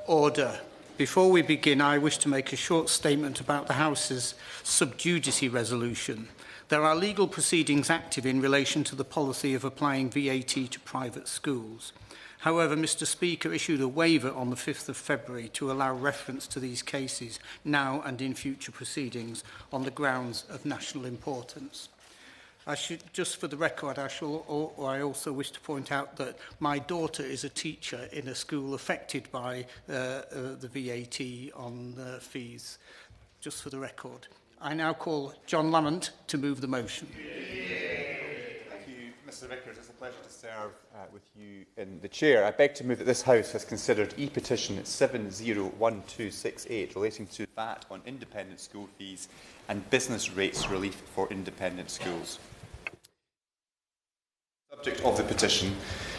Order. Before we begin, I wish to make a short statement about the House's sub judice resolution. There are legal proceedings active in relation to the policy of applying VAT to private schools. However, Mr Speaker issued a waiver on the 5th of February to allow reference to these cases now and in future proceedings on the grounds of national importance. Just for the record, I also wish to point out that my daughter is a teacher in a school affected by the VAT on fees. Just for the record. I now call John Lamont to move the motion. Thank you, Mr Vickers. It's a pleasure to serve with you in the chair. I beg to move that this House has considered e-petition 701268 relating to VAT on independent school fees and business rates relief for independent schools. The subject of the petition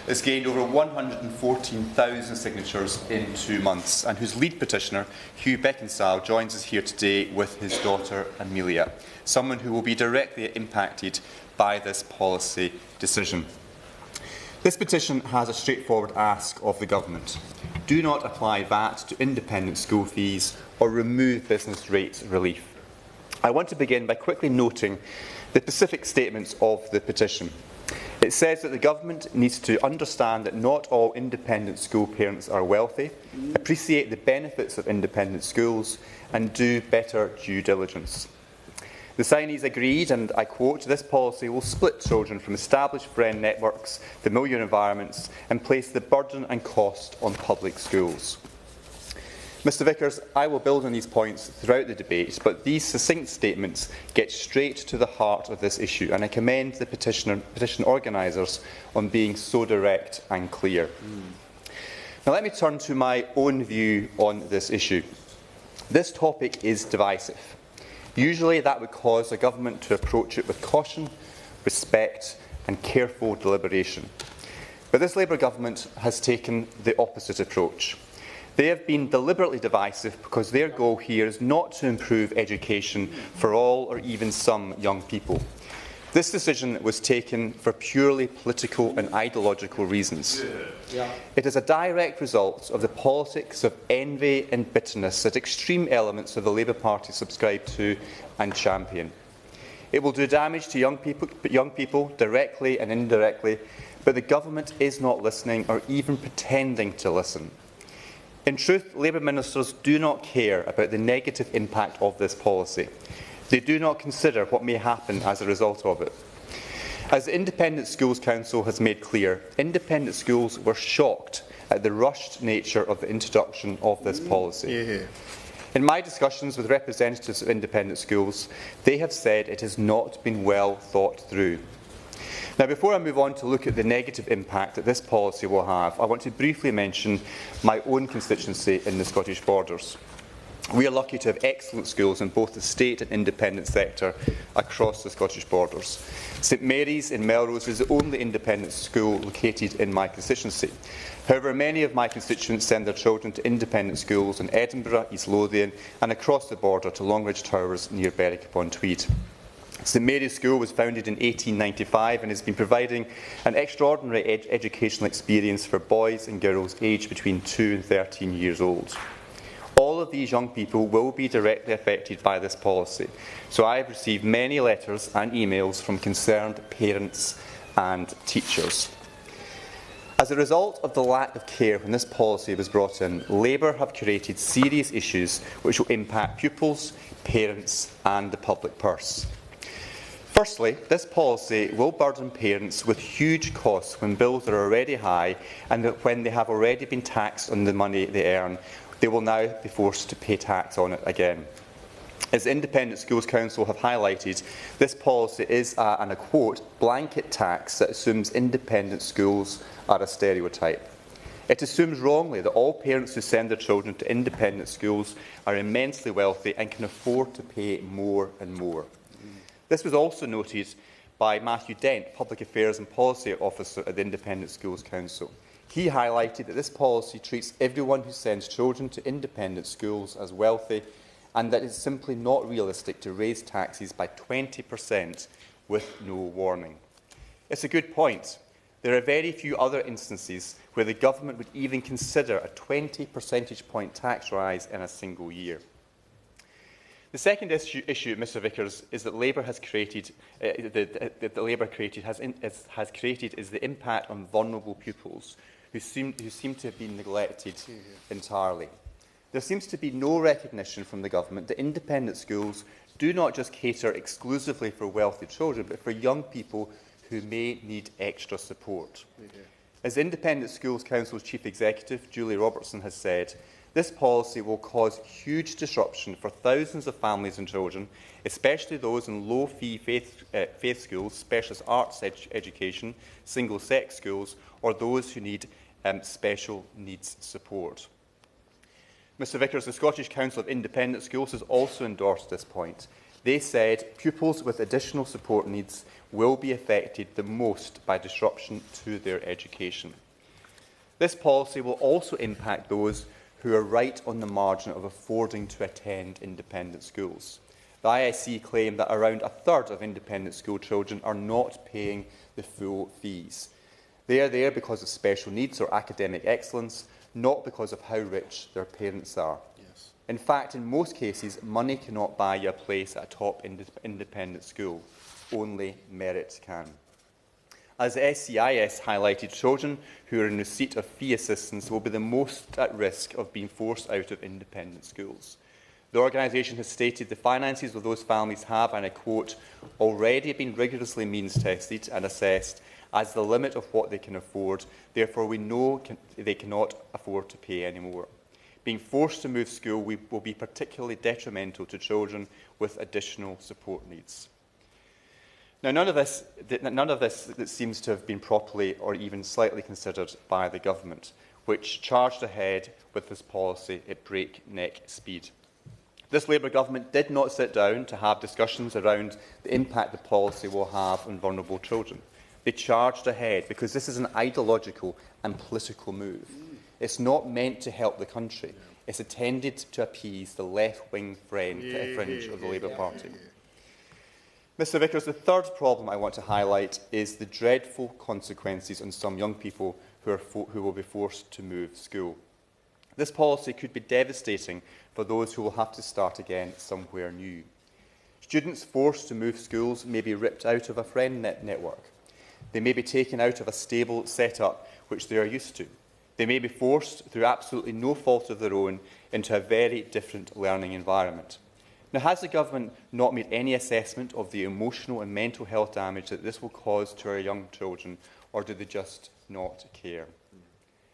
has gained over 114,000 signatures in 2 months, and whose lead petitioner, Hugh Beckinsale, joins us here today with his daughter Amelia, someone who will be directly impacted by this policy decision. This petition has a straightforward ask of the government. Do not apply VAT to independent school fees or remove business rates relief. I want to begin by quickly noting the specific statements of the petition. It says that the government needs to understand that not all independent school parents are wealthy, appreciate the benefits of independent schools, and do better due diligence. The signees agreed, and I quote, "This policy will split children from established friend networks, familiar environments, and place the burden and cost on public schools." Mr Vickers, I will build on these points throughout the debate, but these succinct statements get straight to the heart of this issue, and I commend the petition organisers on being so direct and clear. Now let me turn to my own view on this issue. This topic is divisive. Usually that would cause a government to approach it with caution, respect and careful deliberation. But this Labour government has taken the opposite approach. They have been deliberately divisive because their goal here is not to improve education for all or even some young people. This decision was taken for purely political and ideological reasons. It is a direct result of the politics of envy and bitterness that extreme elements of the Labour Party subscribe to and champion. It will do damage to young people directly and indirectly, but the government is not listening or even pretending to listen. In truth, Labour ministers do not care about the negative impact of this policy. They do not consider what may happen as a result of it. As the Independent Schools Council has made clear, independent schools were shocked at the rushed nature of the introduction of this policy. In my discussions with representatives of independent schools, they have said it has not been well thought through. Now, before I move on to look at the negative impact that this policy will have, I want to briefly mention my own constituency in the Scottish Borders. We are lucky to have excellent schools in both the state and independent sector across the Scottish Borders. St Mary's in Melrose is the only independent school located in my constituency. However, many of my constituents send their children to independent schools in Edinburgh, East Lothian and across the border to Longridge Towers near Berwick-upon-Tweed. St Mary's School was founded in 1895 and has been providing an extraordinary educational experience for boys and girls aged between 2 and 13 years old. All of these young people will be directly affected by this policy, so I have received many letters and emails from concerned parents and teachers. As a result of the lack of care when this policy was brought in, Labour have created serious issues which will impact pupils, parents and the public purse. Firstly, this policy will burden parents with huge costs when bills are already high and that when they have already been taxed on the money they earn, they will now be forced to pay tax on it again. As the Independent Schools Council have highlighted, this policy is and I quote, blanket tax that assumes independent schools are a stereotype. It assumes wrongly that all parents who send their children to independent schools are immensely wealthy and can afford to pay more and more. This was also noted by Matthew Dent, Public Affairs and Policy Officer at the Independent Schools Council. He highlighted that this policy treats everyone who sends children to independent schools as wealthy and that it is simply not realistic to raise taxes by 20% with no warning. It's a good point, There are very few other instances where the government would even consider a 20 percentage point tax rise in a single year. The second issue, Mr Vickers, is that Labour has created, is the impact on vulnerable pupils who seem to have been neglected entirely. There seems to be no recognition from the government that independent schools do not just cater exclusively for wealthy children, but for young people who may need extra support. As Independent Schools Council's Chief Executive, Julie Robertson, has said, this policy will cause huge disruption for thousands of families and children, especially those in low-fee faith schools, specialist arts education, single-sex schools, or those who need special needs support. Mr Vickers, the Scottish Council of Independent Schools has also endorsed this point. They said pupils with additional support needs will be affected the most by disruption to their education. This policy will also impact those who are right on the margin of affording to attend independent schools. The ISC claim that around a third of independent school children are not paying the full fees. They are there because of special needs or academic excellence, not because of how rich their parents are. Yes. In fact, in most cases, money cannot buy you a place at a top independent school. Only merit can. As the SCIS highlighted, children who are in receipt of fee assistance will be the most at risk of being forced out of independent schools. The organisation has stated the finances of those families have, and I quote, already been rigorously means tested and assessed as the limit of what they can afford. Therefore, we know they cannot afford to pay any more. Being forced to move school will be particularly detrimental to children with additional support needs. Now, none of this seems to have been properly or even slightly considered by the government, which charged ahead with this policy at breakneck speed. This Labour government did not sit down to have discussions around the impact the policy will have on vulnerable children. They charged ahead because this is an ideological and political move. It's not meant to help the country. It's intended to appease the left-wing fringe of the Labour Party. Mr Vickers, the third problem I want to highlight is the dreadful consequences on some young people who will be forced to move school. This policy could be devastating for those who will have to start again somewhere new. Students forced to move schools may be ripped out of a friend network. They may be taken out of a stable setup which they are used to. They may be forced, through absolutely no fault of their own, into a very different learning environment. Now, has the government not made any assessment of the emotional and mental health damage that this will cause to our young children, or do they just not care?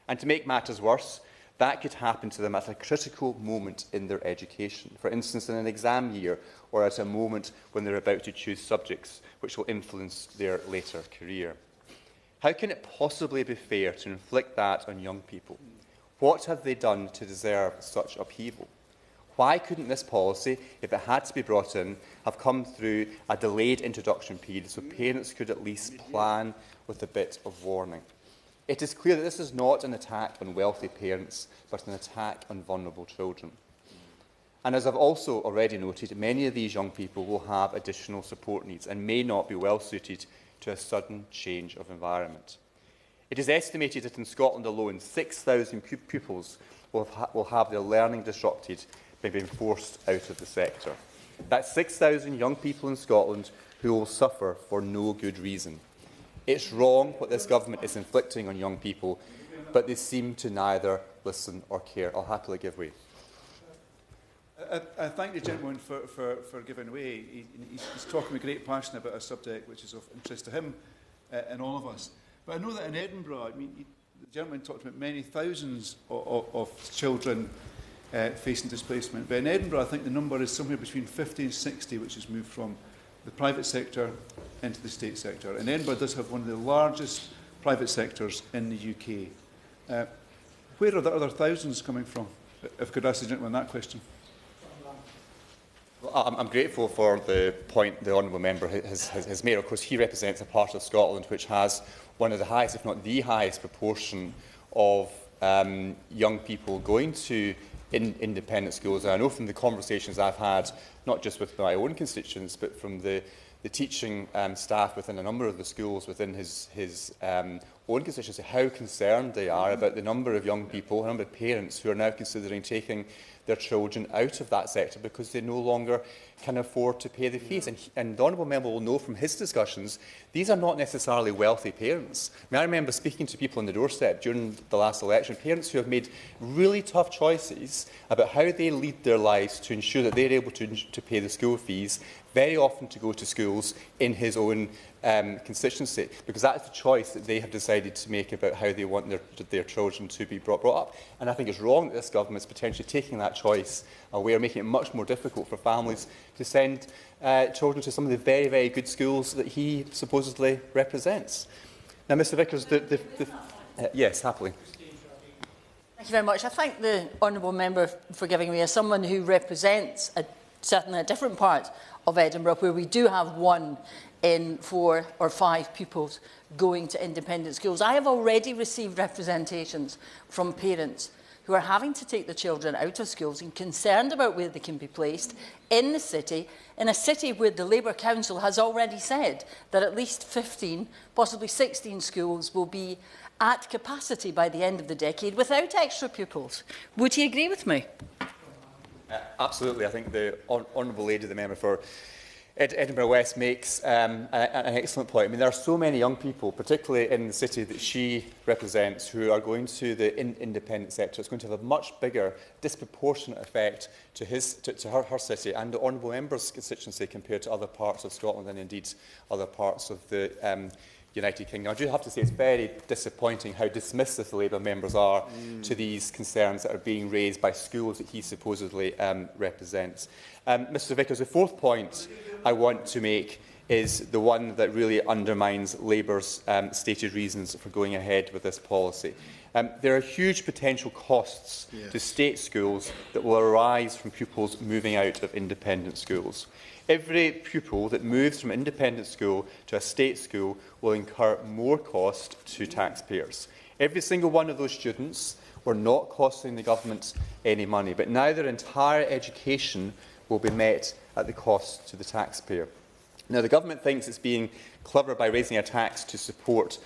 And to make matters worse, that could happen to them at a critical moment in their education, for instance in an exam year or at a moment when they're about to choose subjects which will influence their later career. How can it possibly be fair to inflict that on young people? What have they done to deserve such upheaval? Why couldn't this policy, if it had to be brought in, have come through a delayed introduction period so parents could at least plan with a bit of warning? It is clear that this is not an attack on wealthy parents, but an attack on vulnerable children. And as I've also already noted, many of these young people will have additional support needs and may not be well suited to a sudden change of environment. It is estimated that in Scotland alone, 6,000 pupils will have their learning disrupted by being forced out of the sector. That's 6,000 young people in Scotland who will suffer for no good reason. It's wrong what this government is inflicting on young people, but they seem to neither listen or care. I'll happily give way. I thank the gentleman for giving way. He's talking with great passion about a subject which is of interest to him and all of us. But I know that in Edinburgh, the gentleman talked about many thousands of children facing displacement. But in Edinburgh, I think the number is somewhere between 50 and 60, which has moved from the private sector into the state sector. And Edinburgh does have one of the largest private sectors in the UK. Where are the other thousands coming from? If I could ask the gentleman that question. Well, I'm grateful for the point the honourable member has made. Of course, he represents a part of Scotland which has one of the highest, if not the highest, proportion of young people going to independent schools. And I know from the conversations I've had, not just with my own constituents, but from the teaching staff within a number of the schools within his own constituency how concerned they are about the number of young people, the number of parents who are now considering taking their children out of that sector because they no longer can afford to pay the fees. And the Honourable Member will know from his discussions, these are not necessarily wealthy parents. I remember speaking to people on the doorstep during the last election, parents who have made really tough choices about how they lead their lives to ensure that they're able to pay the school fees, very often to go to schools in his own constituency, because that is the choice that they have decided to make about how they want their children to be brought up. And I think it's wrong that this government is potentially taking that choice away, or making it much more difficult for families to send children to some of the very, very good schools that he supposedly represents. Now, Mr Vickers, yes, happily. Thank you very much. I thank the honourable member for giving me, as someone who represents certainly a different part of Edinburgh, where we do have 1 in 4 or 5 pupils going to independent schools. I have already received representations from parents who are having to take the children out of schools and concerned about where they can be placed in the city, in a city where the Labour Council has already said that at least 15, possibly 16 schools will be at capacity by the end of the decade without extra pupils. Would he agree with me? Absolutely. I think the honourable lady, the member for Edinburgh West, makes an excellent point. I mean, there are so many young people, particularly in the city that she represents, who are going to the independent sector. It's going to have a much bigger, disproportionate effect to her city and the honourable member's constituency compared to other parts of Scotland and indeed other parts of the United Kingdom. I do have to say it's very disappointing how dismissive the Labour members are to these concerns that are being raised by schools that he supposedly represents. Mr Vickers, the fourth point I want to make is the one that really undermines Labour's stated reasons for going ahead with this policy. There are huge potential costs to state schools that will arise from pupils moving out of independent schools. Every pupil that moves from independent school to a state school will incur more cost to taxpayers. Every single one of those students were not costing the government any money, but now their entire education will be met at the cost to the taxpayer. Now, the government thinks it's being clever by raising a tax to support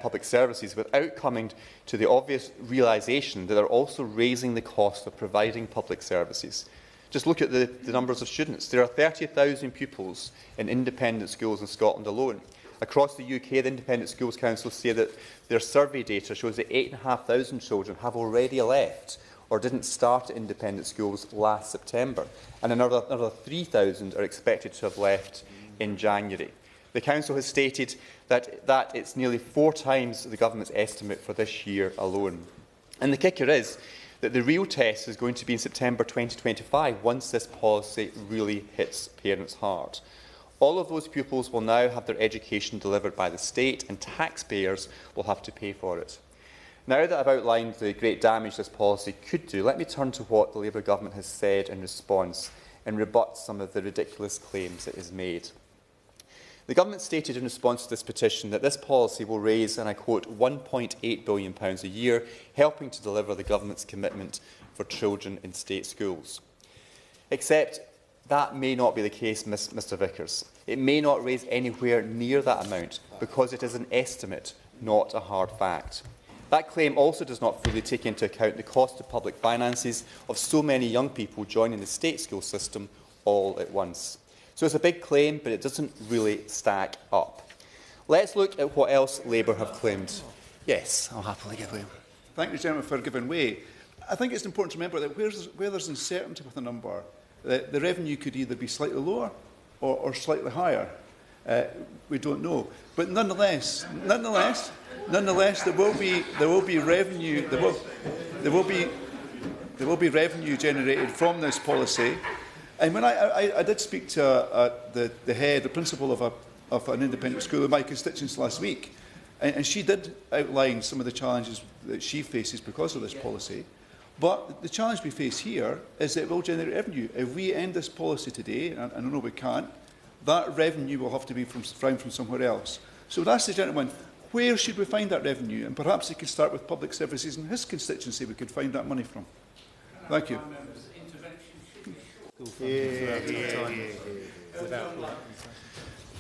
public services without coming to the obvious realisation that they're also raising the cost of providing public services. Just look at the numbers of students. There are 30,000 pupils in independent schools in Scotland alone. Across the UK, the Independent Schools Council say that their survey data shows that 8,500 children have already left or didn't start at independent schools last September, and another 3,000 are expected to have left in January. The Council has stated that it's nearly 4 times the government's estimate for this year alone. And the kicker is that the real test is going to be in September 2025, once this policy really hits parents' heart. All of those pupils will now have their education delivered by the state, and taxpayers will have to pay for it. Now that I've outlined the great damage this policy could do, let me turn to what the Labour government has said in response and rebut some of the ridiculous claims it has made. The government stated in response to this petition that this policy will raise, and I quote, £1.8 billion a year, helping to deliver the government's commitment for children in state schools. Except that may not be the case, Mr Vickers. It may not raise anywhere near that amount because it is an estimate, not a hard fact. That claim also does not fully take into account the cost to public finances of so many young people joining the state school system all at once. So it's a big claim, but it doesn't really stack up. Let's look at what else Labour have claimed. Yes, I'll happily give way. Thank you, gentleman, for giving way. I think it's important to remember that where there's uncertainty with a number, the revenue could either be slightly lower or slightly higher. We don't know, but nonetheless, there will be revenue. There will be revenue generated from this policy. And when I did speak to the principal of an independent school in my constituency last week, and she did outline some of the challenges that she faces because of this policy. But the challenge we face here is that it will generate revenue. If we end this policy today, and I know we can't, that revenue will have to be found from somewhere else. So that's the gentleman, where should we find that revenue? And perhaps he could start with public services in his constituency we could find that money from. Thank you.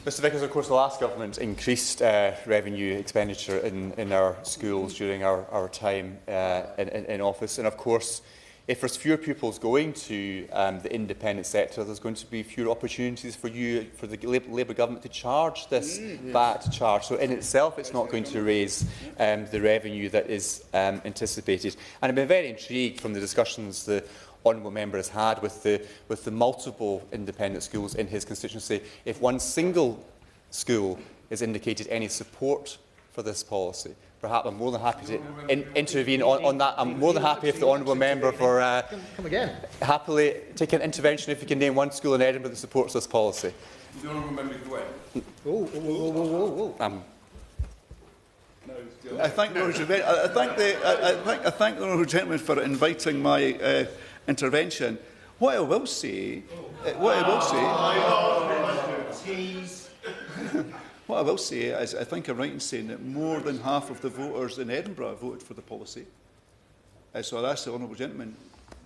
Mr Vickers, of course, the last government increased revenue expenditure in our schools during our time in office. And, of course, if there's fewer pupils going to the independent sector, there's going to be fewer opportunities for the Labour government to charge this VAT charge. So, in itself, it's not going to raise the revenue that is anticipated. And I've been very intrigued from the discussions the honourable member has had with the multiple independent schools in his constituency. If one single school has indicated any support for this policy, perhaps I'm more than happy to intervene on that. I'm more than happy if the honourable member for happily take an intervention if you can name one school in Edinburgh that supports this policy. The honourable member is away. I thank the honourable gentleman for inviting my intervention. What I will say, is I think I'm right in saying that more than half of the voters in Edinburgh voted for the policy. So I'll ask the honourable gentleman,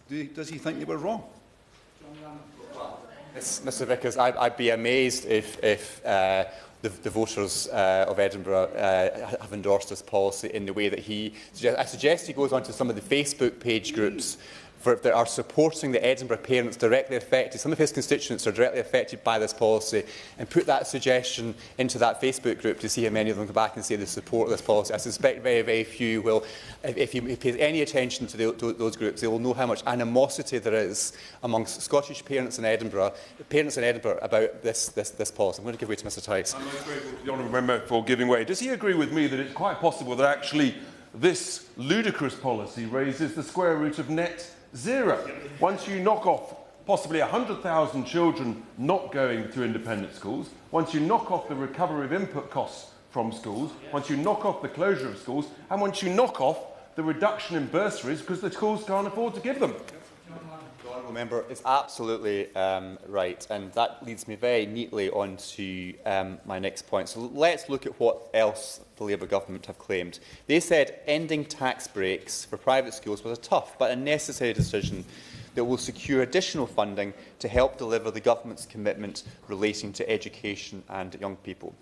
does he think they were wrong? Mr Vickers, I'd be amazed if the voters of Edinburgh have endorsed this policy in the way that he suggests. I suggest he goes onto some of the Facebook page groups that are supporting the Edinburgh parents directly affected. Some of his constituents are directly affected by this policy, and put that suggestion into that Facebook group to see how many of them come back and say they support this policy. I suspect very, very few will. If he pays any attention to those groups, they will know how much animosity there is amongst Scottish parents in Edinburgh about this policy. I'm going to give way to Mr Tice. I'm most grateful to the honourable member for giving way. Does he agree with me that it's quite possible that actually this ludicrous policy raises the square root of net zero? Once you knock off possibly 100,000 children not going to independent schools, once you knock off the recovery of input costs from schools, once you knock off the closure of schools, and once you knock off the reduction in bursaries because the schools can't afford to give them. The honourable member is absolutely right, and that leads me very neatly on to my next point. So let's look at what else the Labour government have claimed. They said ending tax breaks for private schools was a tough but a necessary decision that will secure additional funding to help deliver the government's commitment relating to education and young people.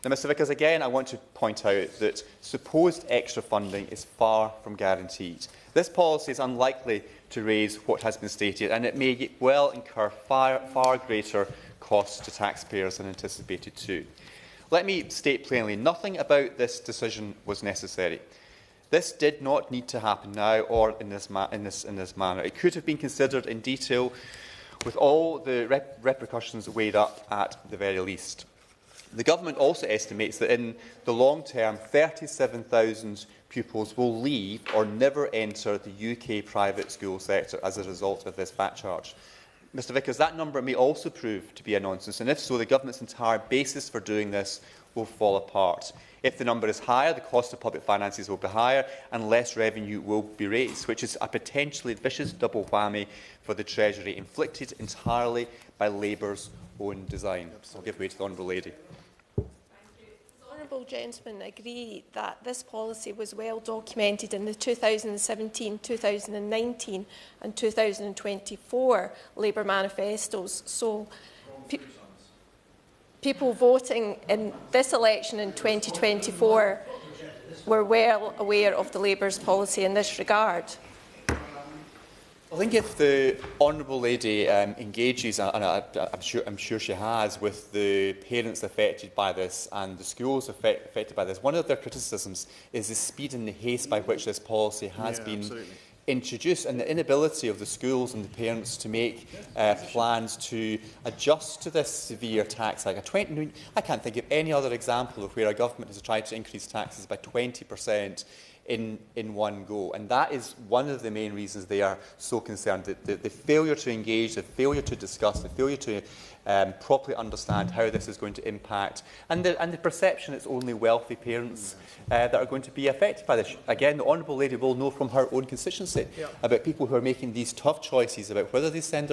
Now, Mr Vickers, again, I want to point out that supposed extra funding is far from guaranteed. This policy is unlikely to raise what has been stated, and it may well incur far greater costs to taxpayers than anticipated too. Let me state plainly, nothing about this decision was necessary. This did not need to happen now or in this manner. It could have been considered in detail with all the repercussions weighed up at the very least. The government also estimates that in the long term, 37,000 pupils will leave or never enter the UK private school sector as a result of this VAT charge. Mr Vickers, that number may also prove to be a nonsense, and if so, the government's entire basis for doing this will fall apart. If the number is higher, the cost of public finances will be higher and less revenue will be raised, which is a potentially vicious double whammy for the Treasury, inflicted entirely by Labour's own design. I'll give way to the honourable lady. Honourable gentlemen agree that this policy was well documented in the 2017, 2019 and 2024 Labour manifestos. So people voting in this election in 2024 were well aware of the Labour's policy in this regard. I think if the honourable lady engages, and I'm sure she has, with the parents affected by this and the schools affected by this, one of their criticisms is the speed and the haste by which this policy has been introduced, and the inability of the schools and the parents to make plans to adjust to this severe tax hike. I can't think of any other example of where a government has tried to increase taxes by 20% in one go, and that is one of the main reasons they are so concerned. The failure to engage, the failure to discuss, the failure to properly understand how this is going to impact, and the perception it's only wealthy parents that are going to be affected by this. Again, the honourable lady will know from her own constituency about people who are making these tough choices about whether they send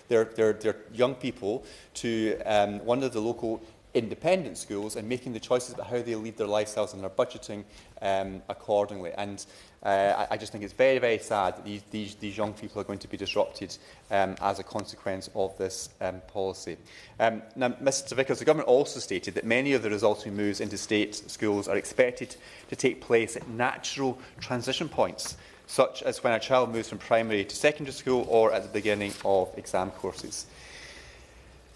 their young people to one of the local independent schools and making the choices about how they lead their lifestyles and their budgeting accordingly. And I just think it's very, very sad that these young people are going to be disrupted as a consequence of this policy. Now, Mr Vickers, the Government also stated that many of the resulting moves into state schools are expected to take place at natural transition points, such as when a child moves from primary to secondary school or at the beginning of exam courses.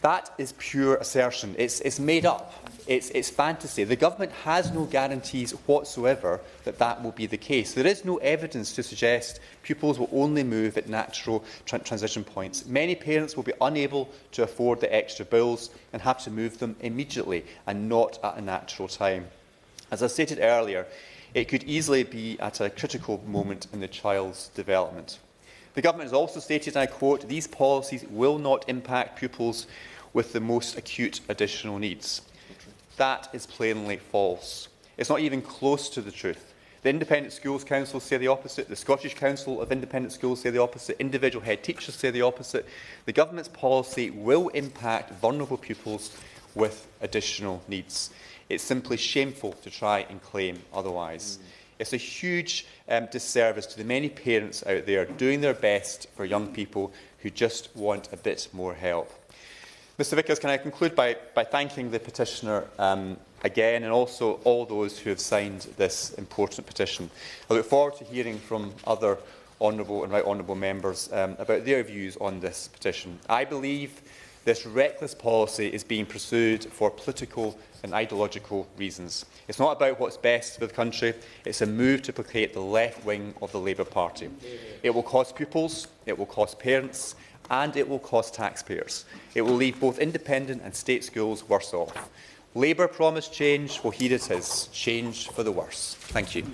That is pure assertion. It's made up. It's fantasy. The Government has no guarantees whatsoever that that will be the case. There is no evidence to suggest pupils will only move at natural transition points. Many parents will be unable to afford the extra bills and have to move them immediately and not at a natural time. As I stated earlier, it could easily be at a critical moment in the child's development. The Government has also stated, and I quote, "These policies will not impact pupils with the most acute additional needs." That is plainly false. It's not even close to the truth. The Independent Schools Council say the opposite. The Scottish Council of Independent Schools say the opposite. Individual head teachers say the opposite. The Government's policy will impact vulnerable pupils with additional needs. It's simply shameful to try and claim otherwise. It's a huge disservice to the many parents out there doing their best for young people who just want a bit more help. Mr Vickers, can I conclude by thanking the petitioner again, and also all those who have signed this important petition. I look forward to hearing from other honourable and right honourable members about their views on this petition. I believe this reckless policy is being pursued for political and ideological reasons. It's not about what's best for the country. It's a move to placate the left wing of the Labour Party. It will cost pupils, it will cost parents, and it will cost taxpayers. It will leave both independent and state schools worse off. Labour promised change. Well, here it is. Change for the worse. Thank you.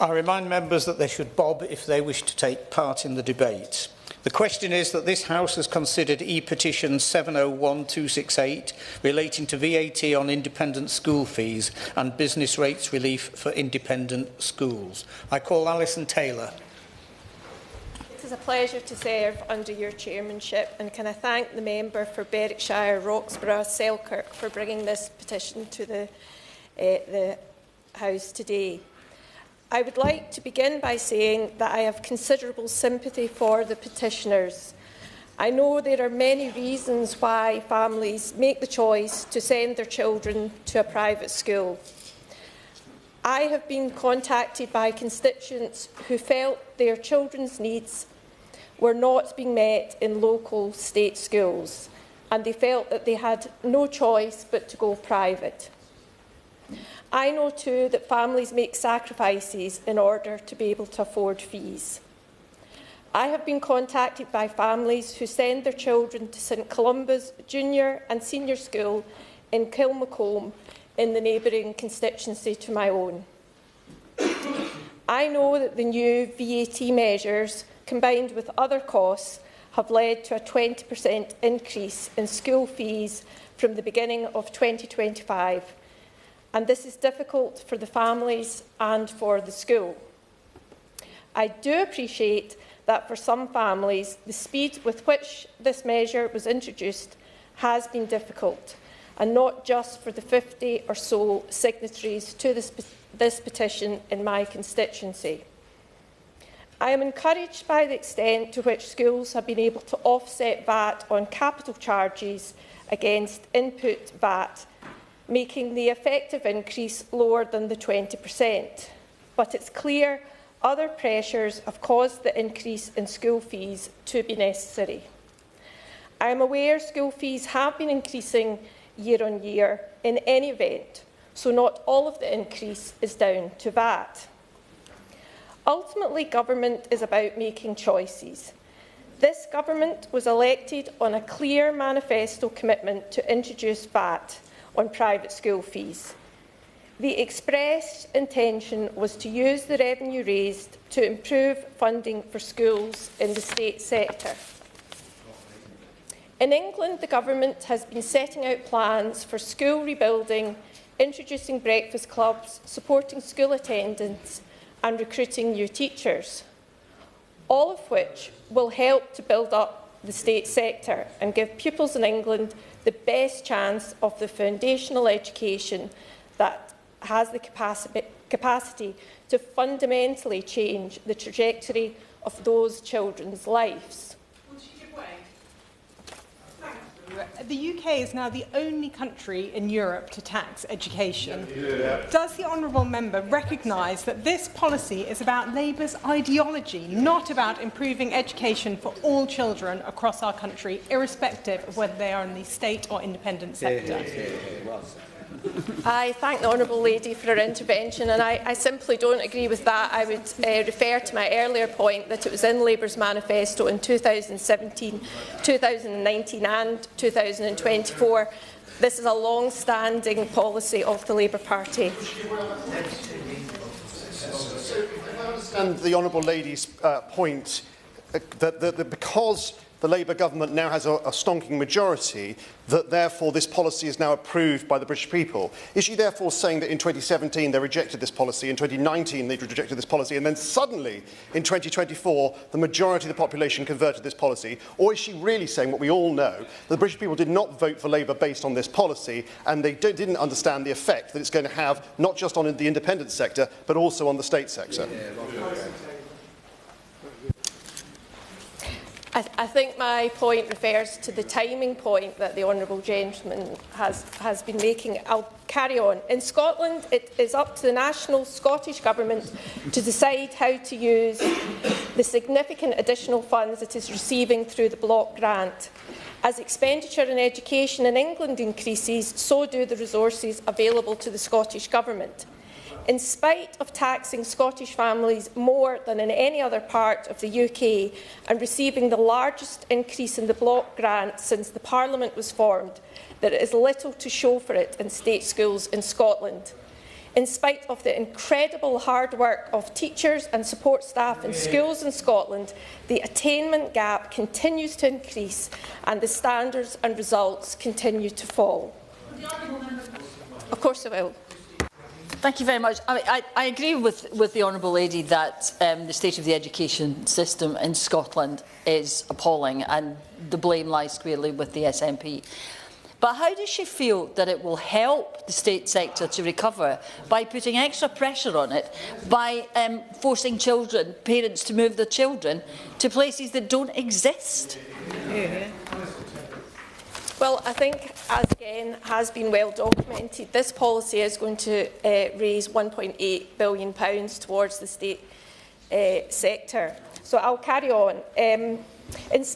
I remind members that they should bob if they wish to take part in the debate. The question is that this House has considered e-petition 701268 relating to VAT on independent school fees and business rates relief for independent schools. I call Alison Taylor. It is a pleasure to serve under your chairmanship, and can I thank the member for Berwickshire, Roxburgh, Selkirk for bringing this petition to the House today. I would like to begin by saying that I have considerable sympathy for the petitioners. I know there are many reasons why families make the choice to send their children to a private school. I have been contacted by constituents who felt their children's needs were not being met in local state schools, and they felt that they had no choice but to go private. I know too that families make sacrifices in order to be able to afford fees. I have been contacted by families who send their children to St Columba's Junior and Senior School in Kilmacombe in the neighbouring constituency to my own. I know that the new VAT measures, combined with other costs, have led to a 20% increase in school fees from the beginning of 2025. And this is difficult for the families and for the school. I do appreciate that for some families, the speed with which this measure was introduced has been difficult, and not just for the 50 or so signatories to this petition in my constituency. I am encouraged by the extent to which schools have been able to offset VAT on capital charges against input VAT, making the effective increase lower than the 20%. But it's clear other pressures have caused the increase in school fees to be necessary. I am aware school fees have been increasing year on year in any event, so not all of the increase is down to VAT. Ultimately, government is about making choices. This government was elected on a clear manifesto commitment to introduce VAT on private school fees. The expressed intention was to use the revenue raised to improve funding for schools in the state sector. In England, the government has been setting out plans for school rebuilding, introducing breakfast clubs, supporting school attendance and recruiting new teachers, all of which will help to build up the state sector and give pupils in England the best chance of the foundational education that has the capacity to fundamentally change the trajectory of those children's lives. The UK is now the only country in Europe to tax education. Does the honourable member recognise that this policy is about Labour's ideology, not about improving education for all children across our country, irrespective of whether they are in the state or independent sector? I thank the honourable lady for her intervention, and I simply don't agree with that. I would refer to my earlier point that it was in Labour's manifesto in 2017, 2019 and 2024. This is a long-standing policy of the Labour Party. If I understand the honourable lady's point, that because the Labour government now has a stonking majority, that therefore this policy is now approved by the British people. Is she therefore saying that in 2017 they rejected this policy, in 2019 they rejected this policy, and then suddenly in 2024 the majority of the population converted this policy? Or is she really saying what we all know, the British people did not vote for Labour based on this policy, and they didn't understand the effect that it's going to have not just on the independent sector but also on the state sector? I think my point refers to the timing point that the honourable gentleman has been making. I'll carry on. In Scotland, it is up to the national Scottish Government to decide how to use the significant additional funds it is receiving through the block grant. As expenditure in education in England increases, so do the resources available to the Scottish Government. In spite of taxing Scottish families more than in any other part of the UK and receiving the largest increase in the block grant since the Parliament was formed, there is little to show for it in state schools in Scotland. In spite of the incredible hard work of teachers and support staff in schools in Scotland, the attainment gap continues to increase and the standards and results continue to fall. Of course I will. Thank you very much. I agree with the honourable lady that the state of the education system in Scotland is appalling and the blame lies squarely with the SNP. But how does she feel that it will help the state sector to recover by putting extra pressure on it, by forcing parents to move their children to places that don't exist? Well, I think, as again has been well documented, this policy is going to raise £1.8 billion towards the state sector. So I'll carry on. This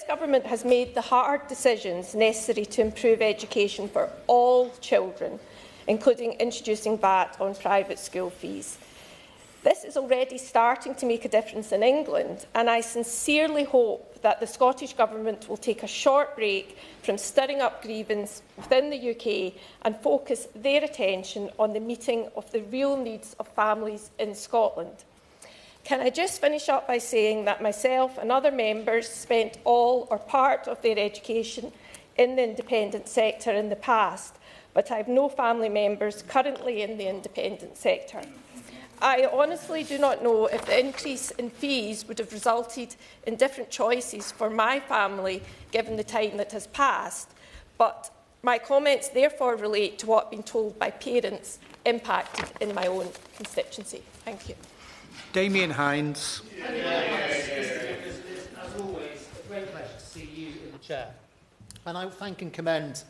government has made the hard decisions necessary to improve education for all children, including introducing VAT on private school fees. This is already starting to make a difference in England, and I sincerely hope that the Scottish Government will take a short break from stirring up grievance within the UK and focus their attention on the meeting of the real needs of families in Scotland. Can I just finish up by saying that myself and other members spent all or part of their education in the independent sector in the past, but I have no family members currently in the independent sector. I honestly do not know if the increase in fees would have resulted in different choices for my family given the time that has passed, but my comments therefore relate to what I've been told by parents impacted in my own constituency. Thank you. Damien Hines. As always, a great pleasure to see you in the chair. And I thank and commend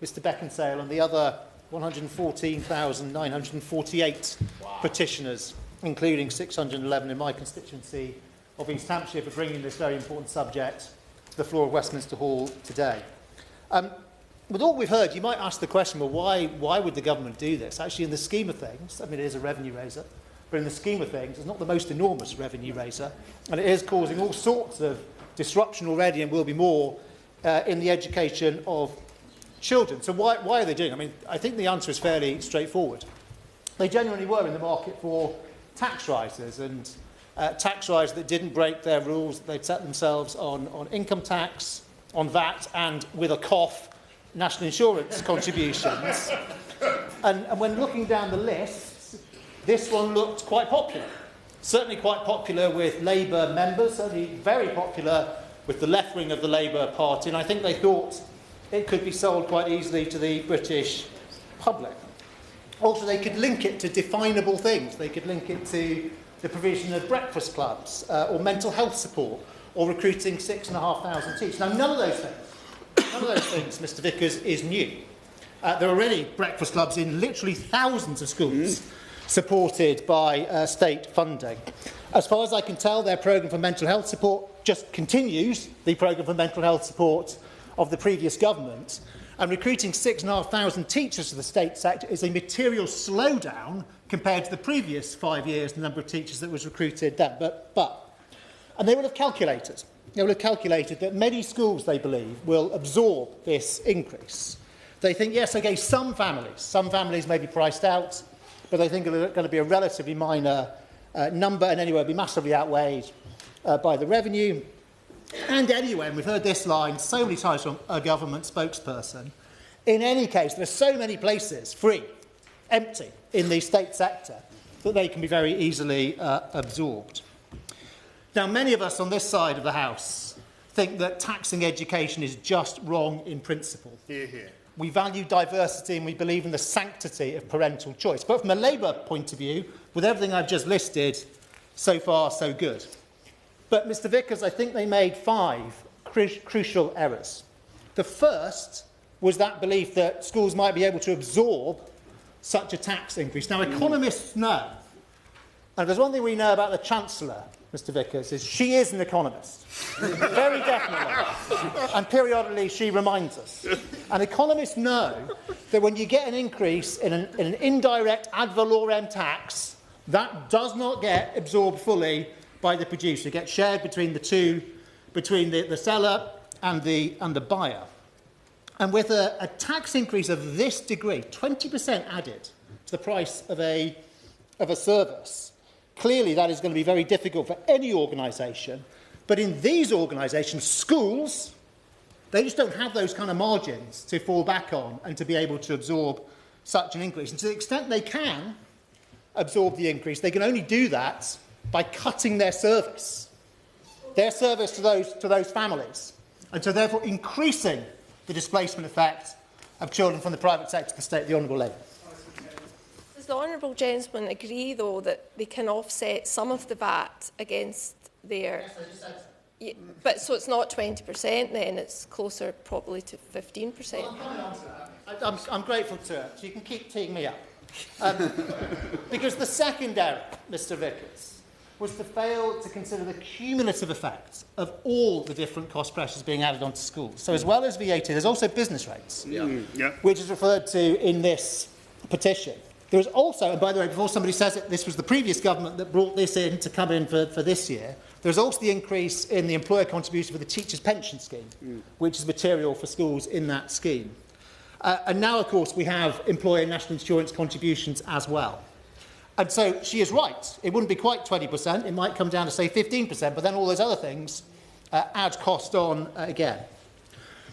Mr Beckinsale and the other 114,948 petitioners, including 611 in my constituency of East Hampshire, for bringing this very important subject to the floor of Westminster Hall today. With all we've heard, you might ask the question, well, why would the government do this? Actually, in the scheme of things, I mean, it is a revenue raiser, but in the scheme of things, it's not the most enormous revenue raiser, and it is causing all sorts of disruption already and will be more in the education of children. So why are they doing it? I mean, I think the answer is fairly straightforward. They genuinely were in the market for tax rises, and tax rises that didn't break their rules. They'd set themselves on income tax, on VAT, and with a cough, national insurance contributions. And when looking down the list, this one looked quite popular. Certainly quite popular with Labour members, certainly very popular with the left wing of the Labour Party, and I think they thought it could be sold quite easily to the British public. Also, they could link it to definable things. They could link it to the provision of breakfast clubs or mental health support or recruiting 6,500 teachers. Now, none of those things, Mr Vickers, is new. There are already breakfast clubs in literally thousands of schools supported by state funding. As far as I can tell, their programme for mental health support just continues the programme for mental health support of the previous government. And recruiting 6,500 teachers to the state sector is a material slowdown compared to the previous 5 years, the number of teachers that was recruited then. And they will have calculated that many schools, they believe, will absorb this increase. They think, yes, okay, some families may be priced out, but they think it's going to be a relatively minor number, and anyway, it'll be massively outweighed by the revenue. And anyway, and we've heard this line so many times from a government spokesperson, in any case, there are so many places free, empty, in the state sector that they can be very easily absorbed. Now, many of us on this side of the House think that taxing education is just wrong in principle. Hear, hear. We value diversity and we believe in the sanctity of parental choice. But from a Labour point of view, with everything I've just listed, so far, so good. But, Mr Vickers, I think they made 5 crucial errors. The first was that belief that schools might be able to absorb such a tax increase. Now, economists know, and there's one thing we know about the Chancellor, Mr Vickers, is she is an economist. Very definitely. And periodically she reminds us. And economists know that when you get an increase in an indirect ad valorem tax, that does not get absorbed fully by the producer. It gets shared between the two, between the seller and the buyer. And with a tax increase of this degree, 20% added to the price of a service, clearly that is going to be very difficult for any organisation. But in these organisations, schools, they just don't have those kind of margins to fall back on and to be able to absorb such an increase. And to the extent they can absorb the increase, they can only do that by cutting their service to those families, and so therefore increasing the displacement effect of children from the private sector to the state. The Honourable Lady. Does the Honourable Gentleman agree, though, that they can offset some of the VAT against their... Yes, I just said so. Yeah, but so it's not 20% then, it's closer probably to 15%. Well, I'm coming on to that. I'm grateful to her, so you can keep teeing me up. Because the second error, Mr Vickers, was to fail to consider the cumulative effect of all the different cost pressures being added onto schools. So as well as VAT, there's also business rates, which is referred to in this petition. There is also, and by the way, before somebody says it, this was the previous government that brought this in to come in for this year. There's also the increase in the employer contribution for the teachers' pension scheme, which is material for schools in that scheme. And now, of course, we have employer national insurance contributions as well. And so she is right. It wouldn't be quite 20%. It might come down to, say, 15%, but then all those other things add cost on again.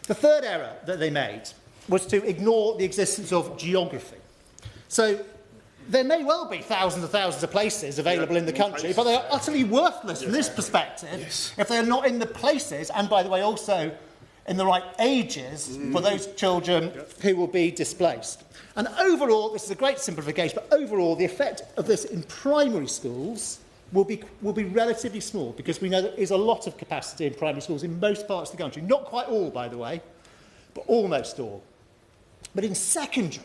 The third error that they made was to ignore the existence of geography. So there may well be thousands and thousands of places available in the country, but they are utterly worthless from this perspective if they're not in the places, and by the way, also in the right ages for those children who will be displaced. And overall, this is a great simplification, but overall, the effect of this in primary schools will be relatively small, because we know there is a lot of capacity in primary schools in most parts of the country. Not quite all, by the way, but almost all. But in secondary,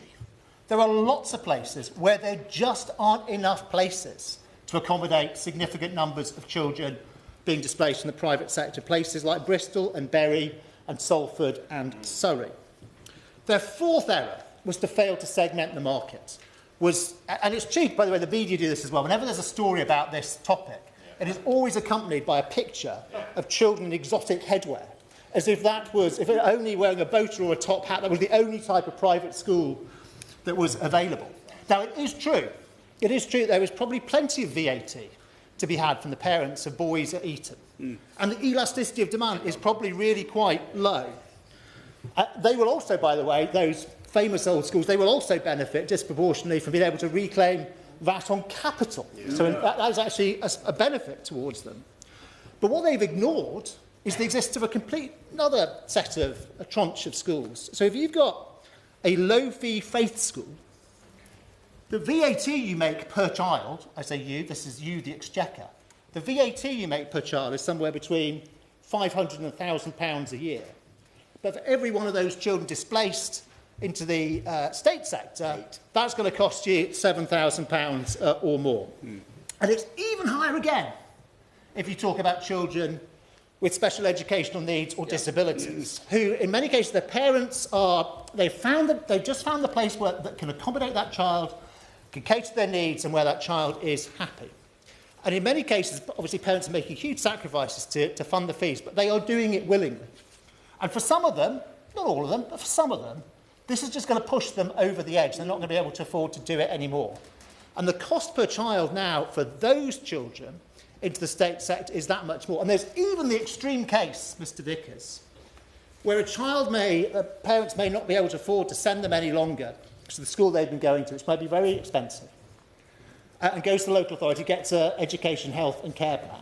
there are lots of places where there just aren't enough places to accommodate significant numbers of children being displaced from the private sector, places like Bristol and Bury and Salford and Surrey. Their fourth error was to fail to segment the market. And it's cheap, by the way, the media do this as well. Whenever there's a story about this topic, it is always accompanied by a picture of children in exotic headwear, as if if only wearing a boat or a top hat, that was the only type of private school that was available. Now, it is true that there is probably plenty of VAT to be had from the parents of boys at Eton. And the elasticity of demand is probably really quite low. They will also, by the way, those famous old schools, they will also benefit disproportionately from being able to reclaim VAT on capital. So that is actually a benefit towards them. But what they've ignored is the existence of another set of a tranche of schools. So if you've got a low-fee faith school, the VAT you make per child, I say you, this is you, the Exchequer, the VAT you make per child is somewhere between £500 and £1,000 a year. But for every one of those children displaced into the state sector, that's going to cost you £7,000 or more. And it's even higher again if you talk about children with special educational needs or disabilities, who in many cases their parents they've just found the place that can accommodate that child, can cater to their needs and where that child is happy. And in many cases, obviously parents are making huge sacrifices to fund the fees, but they are doing it willingly. And for some of them, not all of them, but for some of them, this is just going to push them over the edge. They're not going to be able to afford to do it anymore. And the cost per child now for those children into the state sector is that much more. And there's even the extreme case, Mr Vickers, where parents may not be able to afford to send them any longer to the school they've been going to, which might be very expensive, and goes to the local authority, gets an education, health and care plan.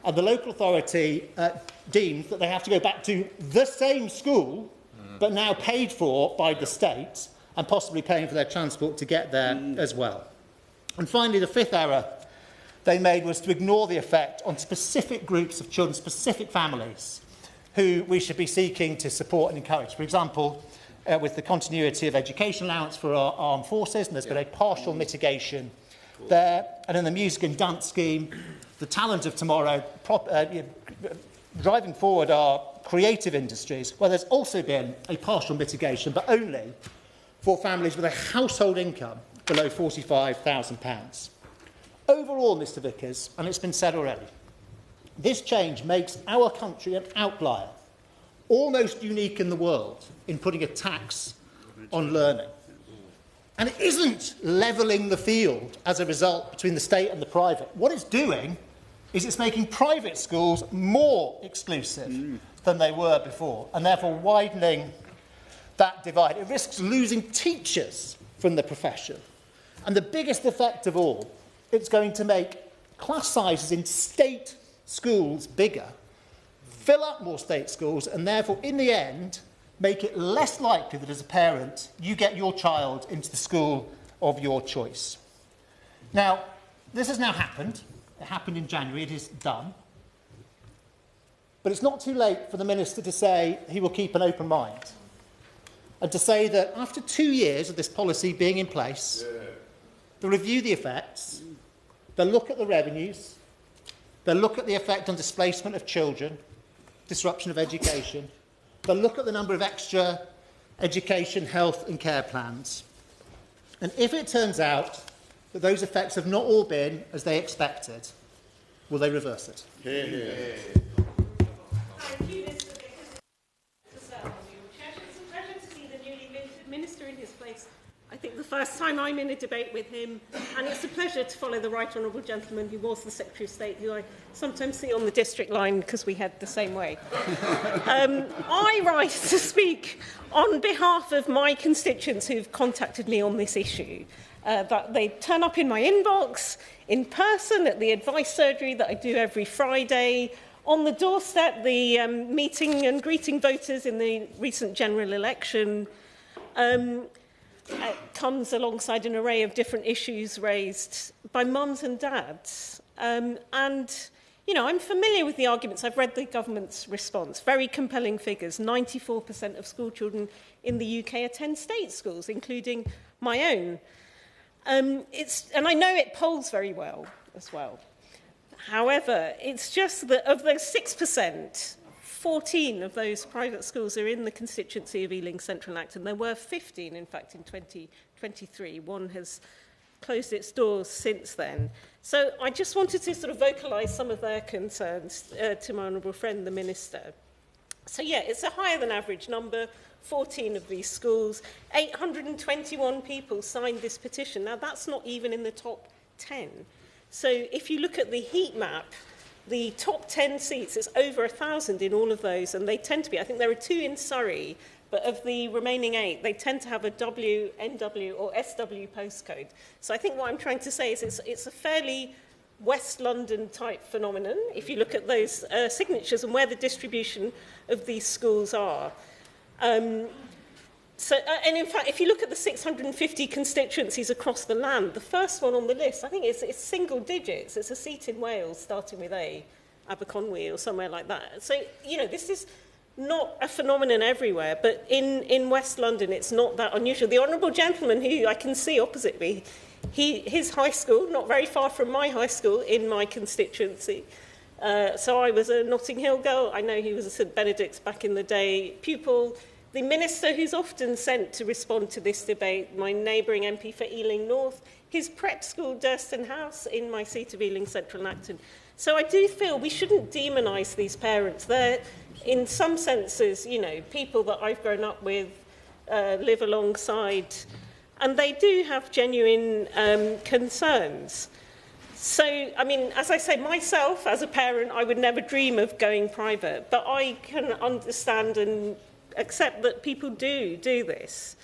And the local authority deems that they have to go back to the same school, but now paid for by the state, and possibly paying for their transport to get there as well. And finally, the fifth error they made was to ignore the effect on specific groups of children, specific families, who we should be seeking to support and encourage. For example, with the continuity of education allowance for our armed forces, and there's been a partial mitigation there. And in the music and dance scheme, the talent of tomorrow, driving forward our creative industries, where there's also been a partial mitigation, but only for families with a household income below £45,000. Overall, Mr Vickers, and it's been said already, this change makes our country an outlier, almost unique in the world, in putting a tax on learning. And it isn't levelling the field as a result between the state and the private. What it's doing is it's making private schools more exclusive than they were before, and therefore widening that divide. It risks losing teachers from the profession. And the biggest effect of all, it's going to make class sizes in state schools bigger, fill up more state schools, and therefore, in the end, make it less likely that as a parent, you get your child into the school of your choice. Now, this has now happened. It happened in January. It is done. But it's not too late for the Minister to say he will keep an open mind, and to say that after 2 years of this policy being in place, they'll review the effects, they'll look at the revenues, they'll look at the effect on displacement of children, disruption of education, they'll look at the number of extra education, health and care plans. And if it turns out that those effects have not all been as they expected, will they reverse it? Thank you, Mr. Vickers. It's a pleasure to see the newly minted Minister in his place. I think the first time I'm in a debate with him, and it's a pleasure to follow the right honourable gentleman who was the Secretary of State, who I sometimes see on the district line because we head the same way. I rise to speak on behalf of my constituents who've contacted me on this issue. That they turn up in my inbox, in person at the advice surgery that I do every Friday, on the doorstep, the meeting and greeting voters in the recent general election. Comes alongside an array of different issues raised by mums and dads. And, you know, I'm familiar with the arguments. I've read the government's response. Very compelling figures. 94% of school children in the UK attend state schools, including my own. And I know it polls very well as well. However, it's just that of those 6%, 14 of those private schools are in the constituency of Ealing Central Acton. There were 15, in fact, in 2023. One has closed its doors since then. So I just wanted to sort of vocalise some of their concerns to my honourable friend, the Minister. So, yeah, it's a higher than average number, 14 of these schools. 821 people signed this petition. Now, that's not even in the top 10. So if you look at the heat map, the top 10 seats, it's over 1,000 in all of those, and they tend to be, I think there are 2 in Surrey, but of the remaining 8, they tend to have a W, NW or SW postcode. So I think what I'm trying to say is it's a fairly West London type phenomenon, if you look at those signatures and where the distribution of these schools are. And in fact, if you look at the 650 constituencies across the land, the first one on the list, I think it's single digits. It's a seat in Wales, starting with A, Aberconwy or somewhere like that. So, this is not a phenomenon everywhere, but in West London, it's not that unusual. The honourable gentleman who I can see opposite me, his high school, not very far from my high school in my constituency. So I was a Notting Hill girl. I know he was a St Benedict's back in the day pupil. The minister who's often sent to respond to this debate, my neighbouring MP for Ealing North, his prep school, Durston House, in my seat of Ealing Central and Acton. So I do feel we shouldn't demonise these parents. They're, in some senses, people that I've grown up with, live alongside, and they do have genuine concerns. So, I mean, as I say, myself, as a parent, I would never dream of going private, but I can understand and accept that people do this.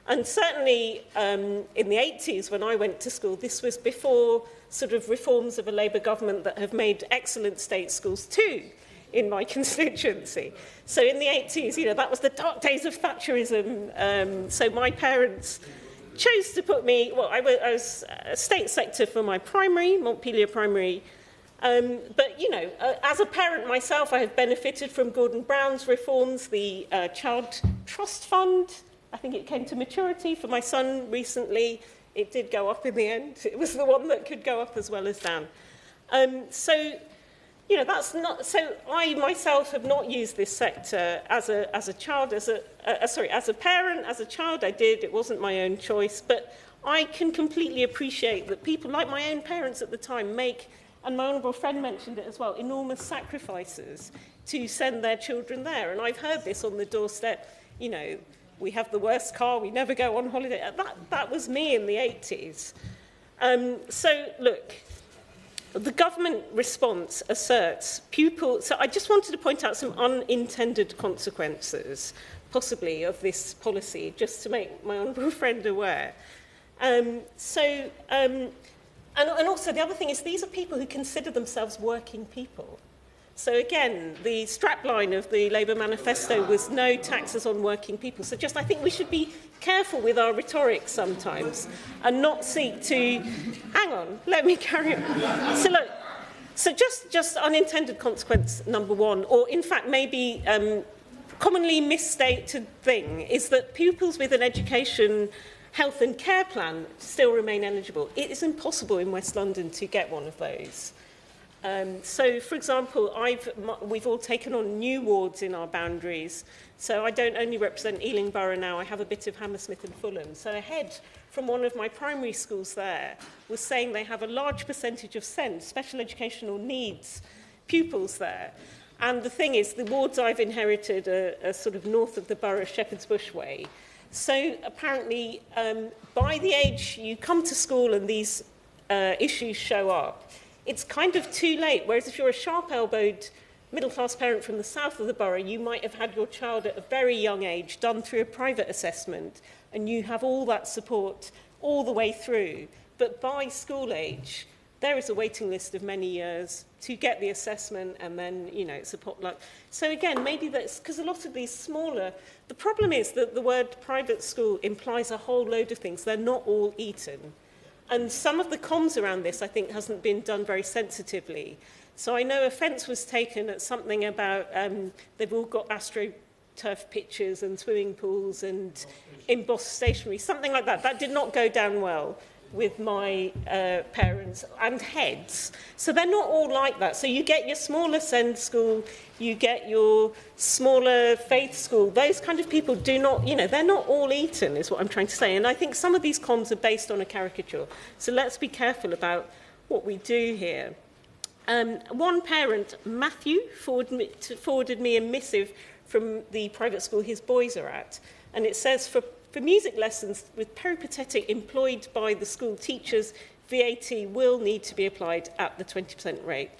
And certainly in the 80s, when I went to school, this was before sort of reforms of a Labour government that have made excellent state schools too in my constituency. So in the 80s, that was the dark days of Thatcherism. So my parents chose to put me, I was a state sector for my primary, Montpelier Primary. But, as a parent myself, I have benefited from Gordon Brown's reforms, the Child Trust Fund. I think it came to maturity for my son recently. It did go up in the end. It was the one that could go up as well as down. That's not. So I myself have not used this sector as a child, as a parent, as a child. I did. It wasn't my own choice, but I can completely appreciate that people like my own parents at the time make, and my honourable friend mentioned it as well, enormous sacrifices to send their children there. And I've heard this on the doorstep. We have the worst car. We never go on holiday. That was me in the 80s. So look. The government response asserts pupils... So I just wanted to point out some unintended consequences, possibly, of this policy, just to make my honourable friend aware. And also, the other thing is these are people who consider themselves working people. So again, the strapline of the Labour manifesto was no taxes on working people. So I think we should be careful with our rhetoric sometimes and not seek to... Hang on, let me carry on. So look, just unintended consequence number one, or in fact maybe commonly misstated thing, is that pupils with an education, health and care plan still remain eligible. It is impossible in West London to get one of those. So, for example, we've all taken on new wards in our boundaries. So I don't only represent Ealing Borough now, I have a bit of Hammersmith and Fulham. So a head from one of my primary schools there was saying they have a large percentage of SEND, special educational needs, pupils there. And the thing is, the wards I've inherited are sort of north of the borough of Shepherd's Bush way. So apparently, by the age you come to school and these issues show up, it's kind of too late. Whereas if you're a sharp-elbowed middle-class parent from the south of the borough, you might have had your child at a very young age done through a private assessment, and you have all that support all the way through. But by school age, there is a waiting list of many years to get the assessment, and then, it's a potluck. So again, maybe that's because a lot of these smaller... The problem is that the word private school implies a whole load of things. They're not all Eton. And some of the comms around this, I think, hasn't been done very sensitively. So I know offence was taken at something about they've all got AstroTurf pitches and swimming pools and embossed stationery, something like that. That did not go down well with my parents and heads. So they're not all like that. So you get your smaller SEND school, you get your smaller faith school. Those kind of people do not, they're not all Eton, is what I'm trying to say. And I think some of these comms are based on a caricature. So let's be careful about what we do here. One parent, Matthew, forwarded me a missive from the private school his boys are at. And it says, for music lessons with peripatetic employed by the school teachers, VAT will need to be applied at the 20% rate.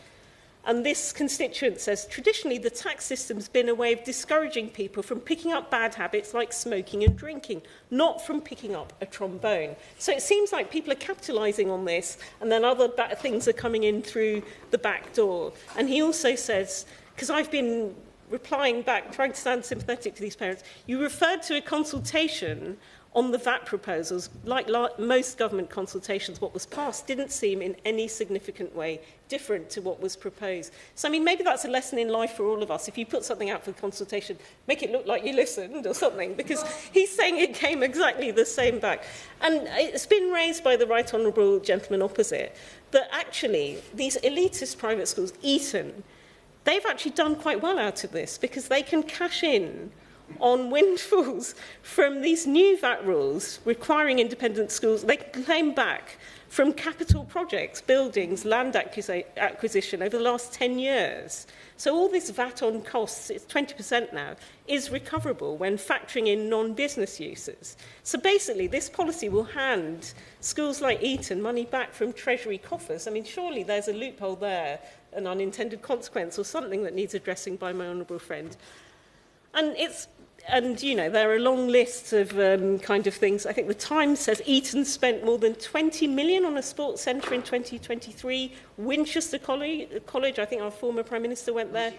And this constituent says, traditionally, the tax system's been a way of discouraging people from picking up bad habits like smoking and drinking, not from picking up a trombone. So it seems like people are capitalising on this, and then other bad things are coming in through the back door. And he also says, because I've been replying back, trying to sound sympathetic to these parents, you referred to a consultation on the VAT proposals. Like most government consultations, what was passed didn't seem in any significant way different to what was proposed. So, I mean, maybe that's a lesson in life for all of us. If you put something out for consultation, make it look like you listened or something, because he's saying it came exactly the same back. And it's been raised by the right honourable gentleman opposite that actually these elitist private schools, Eton, they've actually done quite well out of this because they can cash in on windfalls from these new VAT rules requiring independent schools. They can claim back from capital projects, buildings, land acquisition over the last 10 years. So all this VAT on costs, it's 20% now, is recoverable when factoring in non-business uses. So basically, this policy will hand schools like Eton money back from Treasury coffers. I mean, surely there's a loophole there, an unintended consequence or something that needs addressing by my honourable friend. And, you know, there are long lists of kind of things. I think the Times says Eton spent more than 20 million on a sports centre in 2023. Winchester College, I think our former Prime Minister went there.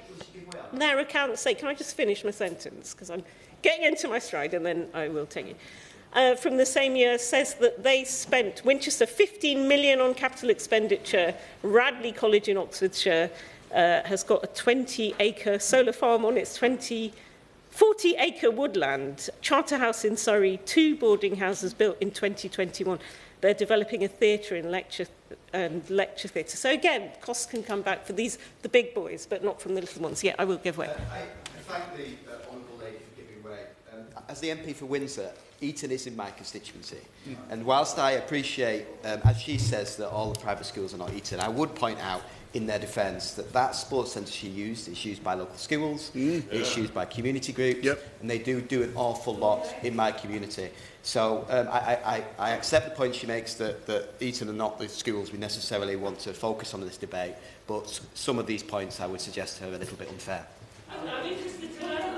Their accounts say, can I just finish my sentence? Because I'm getting into my stride and then I will tell you. From the same year, says that they spent, Winchester, 15 million on capital expenditure. Radley College in Oxfordshire has got a 20-acre solar farm on its 40-acre woodland. Charterhouse in Surrey, 2 boarding houses built in 2021. They're developing a theatre and lecture theatre. So again, costs can come back for the big boys, but not from the little ones. Yeah, I will give way. I thank the honourable lady for giving way. As the MP for Windsor, Eton is in my constituency. And whilst I appreciate, as she says, that all the private schools are not Eton, I would point out in their defence that sports centre she used is used by local schools, it's used by community groups, and they do an awful lot in my community. So I accept the point she makes that Eton are not the schools we necessarily want to focus on in this debate, but some of these points I would suggest are a little bit unfair. I'm interested to learn.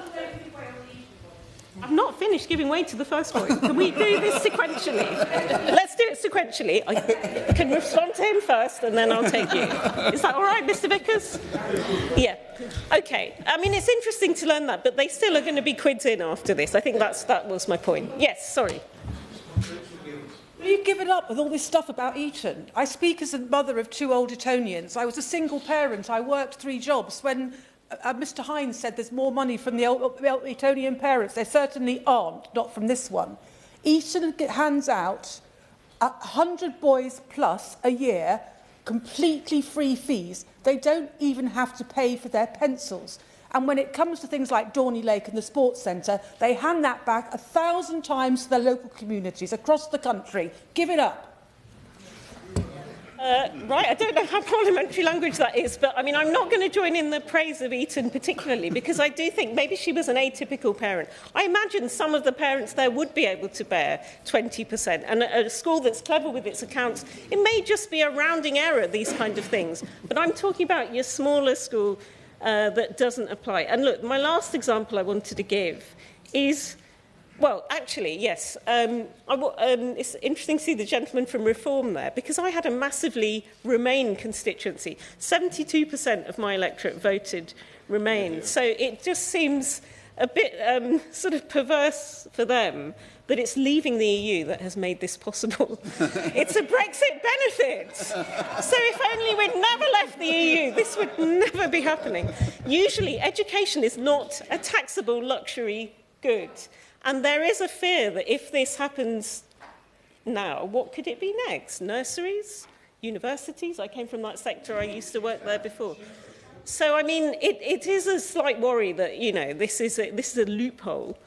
I've not finished giving way to the first point. Can we do this sequentially? Let's do it sequentially. I can respond to him first and then I'll take you. Is that all right, Mr. Vickers? Yeah. OK. I mean, it's interesting to learn that, but they still are going to be quids in after this. I think that was my point. Yes, sorry. Will you give it up with all this stuff about Eton? I speak as a mother of 2 old Etonians. I was a single parent. I worked 3 jobs when Mr. Hines said there's more money from the Etonian parents. There certainly aren't, not from this one. Eton hands out 100 boys plus a year, completely free fees. They don't even have to pay for their pencils. And when it comes to things like Dorney Lake and the Sports Centre, they hand that back 1,000 times to their local communities across the country. Give it up. Right, I don't know how parliamentary language that is, but I mean, I'm not going to join in the praise of Eton particularly, because I do think maybe she was an atypical parent. I imagine some of the parents there would be able to bear 20%, and a school that's clever with its accounts, it may just be a rounding error, these kind of things. But I'm talking about your smaller school that doesn't apply. And look, my last example I wanted to give is... Well, actually, yes. It's interesting to see the gentleman from Reform there, because I had a massively Remain constituency. 72% of my electorate voted Remain. So it just seems a bit sort of perverse for them that it's leaving the EU that has made this possible. It's a Brexit benefit. So if only we'd never left the EU, this would never be happening. Usually, education is not a taxable luxury good. And there is a fear that if this happens now, what could it be next? Nurseries? Universities? I came from that sector. I used to work there before. So, I mean, it is a slight worry that, you know, this is a loophole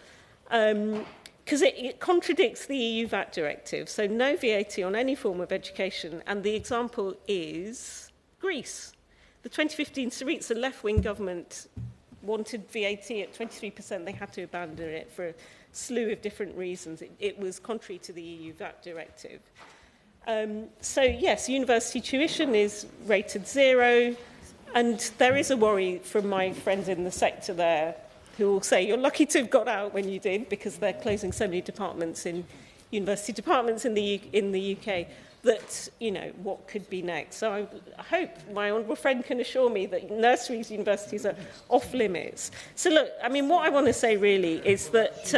because it contradicts the EU VAT directive. So no VAT on any form of education. And the example is Greece. The 2015 Syriza left-wing government wanted VAT at 23%. They had to abandon it for a slew of different reasons. It was contrary to the EU VAT directive. So, yes, university tuition is rated 0. And there is a worry from my friends in the sector there who will say you're lucky to have got out when you did, because they're closing so many departments in university departments in the UK, that, you know, what could be next. So I hope my honourable friend can assure me that nurseries, universities are off limits. So look, I mean, what I want to say really is that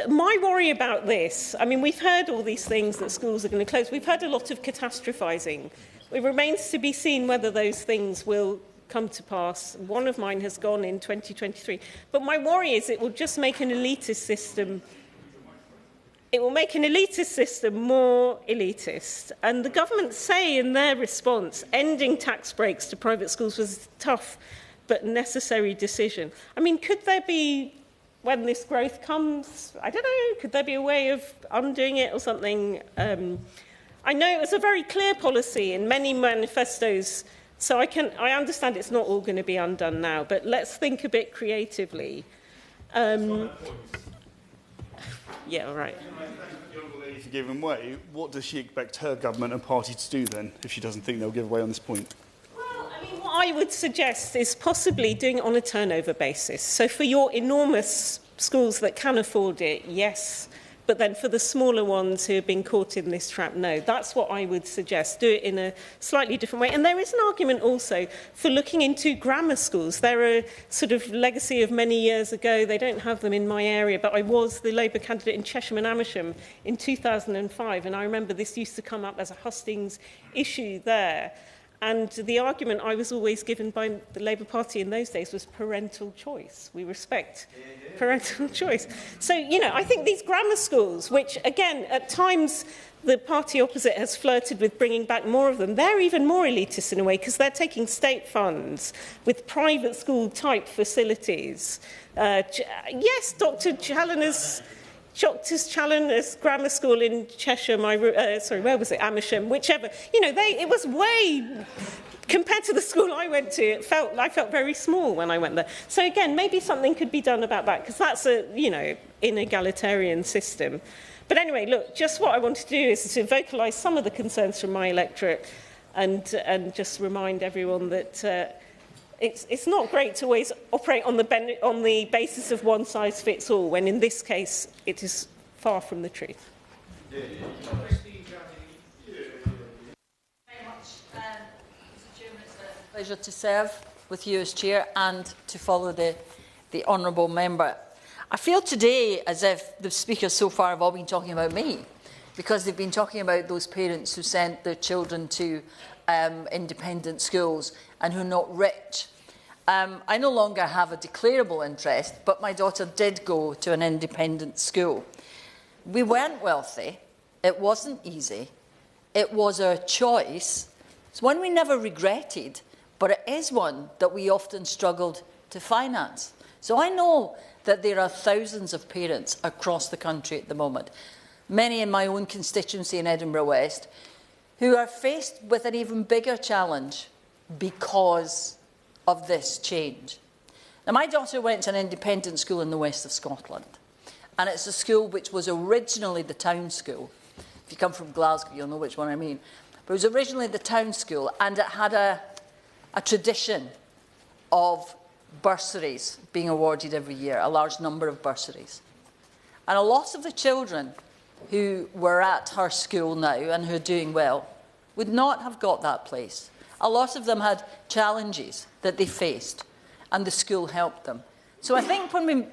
my worry about this, I mean, we've heard all these things that schools are going to close. We've heard a lot of catastrophising. It remains to be seen whether those things will come to pass. One of mine has gone in 2023. But my worry is it will just make an elitist system. It will make an elitist system more elitist. And the government say in their response, ending tax breaks to private schools was a tough but necessary decision. I mean, could there be, when this growth comes, I don't know, could there be a way of undoing it or something? I know it was a very clear policy in many manifestos, so I understand it's not all going to be undone now, but let's think a bit creatively. Yeah, all right. For giving way, what does she expect her government and party to do then, if she doesn't think they'll give way on this point? Well, I mean, what I would suggest is possibly doing it on a turnover basis. So for your enormous schools that can afford it, yes. But then for the smaller ones who have been caught in this trap, no. That's what I would suggest. Do it in a slightly different way. And there is an argument also for looking into grammar schools. They're a sort of legacy of many years ago. They don't have them in my area, but I was the Labour candidate in Chesham and Amersham in 2005, and I remember this used to come up as a hustings issue there. And the argument I was always given by the Labour Party in those days was parental choice. We respect parental choice. So, you know, I think these grammar schools, which, again, at times the party opposite has flirted with bringing back more of them, they're even more elitist in a way because they're taking state funds with private school-type facilities. Yes, Dr. Challoner's grammar school in Chesham, where was it? Amersham, whichever. You know, it was way, compared to the school I went to, I felt very small when I went there. So again, maybe something could be done about that, because that's a, you know, inegalitarian system. But anyway, look, just what I want to do is to vocalise some of the concerns from my electorate and just remind everyone that it's not great to always operate on the basis of one size fits all, when in this case it is far from the truth. Very much, Mr. Chairman. It's a pleasure to serve with you as chair and to follow the honourable member. I feel today as if the speakers so far have all been talking about me, because they've been talking about those parents who sent their children to independent schools and who are not rich. I no longer have a declarable interest, but my daughter did go to an independent school. We weren't wealthy. It wasn't easy. It was our choice. It's one we never regretted, but it is one that we often struggled to finance. So I know that there are thousands of parents across the country at the moment, many in my own constituency in Edinburgh West, who are faced with an even bigger challenge because of this change. Now, my daughter went to an independent school in the west of Scotland, and it's a school which was originally the town school. If you come from Glasgow, you'll know which one I mean. But it was originally the town school, and it had a tradition of bursaries being awarded every year, a large number of bursaries. And a lot of the children who were at her school now and who are doing well would not have got that place. A lot of them had challenges that they faced, and the school helped them. So I think when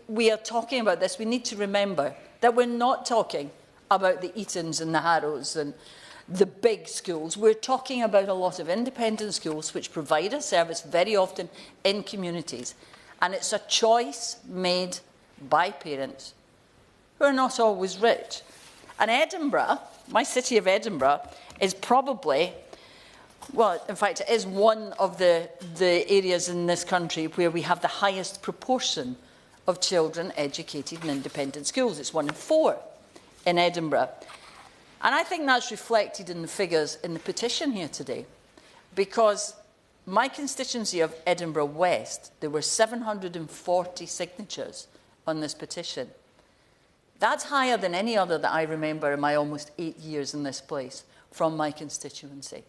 we are talking about this, we need to remember that we're not talking about the Eatons and the Harrows and the big schools. We're talking about a lot of independent schools which provide a service very often in communities. And it's a choice made by parents who are not always rich. And Edinburgh, my city of Edinburgh, is probably, well, in fact, it is one of the areas in this country where we have the highest proportion of children educated in independent schools. It's 1 in 4 in Edinburgh. And I think that's reflected in the figures in the petition here today, because my constituency of Edinburgh West, there were 740 signatures on this petition. That's higher than any other that I remember in my almost 8 years in this place from my constituency.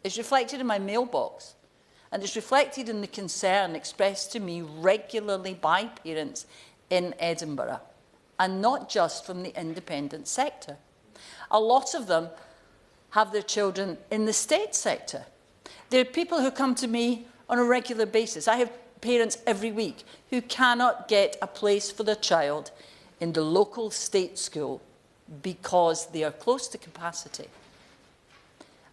It's reflected in my mailbox, and it's reflected in the concern expressed to me regularly by parents in Edinburgh, and not just from the independent sector. A lot of them have their children in the state sector. There are people who come to me on a regular basis. I have parents every week who cannot get a place for their child in the local state school because they are close to capacity.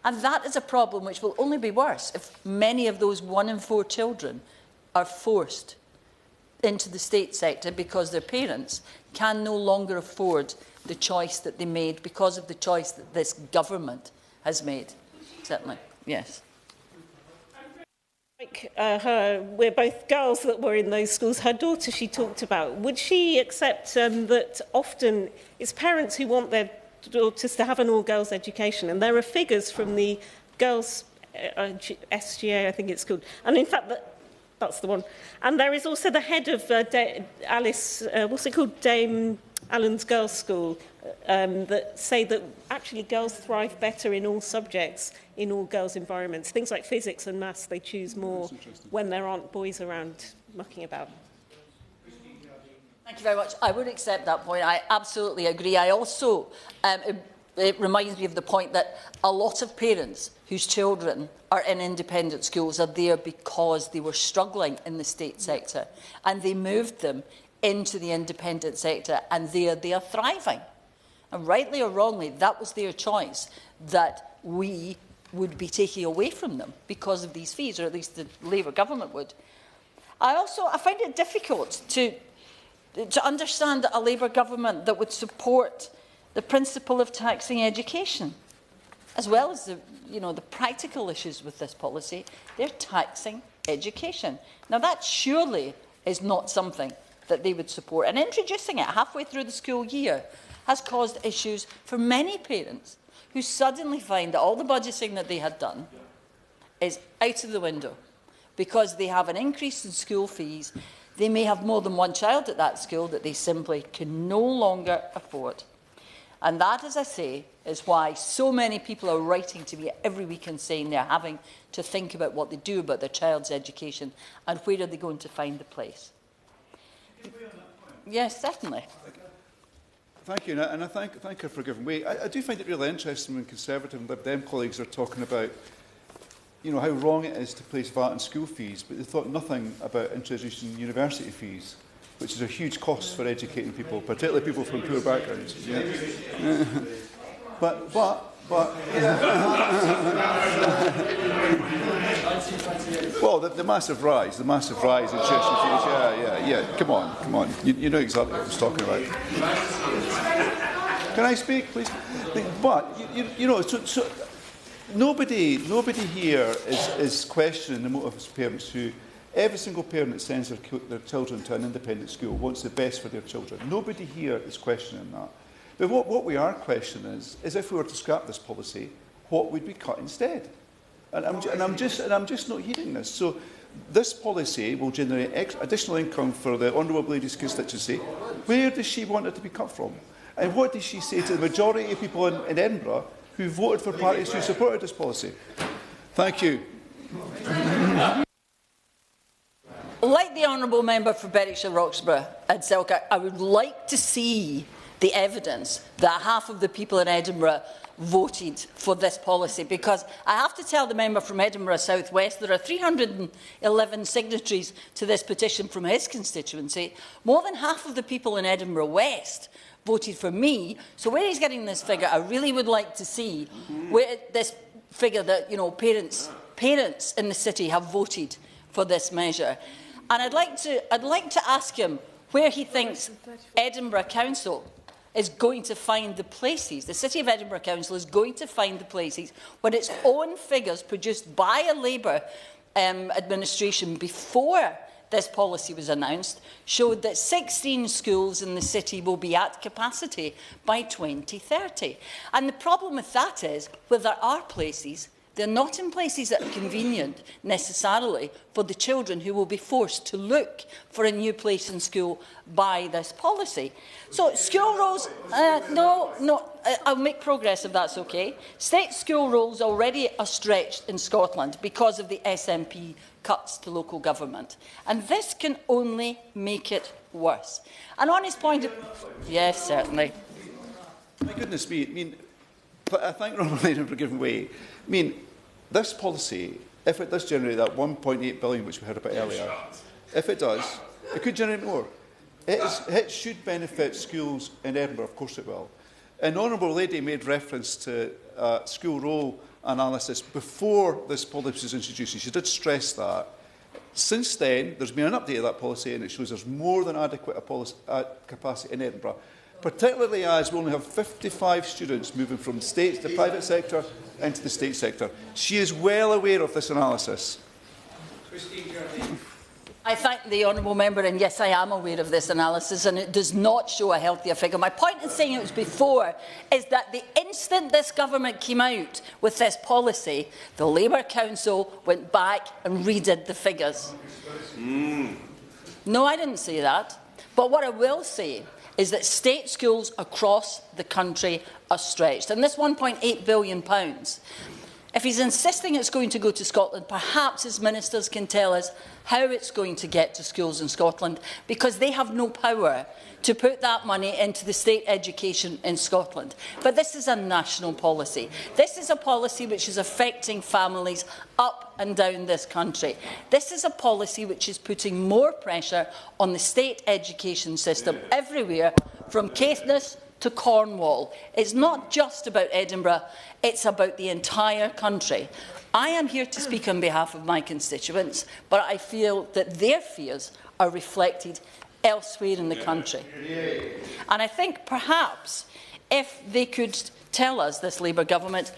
And that is a problem which will only be worse if many of those 1 in 4 children are forced into the state sector because their parents can no longer afford the choice that they made because of the choice that this government has made. Certainly, yes. Like we're both girls that were in those schools. Her daughter she talked about. Would she accept that often it's parents who want their daughters to have an all-girls education, and there are figures from the girls SGA, I think it's called, and in fact that's the one. And there is also the head of Dame Allen's Girls' School, that say that actually girls thrive better in all subjects, in all girls' environments. Things like physics and maths, they choose more when there aren't boys around mucking about. Thank you very much. I would accept that point. I absolutely agree. I also, it reminds me of the point that a lot of parents whose children are in independent schools are there because they were struggling in the state sector, and they moved them into the independent sector, and there they are thriving. And rightly or wrongly, that was their choice that we would be taking away from them because of these fees, or at least the Labour government would. I find it difficult to understand a Labour government that would support the principle of taxing education, as well as the practical issues with this policy. They're taxing education. Now, that surely is not something that they would support. And introducing it halfway through the school year has caused issues for many parents who suddenly find that all the budgeting that they had done is out of the window because they have an increase in school fees. They may have more than one child at that school that they simply can no longer afford. And that, as I say, is why so many people are writing to me every week and saying they're having to think about what they do about their child's education and where are they going to find the place. Yes, certainly. Thank you, and I thank her for giving way. I do find it really interesting when Conservative and Lib Dem colleagues are talking about how wrong it is to place VAT on school fees, but they thought nothing about introducing university fees, which is a huge cost for educating people, particularly people from poor backgrounds. Yeah. but well, the massive rise in tuition fees. Yeah. Come on. You know exactly what I was talking about. Can I speak, please? But so nobody here is questioning the motives of parents who. Every single parent that sends their children to an independent school wants the best for their children. Nobody here is questioning that. But what we are questioning is if we were to scrap this policy, what would we cut instead? And I'm just not hearing this. So this policy will generate additional income for the Honourable Lady's constituency. Where does she want it to be cut from? And what does she say to the majority of people in Edinburgh who voted for parties who supported this policy? Thank you. Like the Honourable Member for Berwickshire, Roxburgh and Selkirk, I would like to see the evidence that half of the people in Edinburgh voted for this policy, because I have to tell the member from Edinburgh South West there are 311 signatories to this petition from his constituency. More than half of the people in Edinburgh West voted for me. So where he's getting this figure, I really would like to see where this figure that parents in the city have voted for this measure. And I'd like to ask him where he thinks Edinburgh Council is going to find the places. The City of Edinburgh Council is going to find the places when its own figures produced by a Labour administration before this policy was announced showed that 16 schools in the city will be at capacity by 2030. And the problem with that is, where there are places, They're not in places that are convenient necessarily for the children who will be forced to look for a new place in school by this policy. So school rolls, I'll make progress if that's okay. State school rolls already are stretched in Scotland because of the SNP cuts to local government. And this can only make it worse. An honest point of... Yes, certainly. My goodness me, I mean, I thank Ronald Reagan for giving way. I mean, this policy, if it does generate that 1.8 billion, which we heard about earlier, if it does, it could generate more. It should benefit schools in Edinburgh, of course it will. An honourable lady made reference to school roll analysis before this policy was introduced. She did stress that. Since then, there's been an update of that policy, and it shows there's more than adequate capacity in Edinburgh, particularly as we only have 55 students moving from the private sector into the state sector. She is well aware of this analysis. I thank the honourable member, and yes, I am aware of this analysis, and it does not show a healthier figure. My point in saying it was before is that the instant this government came out with this policy, the Labour Council went back and redid the figures. No, I didn't say that. But what I will say is that state schools across the country are stretched. And this £1.8 billion, if he's insisting it's going to go to Scotland, perhaps his ministers can tell us how it's going to get to schools in Scotland, because they have no power to put that money into the state education in Scotland. But this is a national policy. This is a policy which is affecting families up and down this country. This is a policy which is putting more pressure on the state education system everywhere, from Caithness to Cornwall. It's not just about Edinburgh, it's about the entire country. I am here to speak on behalf of my constituents, but I feel that their fears are reflected elsewhere in the country. And I think perhaps if they could tell us, this Labour government,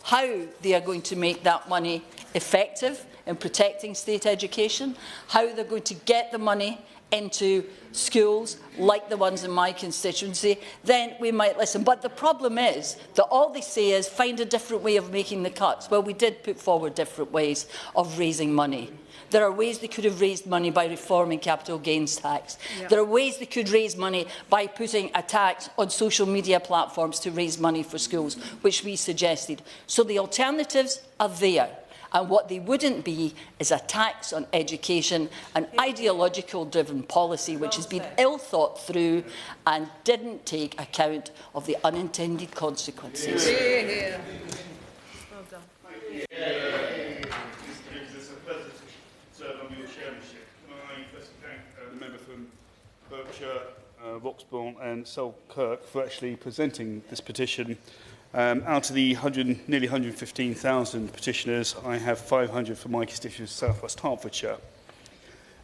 how they are going to make that money effective in protecting state education, how they're going to get the money into schools like the ones in my constituency, then we might listen. But the problem is that all they say is find a different way of making the cuts. Well, we did put forward different ways of raising money. There are ways they could have raised money by reforming capital gains tax. Yep. There are ways they could raise money by putting a tax on social media platforms to raise money for schools, which we suggested. So the alternatives are there. And what they wouldn't be is a tax on education, an ideological-driven policy which has been ill thought through and didn't take account of the unintended consequences. It's a pleasure to serve under your chairmanship. Can I first thank the member from Berkshire, Roxburgh and Selkirk for actually presenting this petition. Out of the nearly 115,000 petitioners, I have 500 from my constituency, South West Hertfordshire.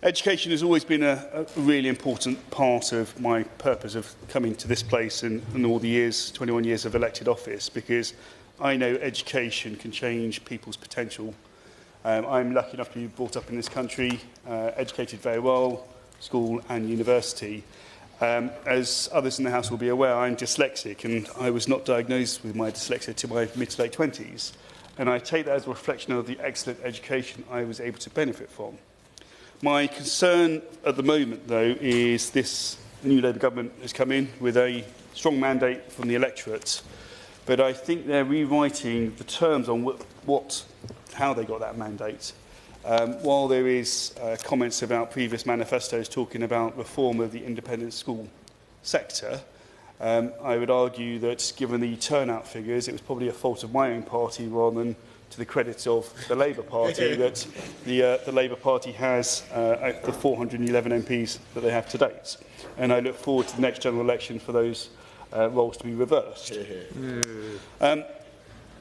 Education has always been a really important part of my purpose of coming to this place in all the years, 21 years of elected office, because I know education can change people's potential. I'm lucky enough to be brought up in this country, educated very well, school and university. As others in the House will be aware, I'm dyslexic, and I was not diagnosed with my dyslexia until my mid to late 20s. And I take that as a reflection of the excellent education I was able to benefit from. My concern at the moment, though, is this new Labour government has come in with a strong mandate from the electorate, but I think they're rewriting the terms on how they got that mandate. While there is comments about previous manifestos talking about reform of the independent school sector, I would argue that given the turnout figures, it was probably a fault of my own party rather than to the credit of the Labour Party that the Labour Party has the 411 MPs that they have to date. And I look forward to the next general election for those roles to be reversed.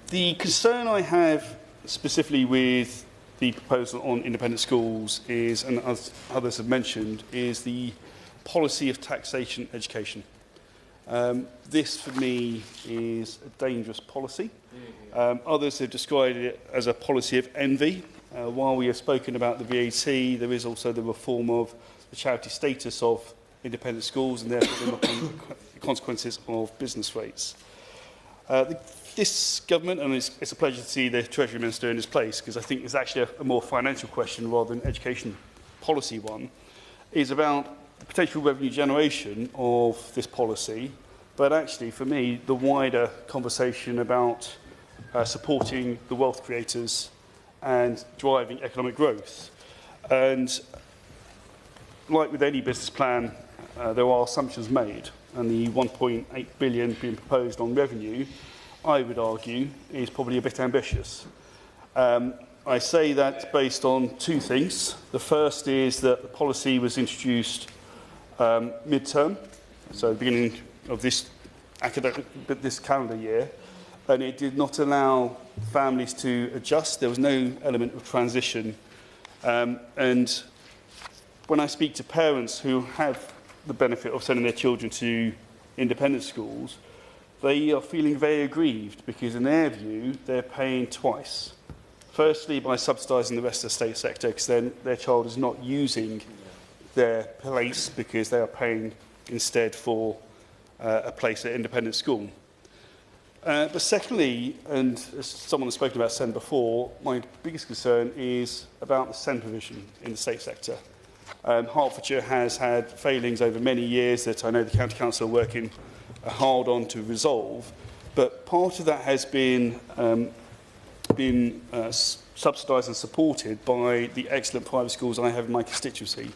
The concern I have specifically with the proposal on independent schools is, and as others have mentioned, is the policy of taxation education. This, for me, is a dangerous policy. Others have described it as a policy of envy. While we have spoken about the VAT, there is also the reform of the charity status of independent schools and therefore the consequences of business rates. This government, and it's a pleasure to see the Treasury Minister in his place, because I think it's actually a more financial question rather than education policy one, is about the potential revenue generation of this policy, but actually, for me, the wider conversation about supporting the wealth creators and driving economic growth. And like with any business plan, there are assumptions made, and the 1.8 billion being proposed on revenue, I would argue, is probably a bit ambitious. I say that based on two things. The first is that the policy was introduced mid-term, so the beginning of this calendar year, and it did not allow families to adjust. There was no element of transition. And when I speak to parents who have the benefit of sending their children to independent schools, they are feeling very aggrieved because, in their view, they're paying twice. Firstly, by subsidising the rest of the state sector, because then their child is not using their place because they are paying instead for a place at independent school. But secondly, and as someone has spoken about SEND before, my biggest concern is about the SEND provision in the state sector. Hertfordshire has had failings over many years that I know the County Council are working hard on to resolve, but part of that has been subsidised and supported by the excellent private schools I have in my constituency,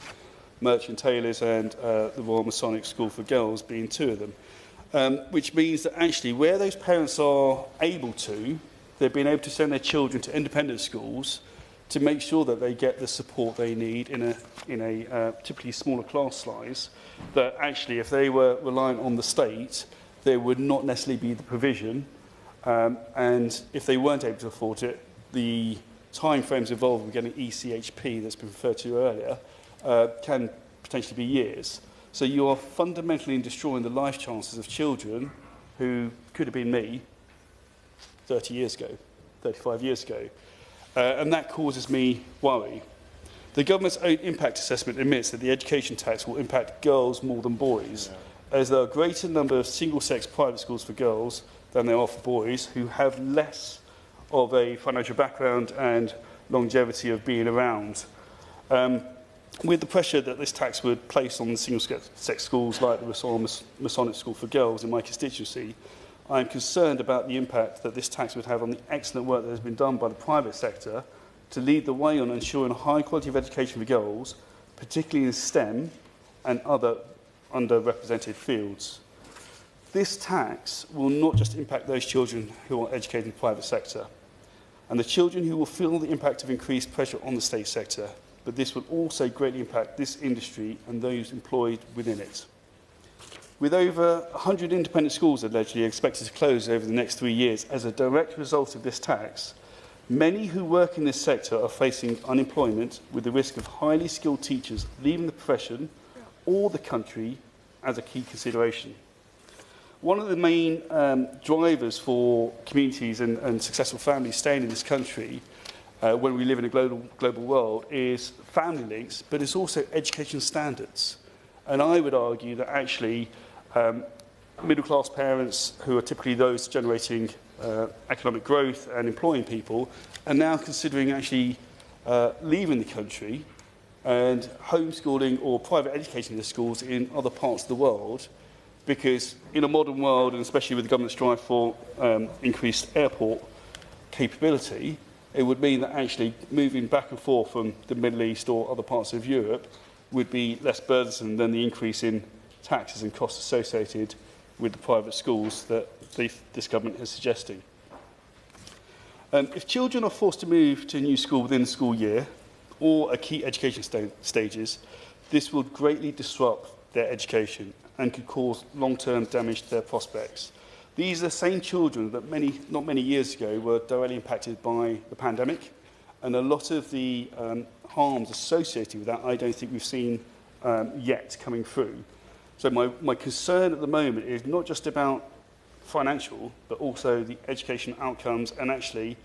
Merchant Taylors and the Royal Masonic School for Girls being two of them, which means that actually where those parents are able to, they've been able to send their children to independent schools to make sure that they get the support they need in a typically smaller class size, that actually if they were reliant on the state, there would not necessarily be the provision. And if they weren't able to afford it, the timeframes involved with getting ECHP that's been referred to earlier can potentially be years. So you are fundamentally destroying the life chances of children who could have been me 30 years ago, 35 years ago. And that causes me worry. The government's own impact assessment admits that the education tax will impact girls more than boys, as there are a greater number of single-sex private schools for girls than there are for boys, who have less of a financial background and longevity of being around. With the pressure that this tax would place on single-sex schools like the Royal Masonic School for Girls in my constituency, I am concerned about the impact that this tax would have on the excellent work that has been done by the private sector to lead the way on ensuring a high quality of education for girls, particularly in STEM and other underrepresented fields. This tax will not just impact those children who are educated in the private sector and the children who will feel the impact of increased pressure on the state sector, but this will also greatly impact this industry and those employed within it. With over 100 independent schools allegedly expected to close over the next 3 years as a direct result of this tax, many who work in this sector are facing unemployment, with the risk of highly skilled teachers leaving the profession or the country as a key consideration. One of the main drivers for communities and successful families staying in this country when we live in a global world is family links, but it's also education standards. And I would argue that actually middle-class parents, who are typically those generating economic growth and employing people, are now considering actually leaving the country and homeschooling or private educating their schools in other parts of the world, because in a modern world, and especially with the government's drive for increased airport capability, it would mean that actually moving back and forth from the Middle East or other parts of Europe would be less burdensome than the increase in taxes and costs associated with the private schools that this government is suggesting. If children are forced to move to a new school within the school year or at key education stages, this will greatly disrupt their education and could cause long-term damage to their prospects. These are the same children that not many years ago were directly impacted by the pandemic, and a lot of the harms associated with that I don't think we've seen yet coming through. So my concern at the moment is not just about financial, but also the education outcomes and actually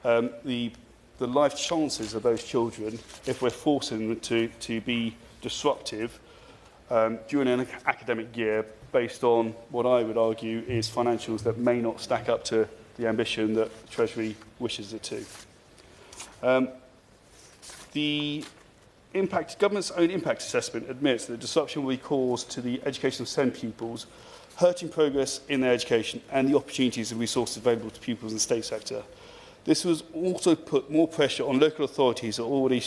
the life chances of those children if we're forcing them to be disruptive during an academic year based on what I would argue is financials that may not stack up to the ambition that the Treasury wishes it to. The government's own impact assessment admits that the disruption will be caused to the education of SEND pupils, hurting progress in their education and the opportunities and resources available to pupils in the state sector. This was also put more pressure on local authorities who are already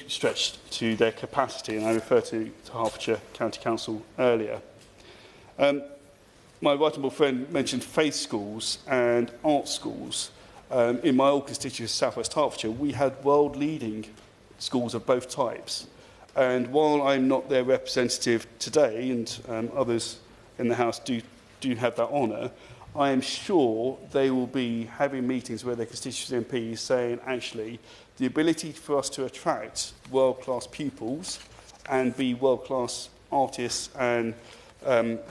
stretched to their capacity, and I refer to Hertfordshire County Council earlier. My right honourable friend mentioned faith schools and art schools. In my old constituency, South West Hertfordshire, we had world-leading schools of both types. And while I'm not their representative today, and others in the House do have that honour, I am sure they will be having meetings where their constituency MPs saying, actually, the ability for us to attract world-class pupils and be world-class artists and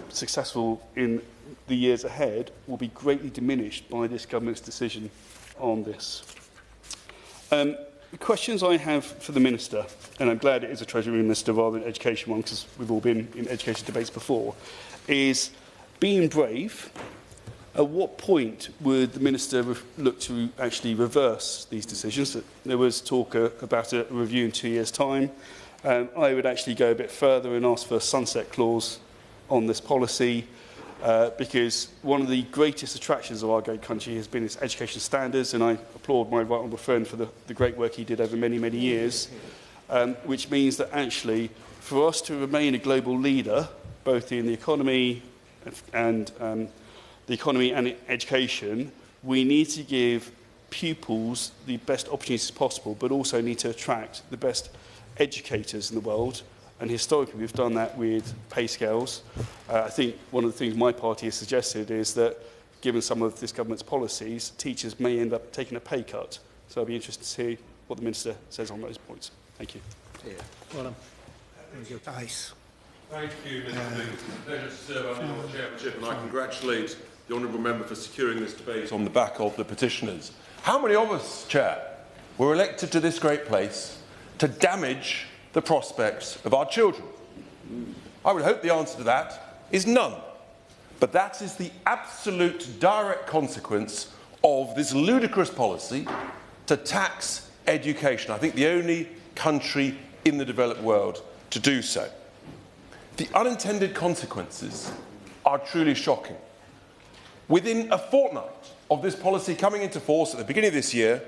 successful in the years ahead will be greatly diminished by this government's decision on this. The questions I have for the Minister, and I'm glad it is a Treasury Minister rather than an education one, because we've all been in education debates before, is being brave. At what point would the Minister look to actually reverse these decisions? There was talk about a review in 2 years' time. I would actually go a bit further and ask for a sunset clause on this policy, because one of the greatest attractions of our great country has been its education standards, and I applaud my right honourable friend for the great work he did over many, many years, which means that actually for us to remain a global leader, both in the economy and education, we need to give pupils the best opportunities possible, but also need to attract the best educators in the world. And historically, we've done that with pay scales. I think one of the things my party has suggested is that, given some of this government's policies, teachers may end up taking a pay cut. So I'd be interested to see what the Minister says on those points. Thank you. Yeah. Well done. Thank you. Nice. Thank you, Mr. Biggs. It's a pleasure to serve under your chairmanship, and I congratulate the honourable member for securing this debate on the back of the petitioners. How many of us, Chair, were elected to this great place to damage the prospects of our children? I would hope the answer to that is none. But that is the absolute direct consequence of this ludicrous policy to tax education. I think the only country in the developed world to do so. The unintended consequences are truly shocking. Within a fortnight of this policy coming into force at the beginning of this year,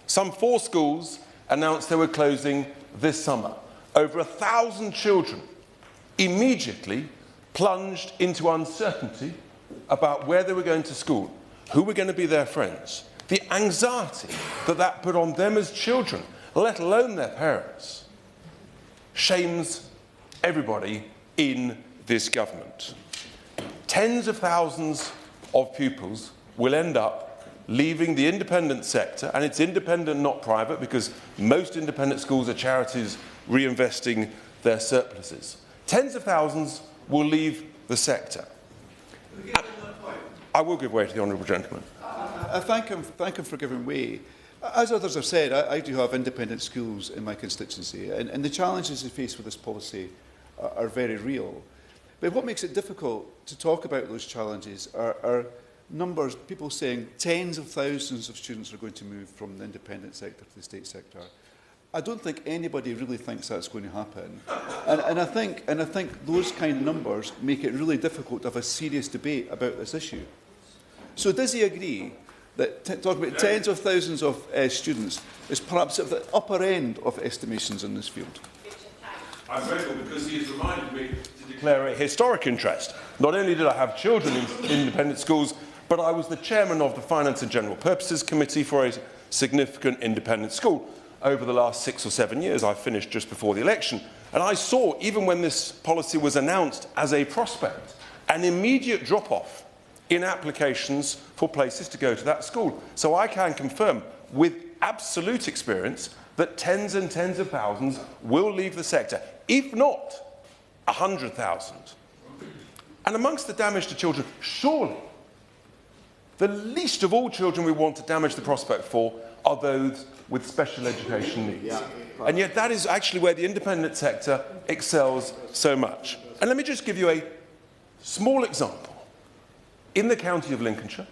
some 4 schools announced they were closing this summer. Over 1,000 children immediately plunged into uncertainty about where they were going to school, who were going to be their friends, the anxiety that put on them as children, let alone their parents, shames everybody in this government. Tens of thousands of pupils will end up leaving the independent sector, and it's independent, not private, because most independent schools are charities reinvesting their surpluses. Tens of thousands will leave the sector. I will give way to the honourable gentleman. I thank him for giving way. As others have said, I do have independent schools in my constituency, and the challenges they face with this policy are very real. But what makes it difficult to talk about those challenges are numbers, people saying tens of thousands of students are going to move from the independent sector to the state sector. I don't think anybody really thinks that's going to happen. And I think those kind of numbers make it really difficult to have a serious debate about this issue. So does he agree that talking about tens of thousands of students is perhaps at the upper end of estimations in this field? I'm grateful because he has reminded me to declare a historic interest. Not only did I have children in independent schools, but I was the chairman of the Finance and General Purposes Committee for a significant independent school. Over the last 6 or 7 years, I finished just before the election, and I saw, even when this policy was announced as a prospect, an immediate drop-off in applications for places to go to that school. So I can confirm, with absolute experience, that tens and tens of thousands will leave the sector, if not 100,000. And amongst the damage to children, surely the least of all children we want to damage the prospect for are those with special education needs. And yet that is actually where the independent sector excels so much. And let me just give you a small example. In the county of Lincolnshire,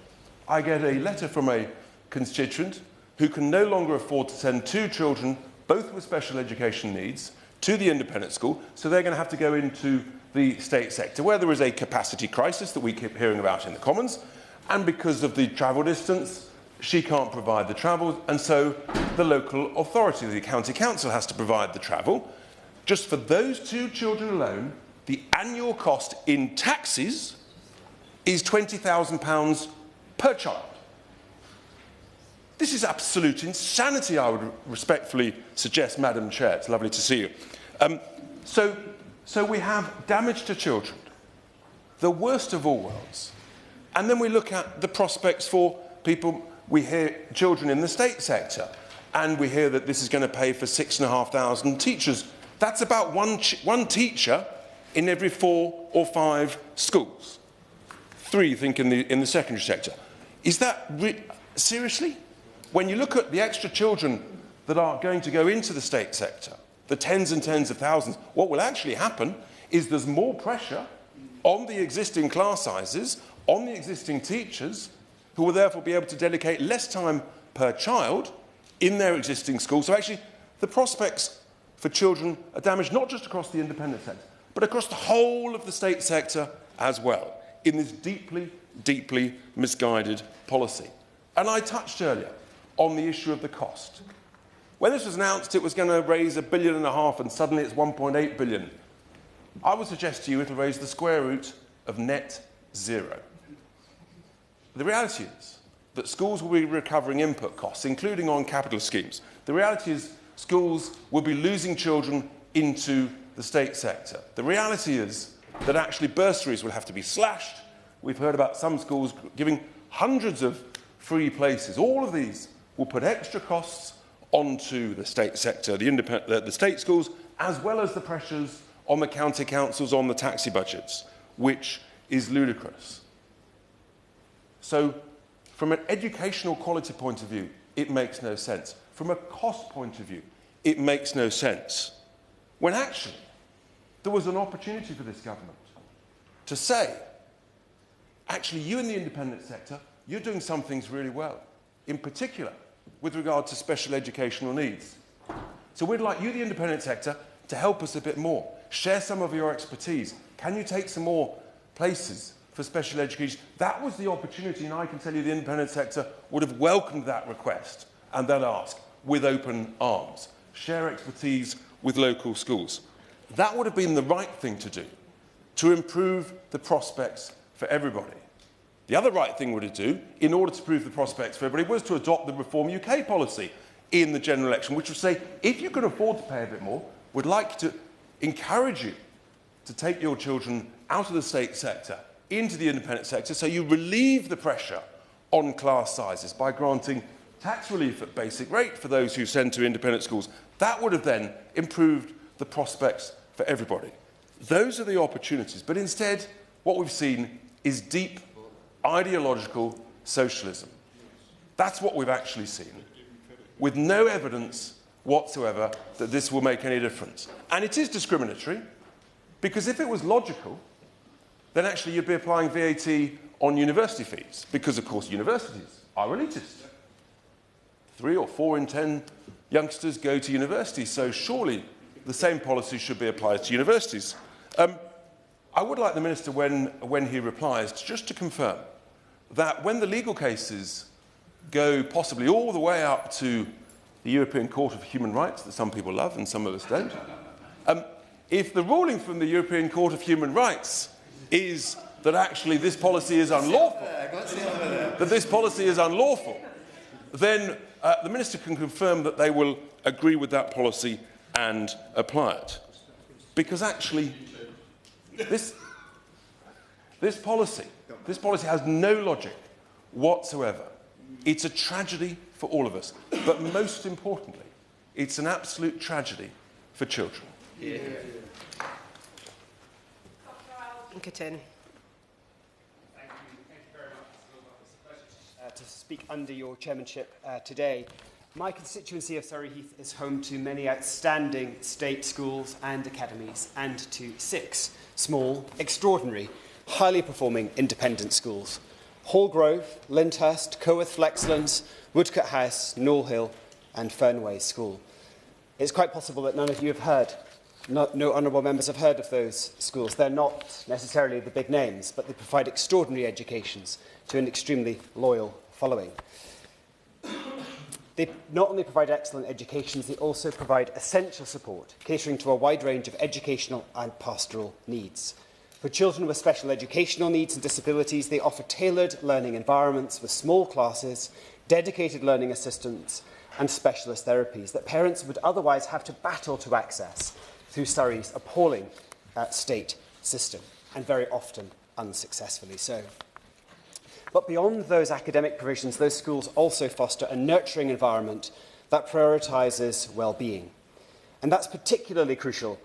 I get a letter from a constituent who can no longer afford to send 2 children, both with special education needs, to the independent school, so they're going to have to go into the state sector, where there is a capacity crisis that we keep hearing about in the Commons, and because of the travel distance, she can't provide the travel, and so the local authority, the county council, has to provide the travel. Just for those 2 children alone, the annual cost in taxes is £20,000 per child. This is absolute insanity, I would respectfully suggest, Madam Chair. It's lovely to see you. So we have damage to children, the worst of all worlds. And then we look at the prospects for people. We hear children in the state sector, and we hear that this is going to pay for 6,500 teachers. That's about one teacher in every 4 or 5 schools. 3, I think, in the secondary sector. Is that seriously? When you look at the extra children that are going to go into the state sector, the tens and tens of thousands, what will actually happen is there's more pressure on the existing class sizes, on the existing teachers, who will therefore be able to dedicate less time per child in their existing school. So actually, the prospects for children are damaged not just across the independent sector, but across the whole of the state sector as well, in this deeply, deeply misguided policy. And I touched earlier on the issue of the cost. When this was announced, it was going to raise £1.5 billion, and suddenly it's £1.8 billion. I would suggest to you it'll raise the square root of net 0. The reality is that schools will be recovering input costs, including on capital schemes. The reality is schools will be losing children into the state sector. The reality is that actually bursaries will have to be slashed. We've heard about some schools giving hundreds of free places. All of these will put extra costs onto the state sector, the state schools, as well as the pressures on the county councils, on the taxi budgets, which is ludicrous. So, from an educational quality point of view, it makes no sense. From a cost point of view, it makes no sense. When actually, there was an opportunity for this government to say, actually, you in the independent sector, you're doing some things really well, in particular with regard to special educational needs. So we'd like you, the independent sector, to help us a bit more. Share some of your expertise. Can you take some more places for special education? That was the opportunity, and I can tell you the independent sector would have welcomed that request and that ask with open arms. Share expertise with local schools. That would have been the right thing to do to improve the prospects for everybody. The other right thing to do, in order to improve the prospects for everybody, was to adopt the Reform UK policy in the general election, which would say, if you can afford to pay a bit more, we'd like to encourage you to take your children out of the state sector into the independent sector, so you relieve the pressure on class sizes by granting tax relief at basic rate for those who send to independent schools. That would have then improved the prospects for everybody. Those are the opportunities. But instead, what we've seen is deep ideological socialism. That's what we've actually seen, with no evidence whatsoever that this will make any difference. And it is discriminatory, because if it was logical, then actually you'd be applying VAT on university fees, because, of course, universities are elitist. 3 or 4 in 10 youngsters go to university, so surely the same policy should be applied to universities. I would like the Minister, when he replies, just to confirm that when the legal cases go possibly all the way up to the European Court of Human Rights, that some people love and some of us don't, if the ruling from the European Court of Human Rights is that actually this policy is unlawful, then the Minister can confirm that they will agree with that policy and apply it. Because actually, this policy has no logic whatsoever. It's a tragedy for all of us. But most importantly, it's an absolute tragedy for children. Yeah. Thank you very much. It's a pleasure to speak under your chairmanship today. My constituency of Surrey Heath is home to many outstanding state schools and academies, and to 6 small, extraordinary, highly performing independent schools. Hall Grove, Lyndhurst, Coworth Flexlands, Woodcote House, Knoll Hill and Fernway School. It's quite possible that none of you have heard, no honourable members have heard of those schools. They're not necessarily the big names, but they provide extraordinary educations to an extremely loyal following. They not only provide excellent educations, they also provide essential support, catering to a wide range of educational and pastoral needs. For children with special educational needs and disabilities, they offer tailored learning environments with small classes, dedicated learning assistants and specialist therapies that parents would otherwise have to battle to access through Surrey's appalling state system, and very often unsuccessfully so. But beyond those academic provisions, those schools also foster a nurturing environment that prioritises well-being. And that's particularly crucial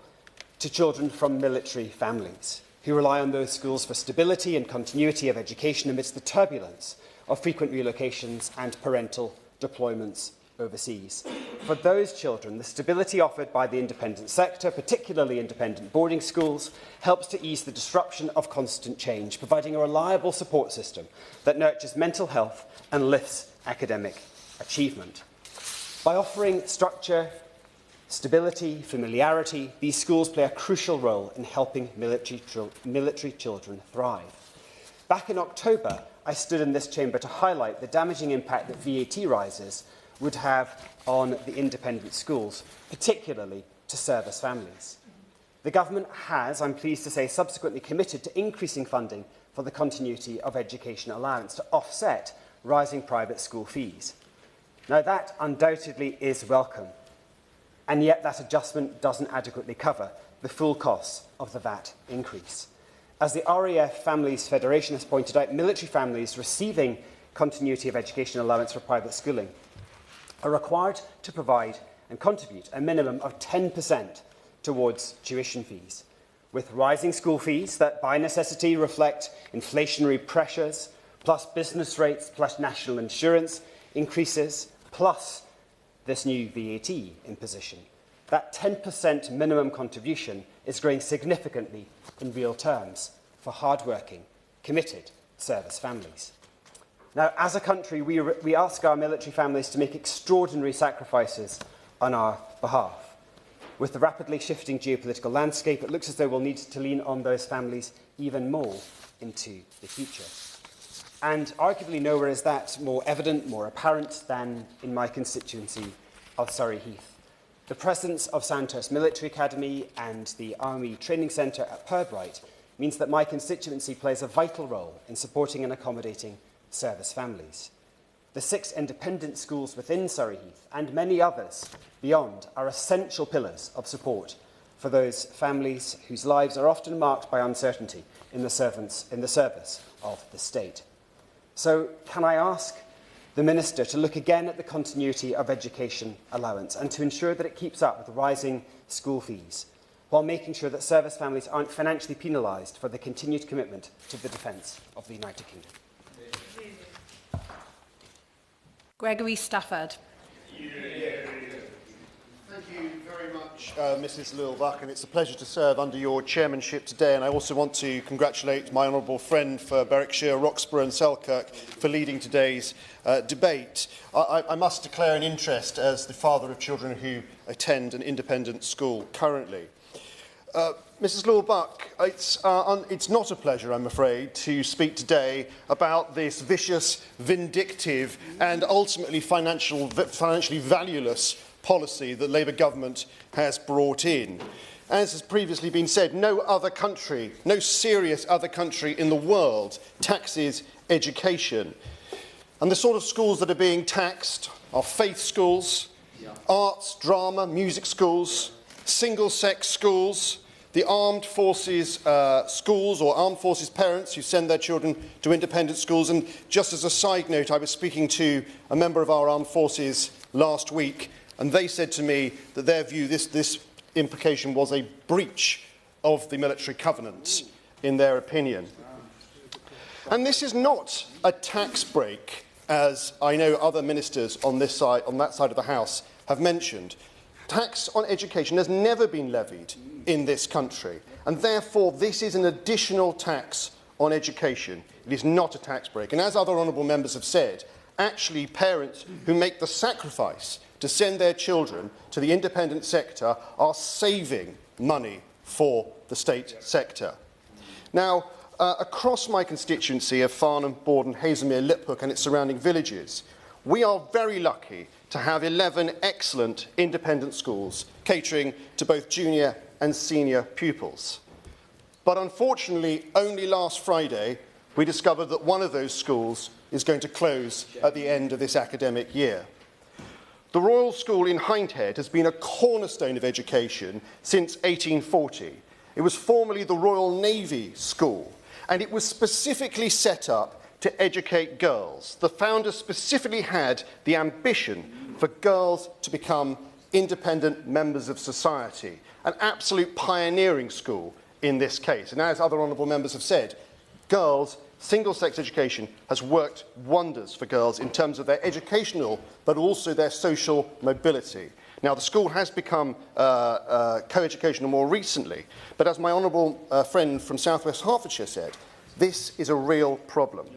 to children from military families, who rely on those schools for stability and continuity of education amidst the turbulence of frequent relocations and parental deployments overseas. For those children, the stability offered by the independent sector, particularly independent boarding schools, helps to ease the disruption of constant change, providing a reliable support system that nurtures mental health and lifts academic achievement. By offering structure, stability, familiarity, these schools play a crucial role in helping military children thrive. Back in October, I stood in this chamber to highlight the damaging impact that VAT rises would have on the independent schools, particularly to service families. The government has, I'm pleased to say, subsequently committed to increasing funding for the continuity of education allowance to offset rising private school fees. Now, that undoubtedly is welcome, and yet that adjustment doesn't adequately cover the full costs of the VAT increase. As the RAF Families Federation has pointed out, military families receiving continuity of education allowance for private schooling are required to provide and contribute a minimum of 10% towards tuition fees, with rising school fees that by necessity reflect inflationary pressures, plus business rates, plus national insurance increases, plus this new VAT imposition. That 10% minimum contribution is growing significantly in real terms for hard-working, committed service families. Now, as a country, we ask our military families to make extraordinary sacrifices on our behalf. With the rapidly shifting geopolitical landscape, it looks as though we'll need to lean on those families even more into the future. And arguably nowhere is that more evident, more apparent than in my constituency of Surrey Heath. The presence of Sandhurst Military Academy and the Army Training Centre at Pirbright means that my constituency plays a vital role in supporting and accommodating service families. The 6 independent schools within Surrey Heath and many others beyond are essential pillars of support for those families whose lives are often marked by uncertainty in the service of the state. So can I ask the Minister to look again at the continuity of education allowance and to ensure that it keeps up with rising school fees, while making sure that service families aren't financially penalised for the continued commitment to the defence of the United Kingdom? Gregory Stafford. Thank you very much, Mrs Lilbuck, and it's a pleasure to serve under your chairmanship today. And I also want to congratulate my honourable friend for Berwickshire, Roxburgh and Selkirk for leading today's debate. I must declare an interest as the father of children who attend an independent school currently. Mrs Lilbuck, it's not a pleasure, I'm afraid, to speak today about this vicious, vindictive and ultimately financially valueless policy that Labour government has brought in. As has previously been said, no other country, no serious other country in the world taxes education. And the sort of schools that are being taxed are faith schools, arts, drama, music schools, single-sex schools, the armed forces schools or armed forces parents who send their children to independent schools. And just as a side note, I was speaking to a member of our armed forces last week, and they said to me that their view, this implication was a breach of the military covenants, in their opinion. And this is not a tax break, as I know other ministers on that side of the House have mentioned. Tax on education has never been levied in this country, and therefore this is an additional tax on education. It is not a tax break. And as other honourable members have said, actually parents who make the sacrifice to send their children to the independent sector are saving money for the state sector. Now, across my constituency of Farnham, Borden, Haslemere, Liphook and its surrounding villages, we are very lucky to have 11 excellent independent schools catering to both junior and senior pupils. But unfortunately, only last Friday, we discovered that one of those schools is going to close at the end of this academic year. The Royal School in Hindhead has been a cornerstone of education since 1840. It was formerly the Royal Navy School, and it was specifically set up to educate girls. The founder specifically had the ambition for girls to become independent members of society, an absolute pioneering school in this case. And as other honourable members have said, girls, single-sex education has worked wonders for girls in terms of their educational but also their social mobility. Now, the school has become co-educational more recently, but as my honourable friend from South West Hertfordshire said, this is a real problem.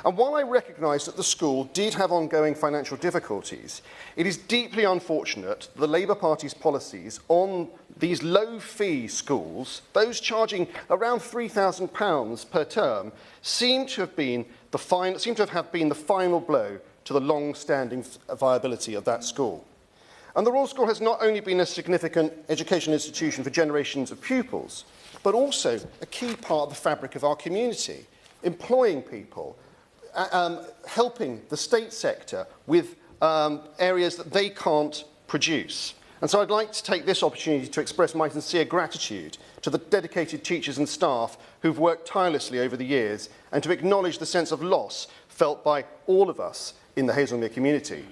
And while I recognise that the school did have ongoing financial difficulties, it is deeply unfortunate that the Labour Party's policies on these low-fee schools, those charging around £3,000 per term, seem to have been the final blow to the long-standing viability of that school. And the Royal School has not only been a significant educational institution for generations of pupils, but also a key part of the fabric of our community, employing people, helping the state sector with areas that they can't produce. And so I'd like to take this opportunity to express my sincere gratitude to the dedicated teachers and staff who've worked tirelessly over the years, and to acknowledge the sense of loss felt by all of us in the Haslemere community.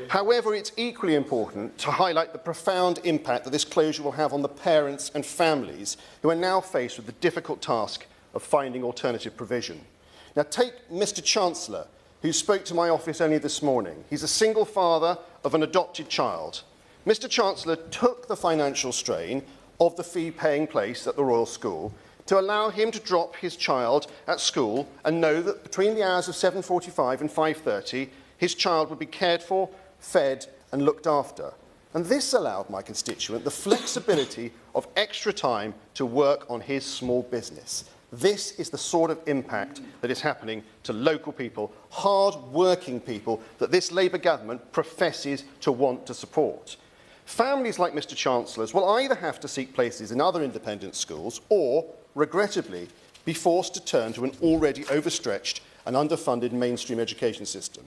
However, it's equally important to highlight the profound impact that this closure will have on the parents and families who are now faced with the difficult task of finding alternative provision. Now, take Mr. Chancellor, who spoke to my office only this morning. He's a single father of an adopted child. Mr. Chancellor took the financial strain of the fee-paying place at the Royal School to allow him to drop his child at school and know that between the hours of 7:45 and 5:30, his child would be cared for, fed and looked after. And this allowed my constituent the flexibility of extra time to work on his small business. This is the sort of impact that is happening to local people, hard-working people, that this Labour government professes to want to support. Families like Mr. Chancellor's will either have to seek places in other independent schools or, regrettably, be forced to turn to an already overstretched and underfunded mainstream education system.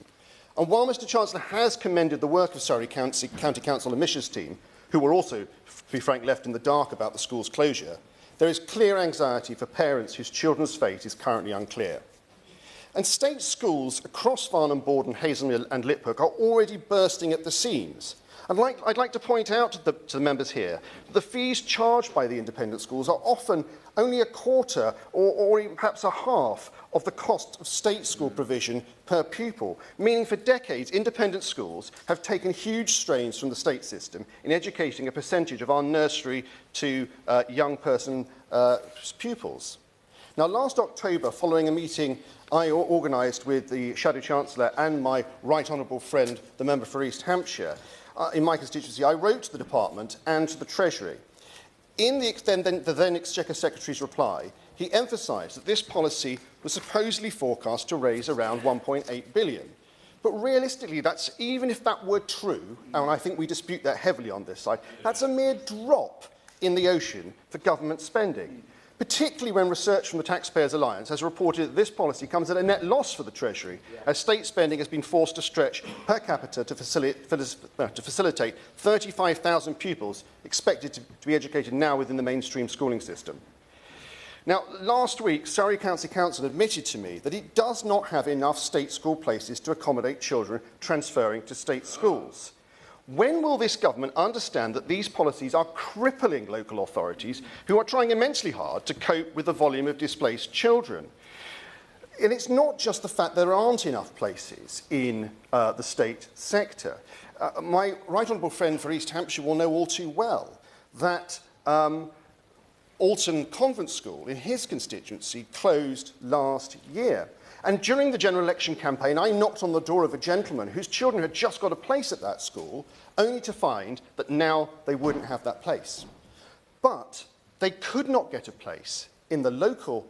And while Mr. Chancellor has commended the work of Surrey County Council and Mish's team, who were also, to be frank, left in the dark about the school's closure, there is clear anxiety for parents whose children's fate is currently unclear. And state schools across Farnham, Borden, Haslemere and Liphook are already bursting at the seams. I'd like to point out to the members here that the fees charged by the independent schools are often only a quarter or even perhaps a half of the cost of state school provision per pupil, meaning for decades independent schools have taken huge strains from the state system in educating a percentage of our nursery to young person pupils. Now, last October, following a meeting I organised with the Shadow Chancellor and my right honourable friend, the member for East Hampshire, in my constituency, I wrote to the Department and to the Treasury. In the then Exchequer Secretary's reply, he emphasised that this policy was supposedly forecast to raise around £1.8 billion. But realistically, even if that were true, and I think we dispute that heavily on this side, that's a mere drop in the ocean for government spending, particularly when research from the Taxpayers Alliance has reported that this policy comes at a net loss for the Treasury, as state spending has been forced to stretch per capita to facilitate 35,000 pupils expected to be educated now within the mainstream schooling system. Now, last week, Surrey County Council admitted to me that it does not have enough state school places to accommodate children transferring to state schools. When will this government understand that these policies are crippling local authorities who are trying immensely hard to cope with the volume of displaced children? And it's not just the fact there aren't enough places in the state sector. My right honourable friend for East Hampshire will know all too well that Alton Convent School in his constituency closed last year. And during the general election campaign, I knocked on the door of a gentleman whose children had just got a place at that school, only to find that now they wouldn't have that place. But they could not get a place in the local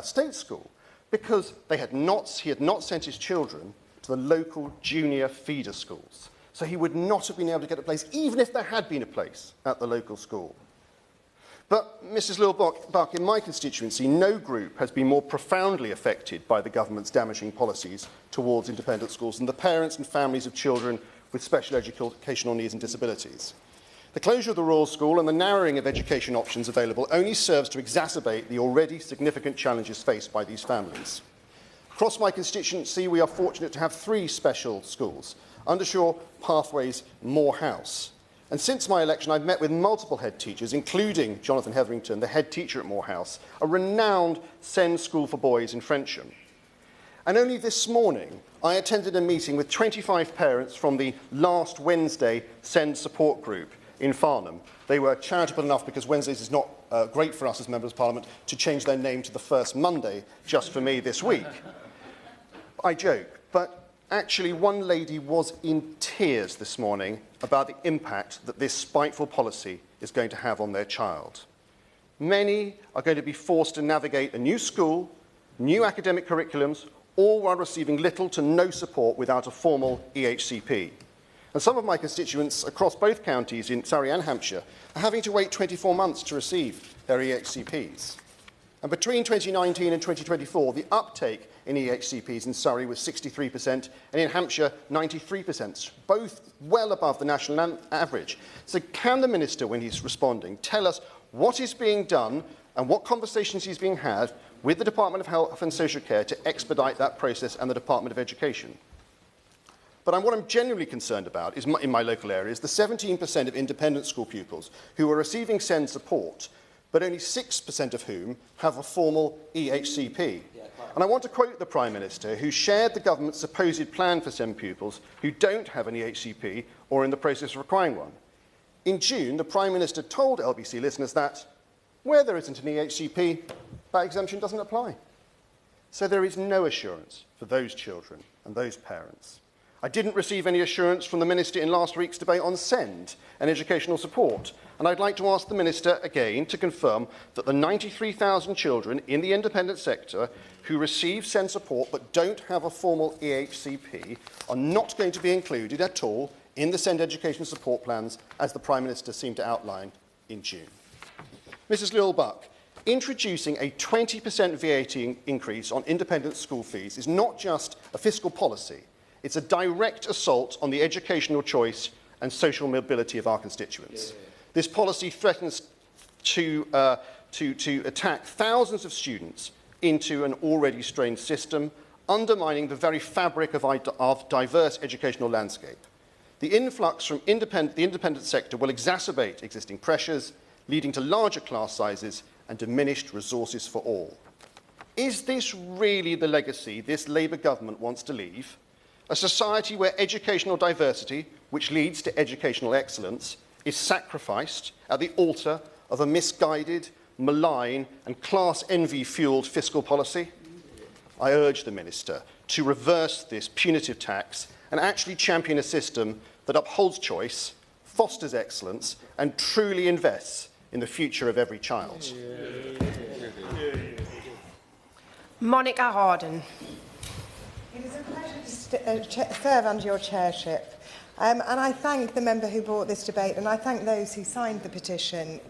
state school because he had not sent his children to the local junior feeder schools. So he would not have been able to get a place, even if there had been a place at the local school. But, Mrs. Lill-Buck, in my constituency, no group has been more profoundly affected by the government's damaging policies towards independent schools than the parents and families of children with special educational needs and disabilities. The closure of the Royal School and the narrowing of education options available only serves to exacerbate the already significant challenges faced by these families. Across my constituency, we are fortunate to have 3 special schools: Undershaw, Pathways, Moore House. And since my election, I've met with multiple head teachers, including Jonathan Hetherington, the head teacher at Moore House, a renowned SEND school for boys in Frensham. And only this morning, I attended a meeting with 25 parents from the last Wednesday SEND support group in Farnham. They were charitable enough, because Wednesdays is not great for us as members of Parliament, to change their name to the first Monday just for me this week. I joke, but actually, one lady was in tears this morning about the impact that this spiteful policy is going to have on their child. Many are going to be forced to navigate a new school, new academic curriculums, all while receiving little to no support without a formal EHCP. And some of my constituents across both counties in Surrey and Hampshire are having to wait 24 months to receive their EHCPs. And between 2019 and 2024, the uptake in EHCPs in Surrey was 63%, and in Hampshire, 93%, both well above the national average. So can the Minister, when he's responding, tell us what is being done and what conversations he's being had with the Department of Health and Social Care to expedite that process and the Department of Education? But what I'm genuinely concerned about is, in my local area, is the 17% of independent school pupils who are receiving SEND support, but only 6% of whom have a formal EHCP. And I want to quote the Prime Minister, who shared the government's supposed plan for SEND pupils who don't have an EHCP or are in the process of acquiring one. In June, the Prime Minister told LBC listeners that where there isn't an EHCP, that exemption doesn't apply. So there is no assurance for those children and those parents. I didn't receive any assurance from the Minister in last week's debate on SEND and educational support, and I'd like to ask the Minister again to confirm that the 93,000 children in the independent sector who receive SEND support but don't have a formal EHCP are not going to be included at all in the SEND education support plans, as the Prime Minister seemed to outline in June. Mrs. Lill-Buck, introducing a 20% VAT increase on independent school fees is not just a fiscal policy, it's a direct assault on the educational choice and social mobility of our constituents. This policy threatens to attack thousands of students into an already strained system, undermining the very fabric of diverse educational landscape. The influx from the independent sector will exacerbate existing pressures, leading to larger class sizes and diminished resources for all. Is this really the legacy this Labour government wants to leave? A society where educational diversity, which leads to educational excellence, is sacrificed at the altar of a misguided, malign and class envy-fuelled fiscal policy? I urge the Minister to reverse this punitive tax and actually champion a system that upholds choice, fosters excellence and truly invests in the future of every child. Monica Harden. It is a pleasure to serve under your chairship. And I thank the member who brought this debate, and I thank those who signed the petition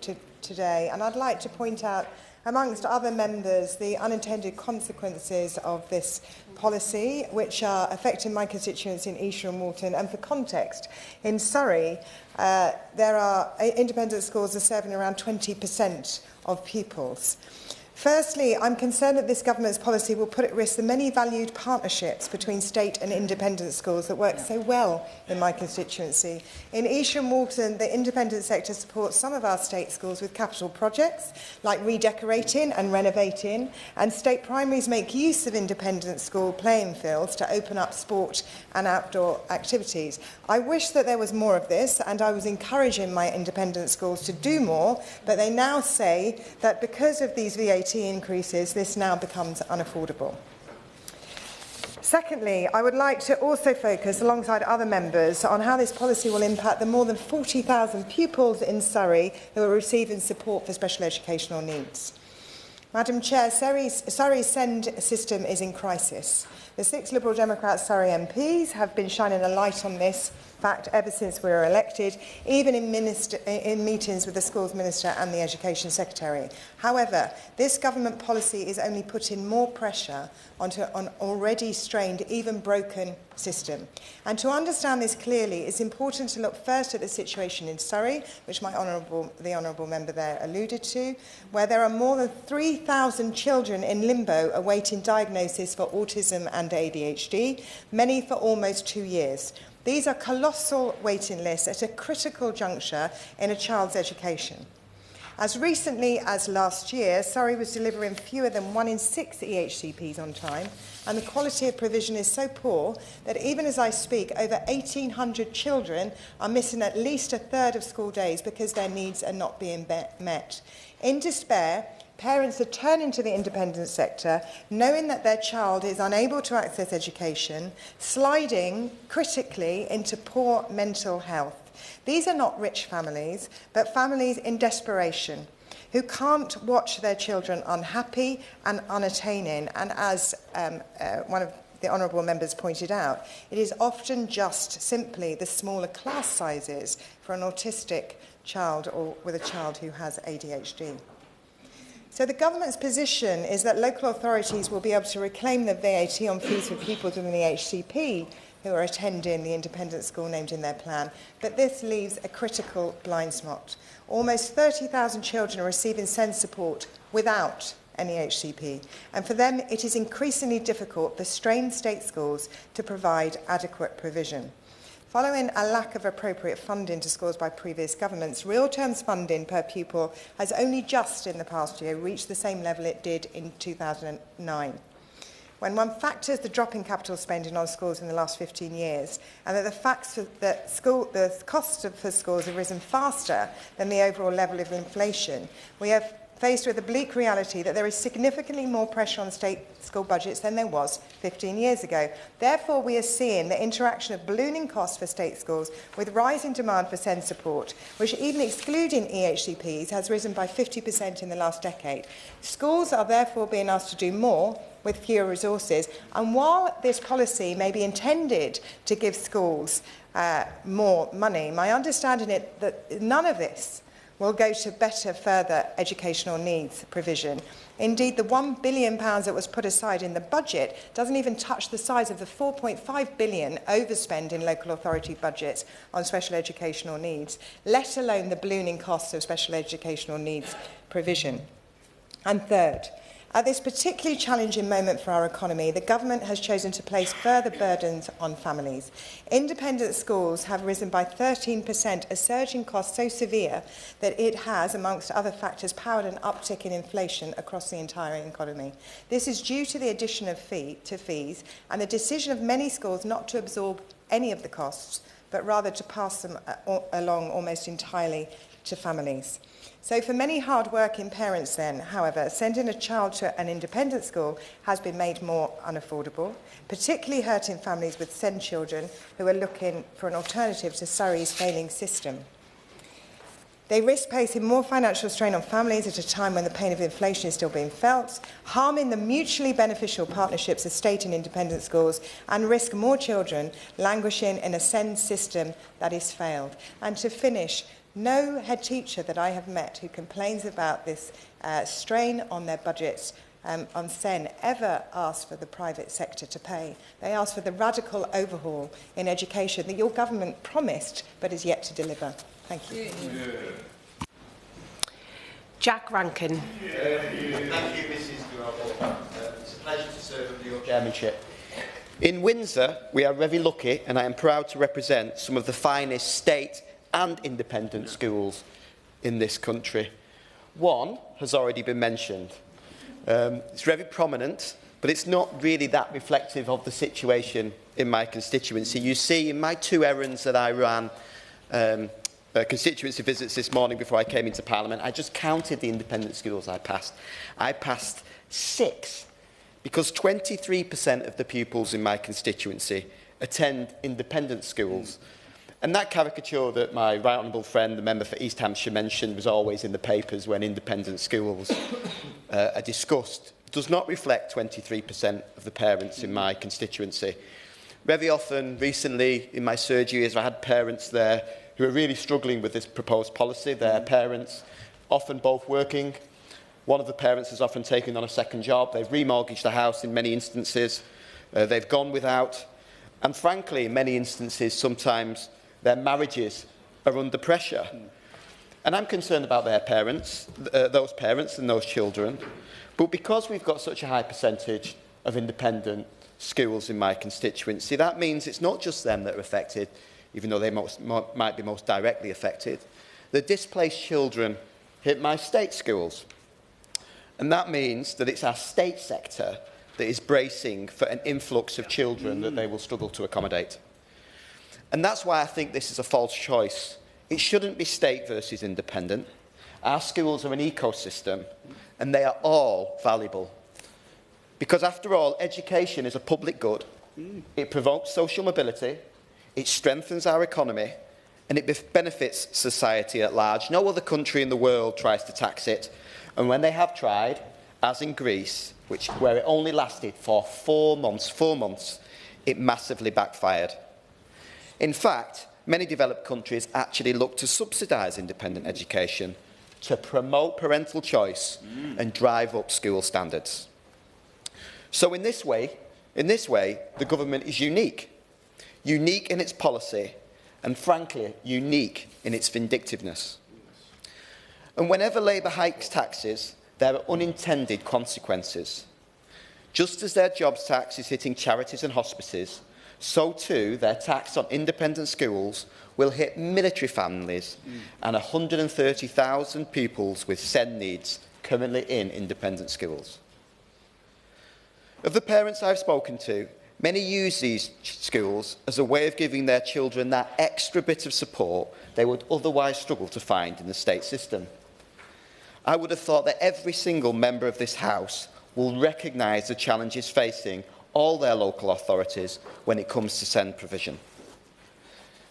today. And I'd like to point out, amongst other members, the unintended consequences of this policy, which are affecting my constituents in Esher and Walton. And for context, in Surrey, there are independent schools are serving around 20% of pupils. Firstly, I'm concerned that this government's policy will put at risk the many valued partnerships between state and independent schools that work so well in my constituency. In Easham Walton, the independent sector supports some of our state schools with capital projects like redecorating and renovating, and state primaries make use of independent school playing fields to open up sport and outdoor activities. I wish that there was more of this, and I was encouraging my independent schools to do more, but they now say that because of these VAT increases, this now becomes unaffordable. Secondly, I would like to also focus, alongside other members, on how this policy will impact the more than 40,000 pupils in Surrey who are receiving support for special educational needs. Madam Chair, Surrey's SEND system is in crisis. The 6 Liberal Democrat Surrey MPs have been shining a light on this fact ever since we were elected, even in meetings with the Schools Minister and the Education Secretary. However, this government policy is only putting more pressure onto an already strained, even broken system. And to understand this clearly, it's important to look first at the situation in Surrey, which the Honourable Member there alluded to, where there are more than 3,000 children in limbo awaiting diagnosis for autism and ADHD, many for almost 2 years. These are colossal waiting lists at a critical juncture in a child's education. As recently as last year, Surrey was delivering fewer than 1 in 6 EHCPs on time, and the quality of provision is so poor that even as I speak, over 1,800 children are missing at least a third of school days because their needs are not being met. In despair, parents are turning to the independent sector, knowing that their child is unable to access education, sliding critically into poor mental health. These are not rich families, but families in desperation, who can't watch their children unhappy and unattaining. And as one of the honourable members pointed out, it is often just simply the smaller class sizes for an autistic child or with a child who has ADHD. So the government's position is that local authorities will be able to reclaim the VAT on fees for pupils within the HCP who are attending the independent school named in their plan, but this leaves a critical blind spot. Almost 30,000 children are receiving SEND support without any HCP, and for them it is increasingly difficult for strained state schools to provide adequate provision. Following a lack of appropriate funding to schools by previous governments, real terms funding per pupil has only just in the past year reached the same level it did in 2009. When one factors the drop in capital spending on schools in the last 15 years, and that the costs for schools have risen faster than the overall level of inflation, we are faced with the bleak reality that there is significantly more pressure on state school budgets than there was 15 years ago. Therefore, we are seeing the interaction of ballooning costs for state schools with rising demand for SEND support, which, even excluding EHCPs, has risen by 50% in the last decade. Schools are therefore being asked to do more with fewer resources, and while this policy may be intended to give schools more money, my understanding is that none of this will go to better further educational needs provision. Indeed, the £1 billion that was put aside in the budget doesn't even touch the size of the £4.5 billion overspend in local authority budgets on special educational needs, let alone the ballooning costs of special educational needs provision. And third, at this particularly challenging moment for our economy, the government has chosen to place further burdens on families. Independent schools have risen by 13%, a surge in cost so severe that it has, amongst other factors, powered an uptick in inflation across the entire economy. This is due to the addition of fees and the decision of many schools not to absorb any of the costs, but rather to pass them along almost entirely to families. So for many hard-working parents then, however, sending a child to an independent school has been made more unaffordable, particularly hurting families with SEND children who are looking for an alternative to Surrey's failing system. They risk placing more financial strain on families at a time when the pain of inflation is still being felt, harming the mutually beneficial partnerships of state and independent schools, and risk more children languishing in a SEND system that is failed. And to finish, no head teacher that I have met who complains about this strain on their budgets on SEN ever asked for the private sector to pay. They asked for the radical overhaul in education that your government promised but is yet to deliver. Thank you. Jack Rankin. Thank you, Mrs. Durrell. It's a pleasure to serve under your chairmanship. In Windsor, we are very lucky, and I am proud to represent some of the finest state and independent schools in this country. One has already been mentioned. It's very prominent, but it's not really that reflective of the situation in my constituency. You see, in my 2 errands that I ran, constituency visits this morning before I came into Parliament, I just counted the independent schools I passed. I passed 6, because 23% of the pupils in my constituency attend independent schools. And that caricature that my right honourable friend, the member for East Hampshire, mentioned was always in the papers when independent schools are discussed, does not reflect 23% of the parents in my constituency. Very often, recently, in my surgery years, I had parents there who are really struggling with this proposed policy. Their parents, often both working. One of the parents has often taken on a second job. They've remortgaged the house in many instances. They've gone without. And frankly, in many instances, sometimes their marriages are under pressure. And I'm concerned about their parents, those parents and those children. But because we've got such a high percentage of independent schools in my constituency, that means it's not just them that are affected, even though they might be most directly affected. The displaced children hit my state schools. And that means that it's our state sector that is bracing for an influx of children that they will struggle to accommodate. And that's why I think this is a false choice. It shouldn't be state versus independent. Our schools are an ecosystem, and they are all valuable. Because after all, education is a public good. It provokes social mobility, it strengthens our economy, and it benefits society at large. No other country in the world tries to tax it. And when they have tried, as in Greece, where it only lasted for 4 months, it massively backfired. In fact, many developed countries actually look to subsidise independent education to promote parental choice and drive up school standards. So in this way, the government is unique in its policy and, frankly, unique in its vindictiveness. And whenever Labour hikes taxes, there are unintended consequences. Just as their jobs tax is hitting charities and hospices, so too their tax on independent schools will hit military families and 130,000 pupils with SEND needs currently in independent schools. Of the parents I've spoken to, many use these schools as a way of giving their children that extra bit of support they would otherwise struggle to find in the state system. I would have thought that every single member of this House will recognise the challenges facing all their local authorities when it comes to SEND provision.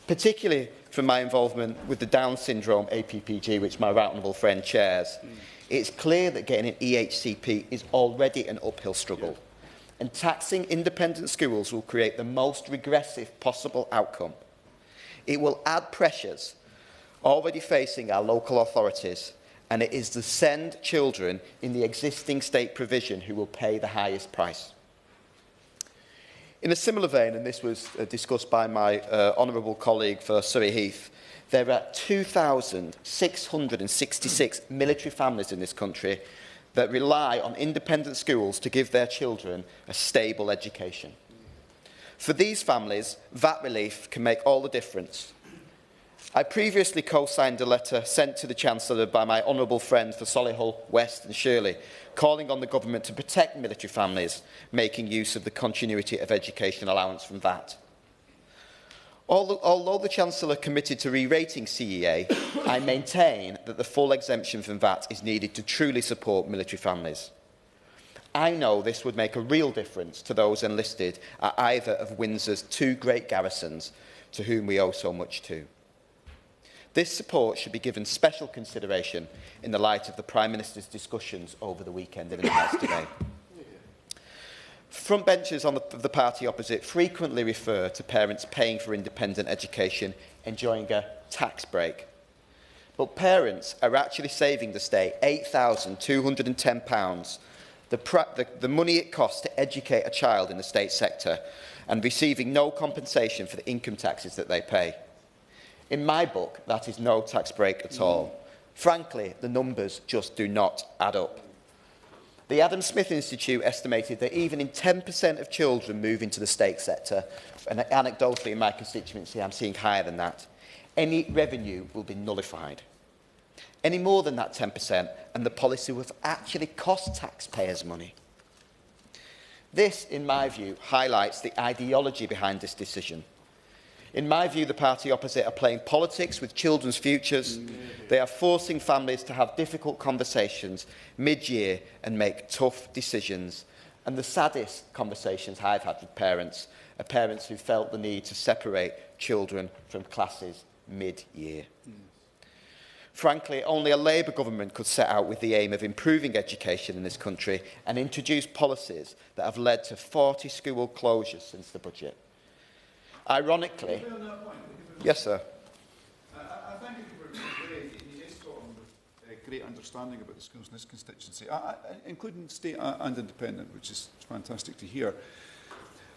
Particularly from my involvement with the Down syndrome APPG, which my right honourable friend chairs, it's clear that getting an EHCP is already an uphill struggle. And taxing independent schools will create the most regressive possible outcome. It will add pressures already facing our local authorities, and it is the SEND children in the existing state provision who will pay the highest price. In a similar vein, and this was discussed by my honourable colleague for Surrey Heath, there are 2,666 military families in this country that rely on independent schools to give their children a stable education. For these families, VAT relief can make all the difference. I previously co-signed a letter sent to the Chancellor by my honourable friend for Solihull West and Shirley, calling on the government to protect military families making use of the continuity of education allowance from VAT. Although the Chancellor committed to re-rating CEA, I maintain that the full exemption from VAT is needed to truly support military families. I know this would make a real difference to those enlisted at either of Windsor's 2 great garrisons, to whom we owe so much to. This support should be given special consideration in the light of the Prime Minister's discussions over the weekend in the House today. Frontbenchers of the party opposite frequently refer to parents paying for independent education enjoying a tax break. But parents are actually saving the state £8,210, the money it costs to educate a child in the state sector, and receiving no compensation for the income taxes that they pay. In my book, that is no tax break at all. Frankly, the numbers just do not add up. The Adam Smith Institute estimated that even in 10% of children move into the state sector, and anecdotally in my constituency I'm seeing higher than that, any revenue will be nullified. Any more than that 10%, and the policy will actually cost taxpayers money. This, in my view, highlights the ideology behind this decision. In my view, the party opposite are playing politics with children's futures. They are forcing families to have difficult conversations mid-year and make tough decisions. And the saddest conversations I've had with parents are parents who felt the need to separate children from classes mid-year. Frankly, only a Labour government could set out with the aim of improving education in this country and introduce policies that have led to 40 school closures since the budget. Ironically... Yes, sir. I thank you for he is talking with a great understanding about the schools in this constituency, including state and independent, which is fantastic to hear.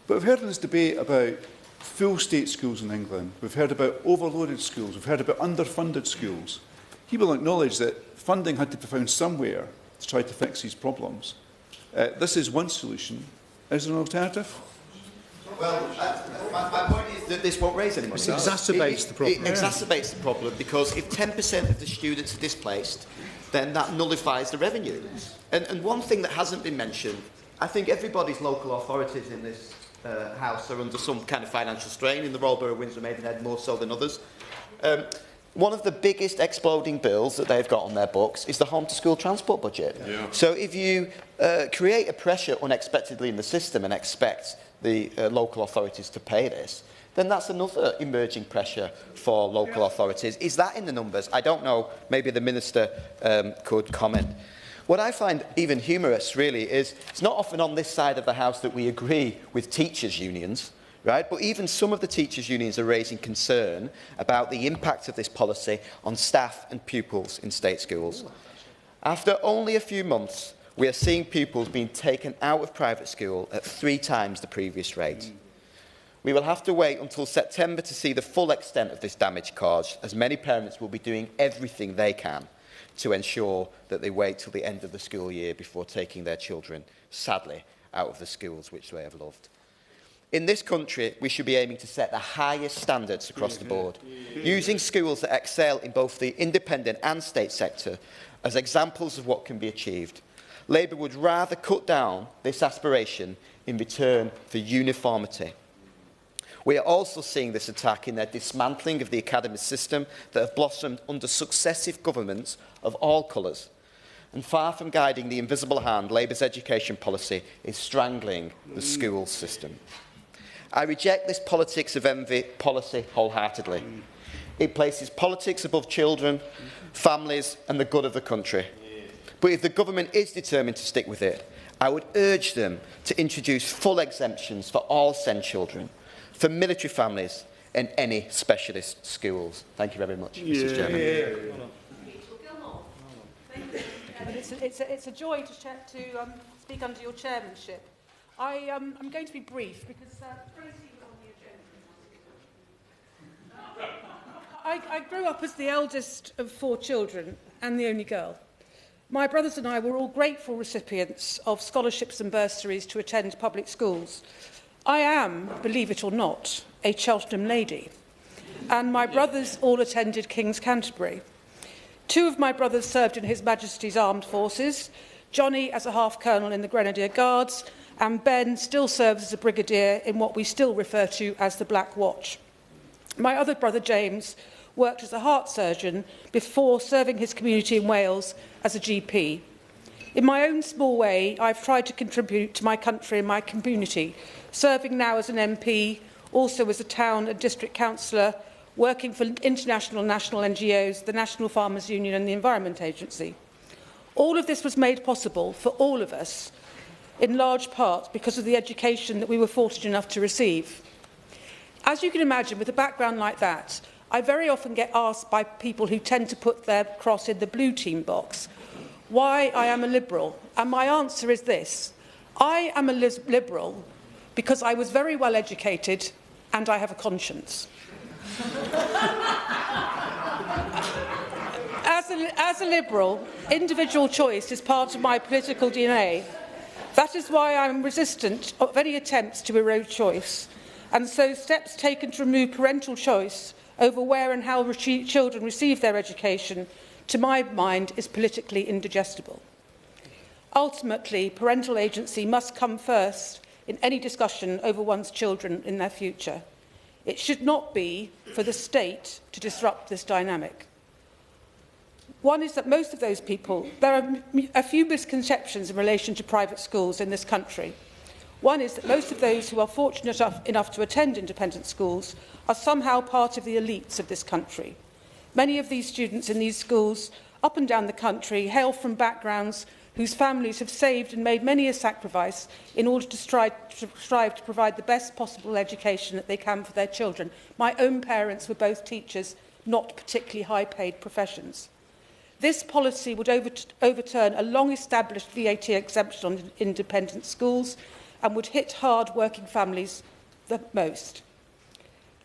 But we've heard in this debate about full state schools in England. We've heard about overloaded schools. We've heard about underfunded schools. He will acknowledge that funding had to be found somewhere to try to fix these problems. This is one solution. Is there an alternative? Well, my point is that this won't raise any money. It exacerbates the problem. It exacerbates the problem because if 10% of the students are displaced, then that nullifies the revenue. And one thing that hasn't been mentioned, I think everybody's local authorities in this House are under some kind of financial strain. In the Royal Borough of Windsor, Maidenhead, more so than others. One of the biggest exploding bills that they've got on their books is the home-to-school transport budget. Yeah. So if you create a pressure unexpectedly in the system and expect the local authorities to pay this, then that's another emerging pressure for local authorities. Is that in the numbers? I don't know. Maybe the Minister could comment. What I find even humorous, really, is it's not often on this side of the House that we agree with teachers' unions, right? But even some of the teachers' unions are raising concern about the impact of this policy on staff and pupils in state schools. After only a few months, we are seeing pupils being taken out of private school at 3 times the previous rate. We will have to wait until September to see the full extent of this damage caused, as many parents will be doing everything they can to ensure that they wait till the end of the school year before taking their children, sadly, out of the schools which they have loved. In this country, we should be aiming to set the highest standards across the board, using schools that excel in both the independent and state sector as examples of what can be achieved. Labour would rather cut down this aspiration in return for uniformity. We are also seeing this attack in their dismantling of the academy system that have blossomed under successive governments of all colours. And far from guiding the invisible hand, Labour's education policy is strangling the school system. I reject this politics of envy policy wholeheartedly. It places politics above children, families and the good of the country. But if the government is determined to stick with it, I would urge them to introduce full exemptions for all SEND children, for military families and any specialist schools. Thank you very much, Mr. Chairman. It's a joy to speak under your chairmanship. I'm going to be brief because Tracy was on the agenda. I grew up as the eldest of 4 children and the only girl. My brothers and I were all grateful recipients of scholarships and bursaries to attend public schools. I am, believe it or not, a Cheltenham lady, and my brothers all attended King's Canterbury. 2 of my brothers served in His Majesty's Armed Forces, Johnny as a half-colonel in the Grenadier Guards, and Ben still serves as a brigadier in what we still refer to as the Black Watch. My other brother, James, worked as a heart surgeon before serving his community in Wales as a GP. In my own small way, I've tried to contribute to my country and my community, serving now as an MP, also as a town and district councillor, working for international and national NGOs, the National Farmers Union and the Environment Agency. All of this was made possible for all of us, in large part because of the education that we were fortunate enough to receive. As you can imagine, with a background like that, I very often get asked by people who tend to put their cross in the blue team box why I am a Liberal. And my answer is this: I am a Liberal because I was very well educated and I have a conscience. As As a Liberal, individual choice is part of my political DNA. That is why I am resistant of any attempts to erode choice, and so steps taken to remove parental choice over where and how children receive their education, to my mind, is politically indigestible. Ultimately, parental agency must come first in any discussion over one's children in their future. It should not be for the state to disrupt this dynamic. One is that most of those people, there are a few misconceptions in relation to private schools in this country. One is that most of those who are fortunate enough to attend independent schools are somehow part of the elites of this country. Many of these students in these schools up and down the country hail from backgrounds whose families have saved and made many a sacrifice in order to strive to provide the best possible education that they can for their children. My own parents were both teachers, not particularly high-paid professions. This policy would overturn a long-established VAT exemption on independent schools and would hit hard-working families the most.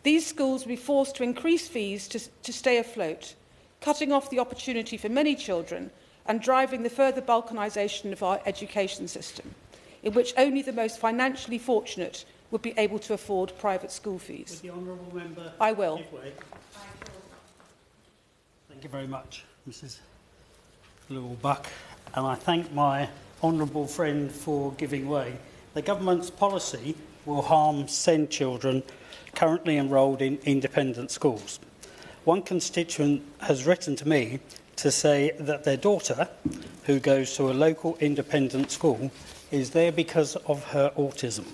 These schools would be forced to increase fees to stay afloat, cutting off the opportunity for many children and driving the further balkanisation of our education system, in which only the most financially fortunate would be able to afford private school fees. Would the honourable member I will. give way? Thank you very much, Mrs. Buck, and I thank my honourable friend for giving way. The government's policy will harm SEND children currently enrolled in independent schools. One constituent has written to me to say that their daughter, who goes to a local independent school, is there because of her autism,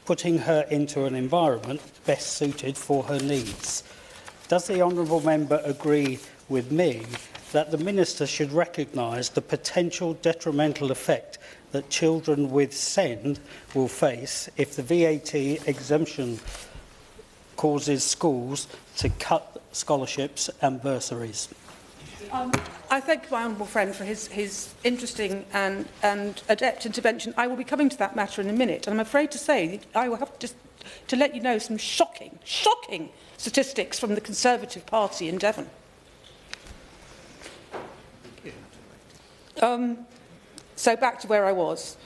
putting her into an environment best suited for her needs. Does the honourable member agree with me that the Minister should recognise the potential detrimental effect that children with SEND will face if the VAT exemption causes schools to cut scholarships and bursaries? I thank my honourable friend for his interesting and adept intervention. I will be coming to that matter in a minute, and I'm afraid to say I will have just to let you know some shocking statistics from the Conservative Party in Devon. So back to where I was.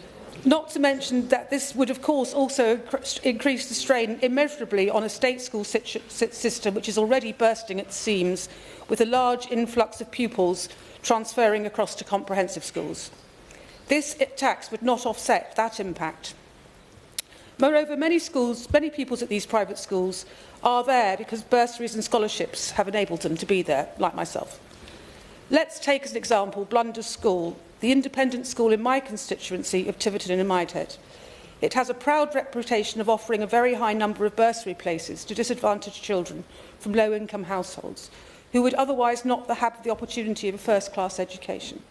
Not to mention that this would, of course, also increase the strain immeasurably on a state school system which is already bursting at the seams, with a large influx of pupils transferring across to comprehensive schools. This tax would not offset that impact. Moreover, many pupils at these private schools are there because bursaries and scholarships have enabled them to be there, like myself. Let's take as an example Blunders School, the independent school in my constituency of Tiverton and Minehead. It has a proud reputation of offering a very high number of bursary places to disadvantaged children from low-income households who would otherwise not have the opportunity of a first-class education.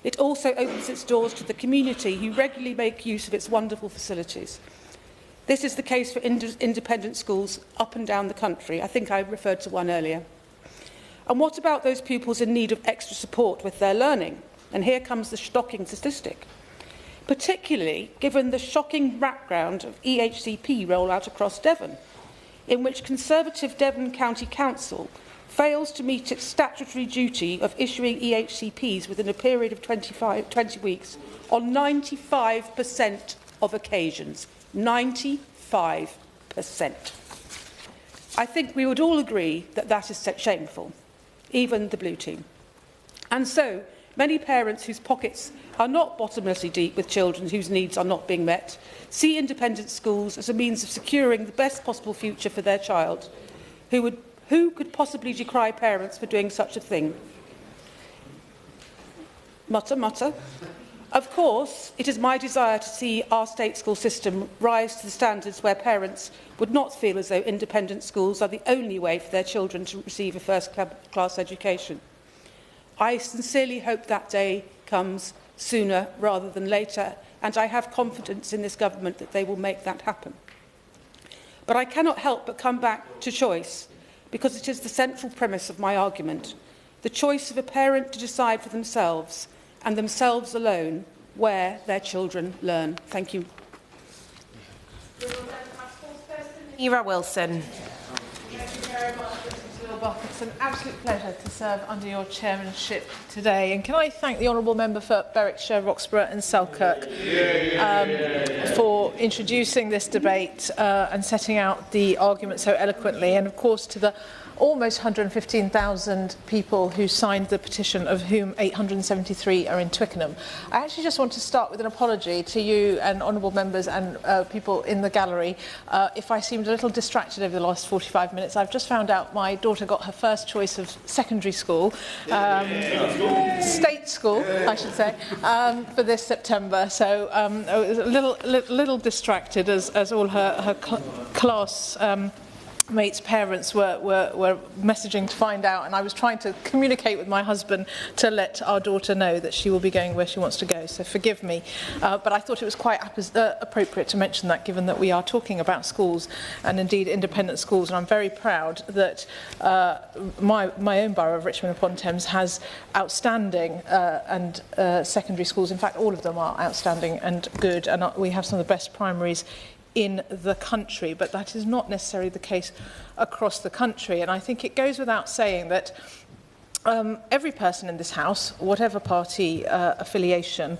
It also opens its doors to the community who regularly make use of its wonderful facilities. This is the case for independent schools up and down the country. I think I referred to one earlier. And what about those pupils in need of extra support with their learning? And here comes the shocking statistic. Particularly given the shocking background of EHCP rollout across Devon, in which Conservative Devon County Council fails to meet its statutory duty of issuing EHCPs within a period of 20 weeks on 95% of occasions. 95%. I think we would all agree that that is shameful, even the Blue Team. And so, many parents whose pockets are not bottomlessly deep with children whose needs are not being met see independent schools as a means of securing the best possible future for their child. Who could possibly decry parents for doing such a thing? Mutter, mutter. Of course, it is my desire to see our state school system rise to the standards where parents would not feel as though independent schools are the only way for their children to receive a first-class education. I sincerely hope that day comes sooner rather than later, and I have confidence in this government that they will make that happen. But I cannot help but come back to choice, because it is the central premise of my argument, the choice of a parent to decide for themselves, and themselves alone, where their children learn. Thank you. Ira Wilson. Thank you very much, Mrs. Buck. It's an absolute pleasure to serve under your chairmanship today. And can I thank the honourable member for Berwickshire, Roxburgh and Selkirk for introducing this debate and setting out the argument so eloquently, and of course to the almost 115,000 people who signed the petition, of whom 873 are in Twickenham. I actually just want to start with an apology to you and honourable members and people in the gallery if I seemed a little distracted over the last 45 minutes. I've just found out my daughter got her first choice of secondary school, state school, I should say, for this September. So I was a little distracted as all her class mates' parents were messaging to find out, and I was trying to communicate with my husband to let our daughter know that she will be going where she wants to go, so forgive me. But I thought it was quite appropriate to mention that, given that we are talking about schools, and indeed independent schools, and I'm very proud that my own borough of Richmond upon Thames has outstanding and secondary schools. In fact, all of them are outstanding and good, and we have some of the best primaries in the country, but that is not necessarily the case across the country. And I think it goes without saying that every person in this House, whatever party affiliation,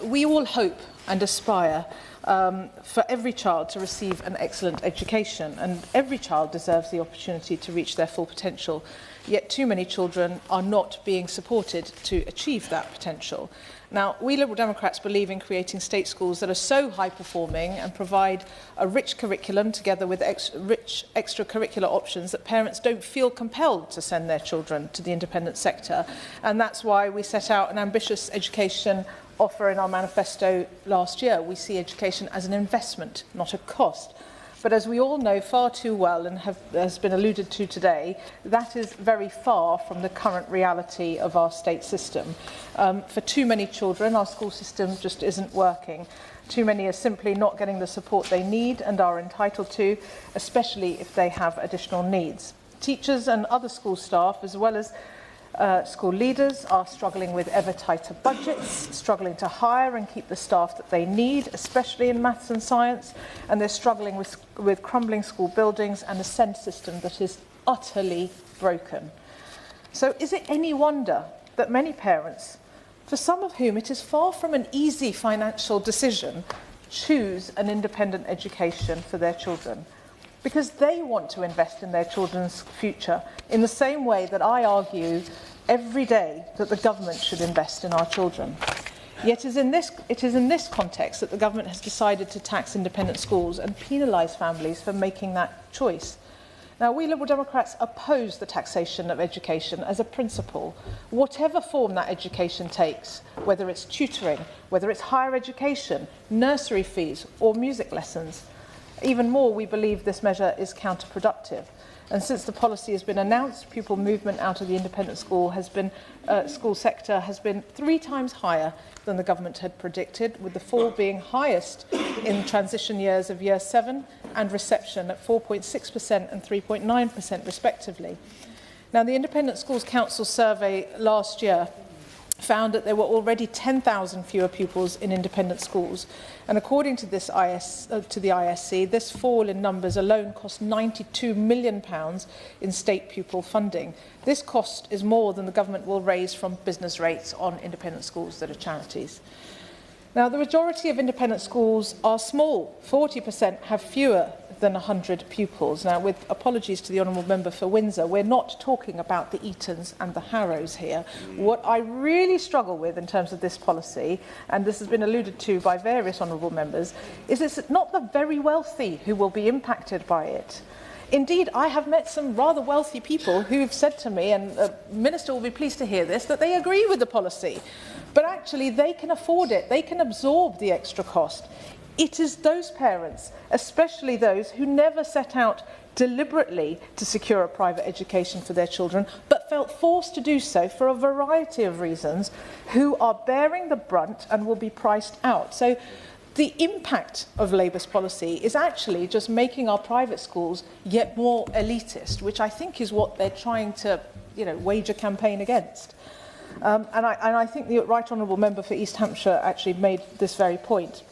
we all hope and aspire for every child to receive an excellent education, and every child deserves the opportunity to reach their full potential. Yet too many children are not being supported to achieve that potential. Now, we Liberal Democrats believe in creating state schools that are so high-performing and provide a rich curriculum together with rich extracurricular options that parents don't feel compelled to send their children to the independent sector. And that's why we set out an ambitious education offer in our manifesto last year. We see education as an investment, not a cost. But as we all know far too well, and has been alluded to today, that is very far from the current reality of our state system. For too many children, our school system just isn't working. Too many are simply not getting the support they need and are entitled to, especially if they have additional needs. Teachers and other school staff, as well as school leaders, are struggling with ever tighter budgets, struggling to hire and keep the staff that they need, especially in maths and science, and they're struggling with crumbling school buildings and a SEND system that is utterly broken. So is it any wonder that many parents, for some of whom it is far from an easy financial decision, choose an independent education for their children? Because they want to invest in their children's future in the same way that I argue every day that the government should invest in our children. Yet it is in this context that the government has decided to tax independent schools and penalise families for making that choice. Now, we Liberal Democrats oppose the taxation of education as a principle, whatever form that education takes, whether it's tutoring, whether it's higher education, nursery fees or music lessons. Even more, we believe this measure is counterproductive. And since the policy has been announced, pupil movement out of the independent school sector has been 3 times higher than the government had predicted, with the fall being highest in transition years of Year 7 and reception at 4.6% and 3.9% respectively. Now, the Independent Schools Council survey last year found that there were already 10,000 fewer pupils in independent schools. And according to the ISC, this fall in numbers alone cost £92 million in state pupil funding. This cost is more than the government will raise from business rates on independent schools that are charities. Now, the majority of independent schools are small. 40% have fewer than 100 pupils. Now, with apologies to the honourable member for Windsor, we're not talking about the Eatons and the Harrows here. What I really struggle with in terms of this policy, and this has been alluded to by various honourable members, is it's not the very wealthy who will be impacted by it. Indeed, I have met some rather wealthy people who've said to me, and the Minister will be pleased to hear this, that they agree with the policy. But actually, they can afford it. They can absorb the extra cost. It is those parents, especially those who never set out deliberately to secure a private education for their children, but felt forced to do so for a variety of reasons, who are bearing the brunt and will be priced out. So the impact of Labour's policy is actually just making our private schools yet more elitist, which I think is what they're trying to, wage a campaign against. And I think the Right Honourable Member for East Hampshire actually made this very point.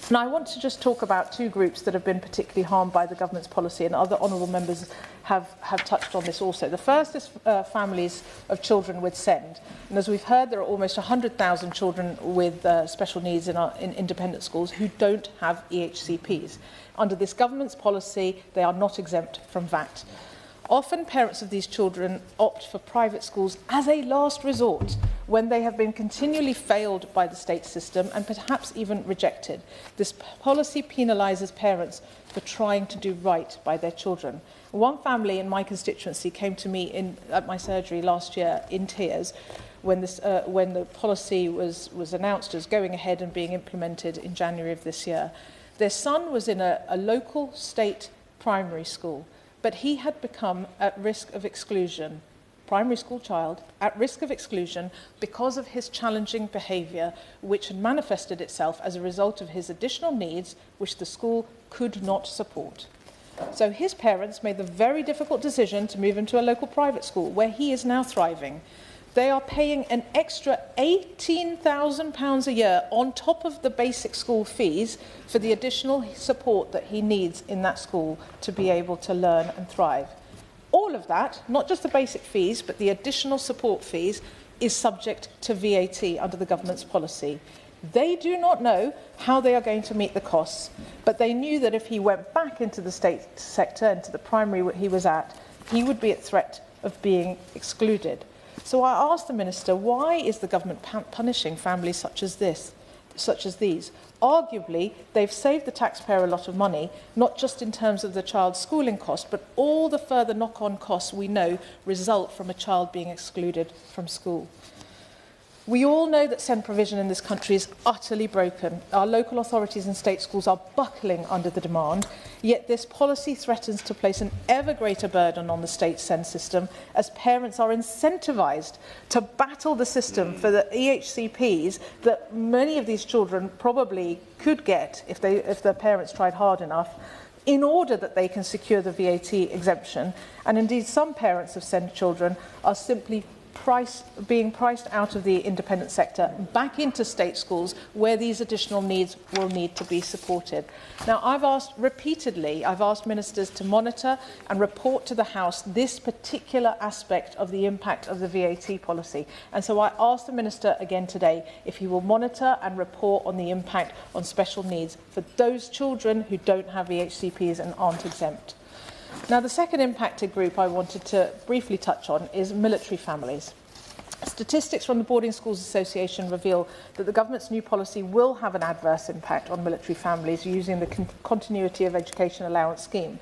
And I want to just talk about two groups that have been particularly harmed by the government's policy, and other honourable members have touched on this also. The first is families of children with SEND. And as we've heard, there are almost 100,000 children with special needs in independent schools who don't have EHCPs. Under this government's policy, they are not exempt from VAT. Often parents of these children opt for private schools as a last resort when they have been continually failed by the state system and perhaps even rejected. This policy penalises parents for trying to do right by their children. One family in my constituency came to me at my surgery last year in tears when the policy was announced as going ahead and being implemented in January of this year. Their son was in a local state primary school, but he had become at risk of exclusion, primary school child, at risk of exclusion because of his challenging behaviour, which had manifested itself as a result of his additional needs, which the school could not support. So his parents made the very difficult decision to move him to a local private school, where he is now thriving. They are paying an extra £18,000 a year on top of the basic school fees for the additional support that he needs in that school to be able to learn and thrive. All of that, not just the basic fees, but the additional support fees, is subject to VAT under the government's policy. They do not know how they are going to meet the costs, but they knew that if he went back into the state sector, into the primary he was at, he would be at threat of being excluded. So I asked the Minister, why is the government punishing families such as these? Arguably, they've saved the taxpayer a lot of money, not just in terms of the child's schooling cost, but all the further knock-on costs we know result from a child being excluded from school. We all know that SEND provision in this country is utterly broken. Our local authorities and state schools are buckling under the demand, yet this policy threatens to place an ever greater burden on the state SEND system as parents are incentivised to battle the system for the EHCPs that many of these children probably could get if their parents tried hard enough, in order that they can secure the VAT exemption. And indeed, some parents of SEND children are simply being priced out of the independent sector back into state schools where these additional needs will need to be supported. Now, I've asked ministers to monitor and report to the House this particular aspect of the impact of the VAT policy. And so I ask the Minister again today if he will monitor and report on the impact on special needs for those children who don't have EHCPs and aren't exempt. Now, the second impacted group I wanted to briefly touch on is military families. Statistics from the Boarding Schools Association reveal that the government's new policy will have an adverse impact on military families using the Continuity of Education Allowance scheme.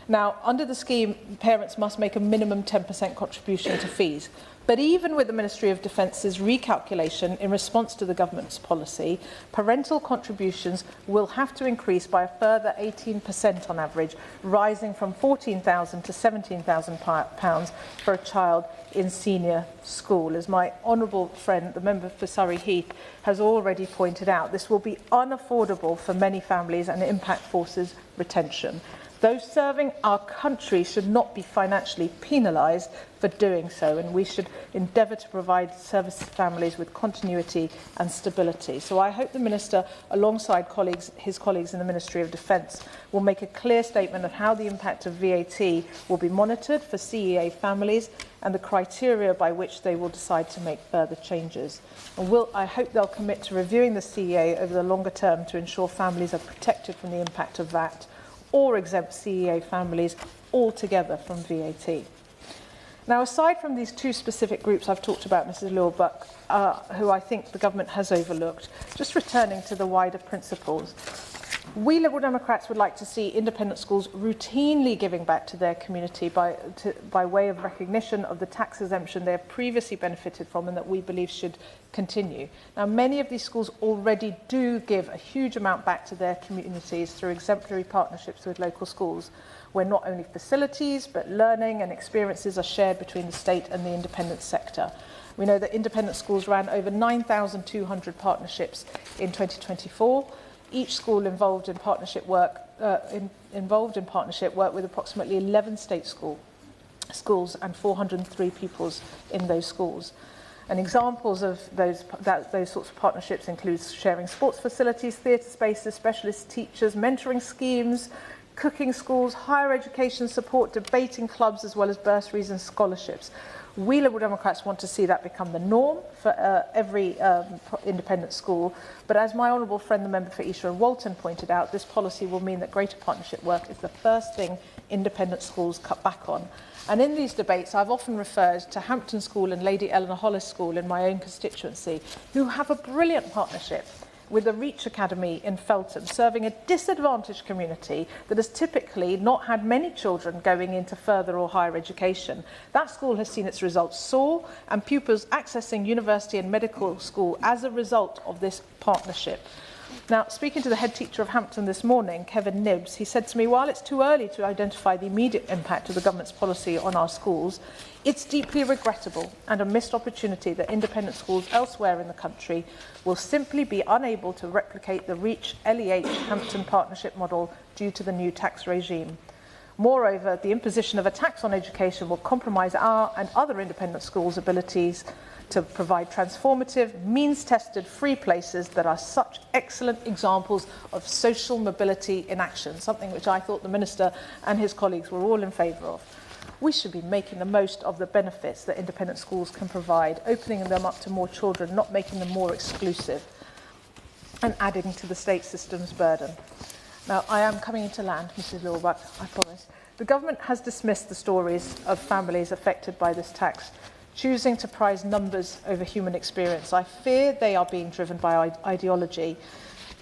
Now, under the scheme, parents must make a minimum 10% contribution to fees. But even with the Ministry of Defence's recalculation in response to the government's policy, parental contributions will have to increase by a further 18% on average, rising from £14,000 to £17,000 for a child in senior school. As my honourable friend, the member for Surrey Heath, has already pointed out, this will be unaffordable for many families and impact forces retention. Those serving our country should not be financially penalised for doing so, and we should endeavour to provide service families with continuity and stability. So I hope the Minister, alongside his colleagues in the Ministry of Defence, will make a clear statement of how the impact of VAT will be monitored for CEA families and the criteria by which they will decide to make further changes. And I hope they'll commit to reviewing the CEA over the longer term to ensure families are protected from the impact of VAT, or exempt CEA families altogether from VAT. Now, aside from these two specific groups I've talked about, Mrs Lilbuck, who I think the government has overlooked, just returning to the wider principles, we Liberal Democrats would like to see independent schools routinely giving back to their community by way of recognition of the tax exemption they have previously benefited from and that we believe should continue. Now, many of these schools already do give a huge amount back to their communities through exemplary partnerships with local schools, where not only facilities but learning and experiences are shared between the state and the independent sector. We know that independent schools ran over 9,200 partnerships in 2024. Each school involved in partnership work with approximately 11 state schools and 403 pupils in those schools. And examples of those sorts of partnerships include sharing sports facilities, theatre spaces, specialist teachers, mentoring schemes, cooking schools, higher education support, debating clubs, as well as bursaries and scholarships. We Liberal Democrats want to see that become the norm for every independent school. But as my honourable friend, the member for Esher and Walton, pointed out, this policy will mean that greater partnership work is the first thing independent schools cut back on. And in these debates, I've often referred to Hampton School and Lady Eleanor Hollis School in my own constituency, who have a brilliant partnership with the Reach Academy in Feltham, serving a disadvantaged community that has typically not had many children going into further or higher education. That school has seen its results soar, and pupils accessing university and medical school as a result of this partnership. Now, speaking to the head teacher of Hampton this morning, Kevin Nibbs, he said to me, while it's too early to identify the immediate impact of the government's policy on our schools, it's deeply regrettable and a missed opportunity that independent schools elsewhere in the country will simply be unable to replicate the Reach LEH Hampton partnership model due to the new tax regime. Moreover, the imposition of a tax on education will compromise our and other independent schools' abilities to provide transformative, means-tested free places that are such excellent examples of social mobility in action, something which I thought the Minister and his colleagues were all in favour of. We should be making the most of the benefits that independent schools can provide, opening them up to more children, not making them more exclusive, and adding to the state system's burden. Now, I am coming into land, Mrs Lawbuck, I promise. The government has dismissed the stories of families affected by this tax, choosing to prize numbers over human experience. I fear they are being driven by ideology.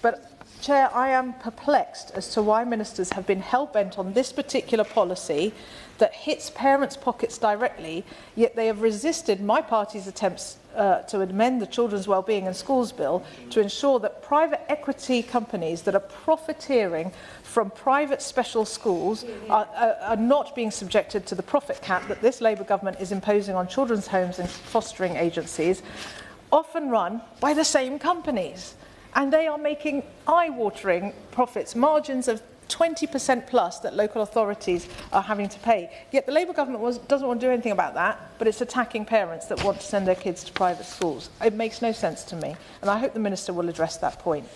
But, Chair, I am perplexed as to why ministers have been hell-bent on this particular policy that hits parents' pockets directly, yet they have resisted my party's attempts to amend the Children's Wellbeing and Schools Bill to ensure that private equity companies that are profiteering from private special schools are not being subjected to the profit cap that this Labour government is imposing on children's homes and fostering agencies, often run by the same companies. And they are making eye-watering profits, margins of 20% plus that local authorities are having to pay. Yet the Labour government doesn't want to do anything about that, but it's attacking parents that want to send their kids to private schools. It makes no sense to me, and I hope the Minister will address that point.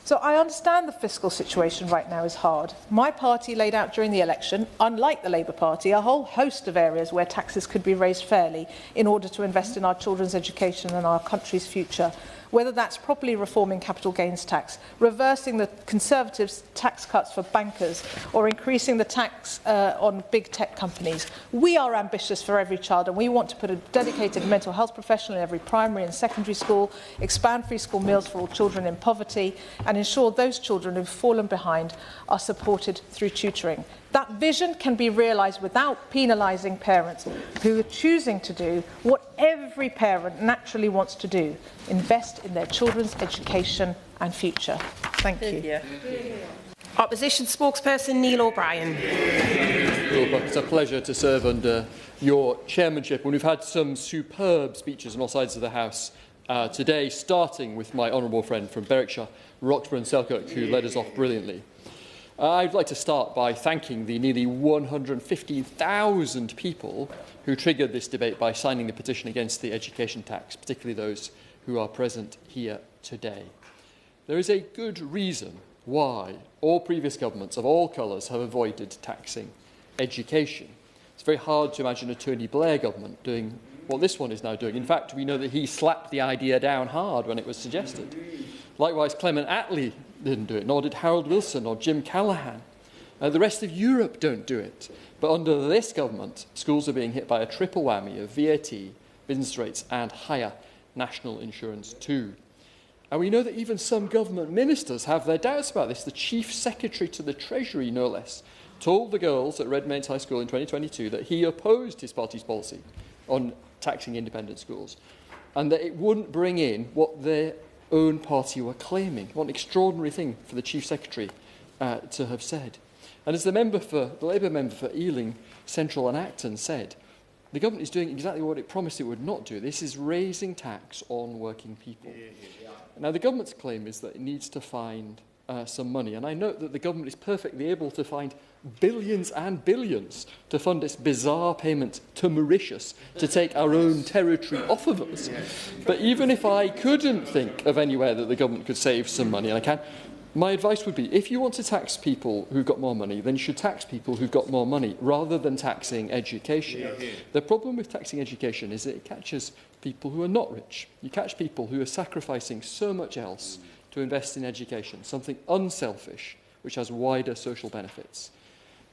So I understand the fiscal situation right now is hard. My party laid out during the election, unlike the Labour Party, a whole host of areas where taxes could be raised fairly in order to invest in our children's education and our country's future, whether that's properly reforming capital gains tax, reversing the Conservatives' tax cuts for bankers, or increasing the tax on big tech companies. We are ambitious for every child, and we want to put a dedicated mental health professional in every primary and secondary school, expand free school meals for all children in poverty, and ensure those children who've fallen behind are supported through tutoring. That vision can be realised without penalising parents who are choosing to do what every parent naturally wants to do: invest in their children's education and future. Thank you. Opposition spokesperson Neil O'Brien. It's a pleasure to serve under your chairmanship. And we've had some superb speeches on all sides of the House today, starting with my honourable friend from Berwickshire, Roxburgh and Selkirk, who led us off brilliantly. I'd like to start by thanking the nearly 150,000 people who triggered this debate by signing the petition against the education tax, particularly those who are present here today. There is a good reason why all previous governments of all colours have avoided taxing education. It's very hard to imagine a Tony Blair government doing what this one is now doing. In fact, we know that he slapped the idea down hard when it was suggested. Likewise, Clement Attlee didn't do it, nor did Harold Wilson or Jim Callaghan. The rest of Europe don't do it. But under this government, schools are being hit by a triple whammy of VAT, business rates and higher national insurance too. And we know that even some government ministers have their doubts about this. The Chief Secretary to the Treasury, no less, told the girls at Redmaynes High School in 2022 that he opposed his party's policy on taxing independent schools, and that it wouldn't bring in what their own party were claiming. What an extraordinary thing for the Chief Secretary to have said. And as the Labour member for Ealing Central and Acton said, the government is doing exactly what it promised it would not do. This is raising tax on working people. Now, the government's claim is that it needs to find some money. And I note that the government is perfectly able to find billions and billions to fund its bizarre payment to Mauritius to take our own territory off of us. But even if I couldn't think of anywhere that the government could save some money, and I can, my advice would be, if you want to tax people who've got more money, then you should tax people who've got more money, rather than taxing education. The problem with taxing education is that it catches people who are not rich. You catch people who are sacrificing so much else to invest in education, something unselfish, which has wider social benefits.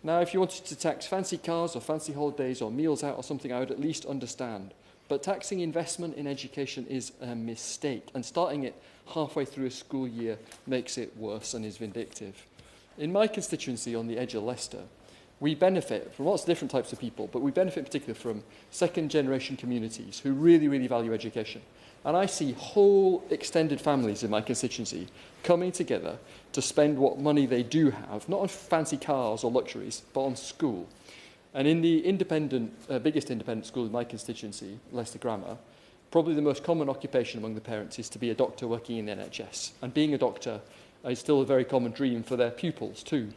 Now, if you wanted to tax fancy cars or fancy holidays or meals out or something, I would at least understand. But taxing investment in education is a mistake, and starting it halfway through a school year makes it worse and is vindictive. In my constituency on the edge of Leicester, we benefit from lots of different types of people, but we benefit particularly from second-generation communities who really, really value education. And I see whole extended families in my constituency coming together to spend what money they do have, not on fancy cars or luxuries, but on school. And in the biggest independent school in my constituency, Leicester Grammar, probably the most common occupation among the parents is to be a doctor working in the NHS. And being a doctor is still a very common dream for their pupils too.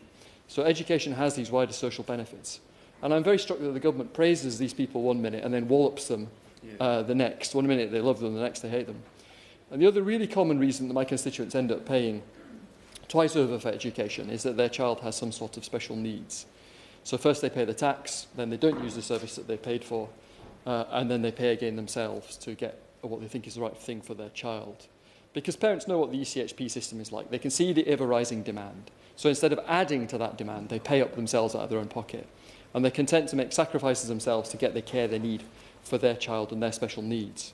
So education has these wider social benefits. And I'm very struck that the government praises these people one minute and then wallops them the next. One minute they love them, the next they hate them. And the other really common reason that my constituents end up paying twice over for education is that their child has some sort of special needs. So first they pay the tax, then they don't use the service that they paid for, and then they pay again themselves to get what they think is the right thing for their child. Because parents know what the ECHP system is like. They can see the ever-rising demand. So instead of adding to that demand, they pay up themselves out of their own pocket. And they're content to make sacrifices themselves to get the care they need for their child and their special needs.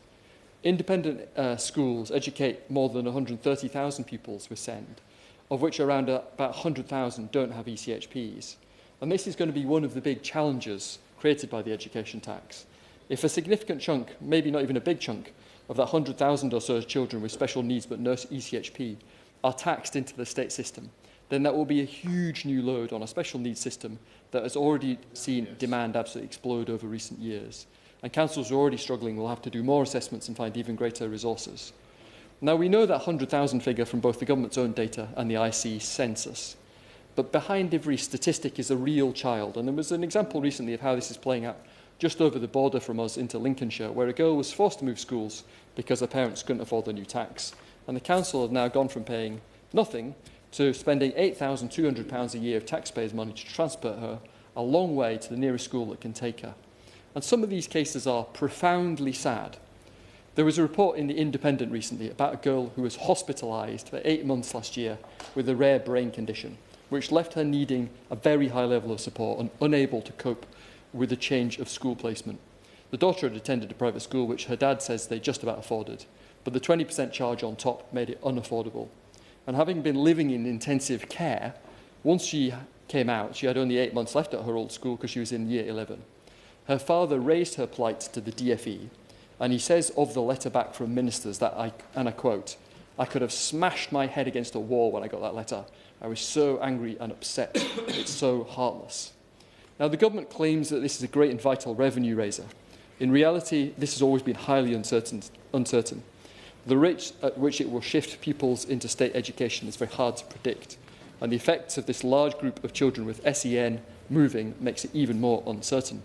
Independent schools educate more than 130,000 pupils with SEND, of which around about 100,000 don't have ECHPs. And this is going to be one of the big challenges created by the education tax. If a significant chunk, maybe not even a big chunk, of that 100,000 or so children with special needs but no ECHP are taxed into the state system, then that will be a huge new load on a special needs system that has already seen demand absolutely explode over recent years. And councils who are already struggling will have to do more assessments and find even greater resources. Now, we know that 100,000 figure from both the government's own data and the IC census. But behind every statistic is a real child. And there was an example recently of how this is playing out just over the border from us into Lincolnshire, where a girl was forced to move schools because her parents couldn't afford the new tax. And the council have now gone from paying nothing to spending £8,200 a year of taxpayers' money to transport her a long way to the nearest school that can take her. And some of these cases are profoundly sad. There was a report in The Independent recently about a girl who was hospitalised for 8 months last year with a rare brain condition, which left her needing a very high level of support and unable to cope with the change of school placement. The daughter had attended a private school, which her dad says they just about afforded, but the 20% charge on top made it unaffordable. And having been living in intensive care, once she came out, she had only 8 months left at her old school because she was in year 11. Her father raised her plight to the DfE, and he says of the letter back from ministers that, and I quote, "I could have smashed my head against a wall when I got that letter. I was so angry and upset. It's so heartless." Now, the government claims that this is a great and vital revenue raiser. In reality, this has always been highly uncertain. The rate at which it will shift pupils into state education is very hard to predict, and the effects of this large group of children with SEN moving makes it even more uncertain.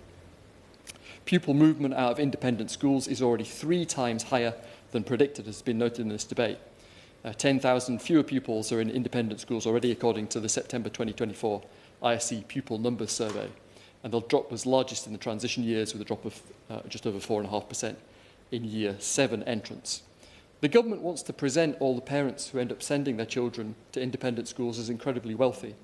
Pupil movement out of independent schools is already 3 times higher than predicted, as has been noted in this debate. 10,000 fewer pupils are in independent schools already, according to the September 2024 ISC Pupil Numbers Survey, and the drop was largest in the transition years, with a drop of just over 4.5% in year 7 entrants. The government wants to present all the parents who end up sending their children to independent schools as incredibly wealthy.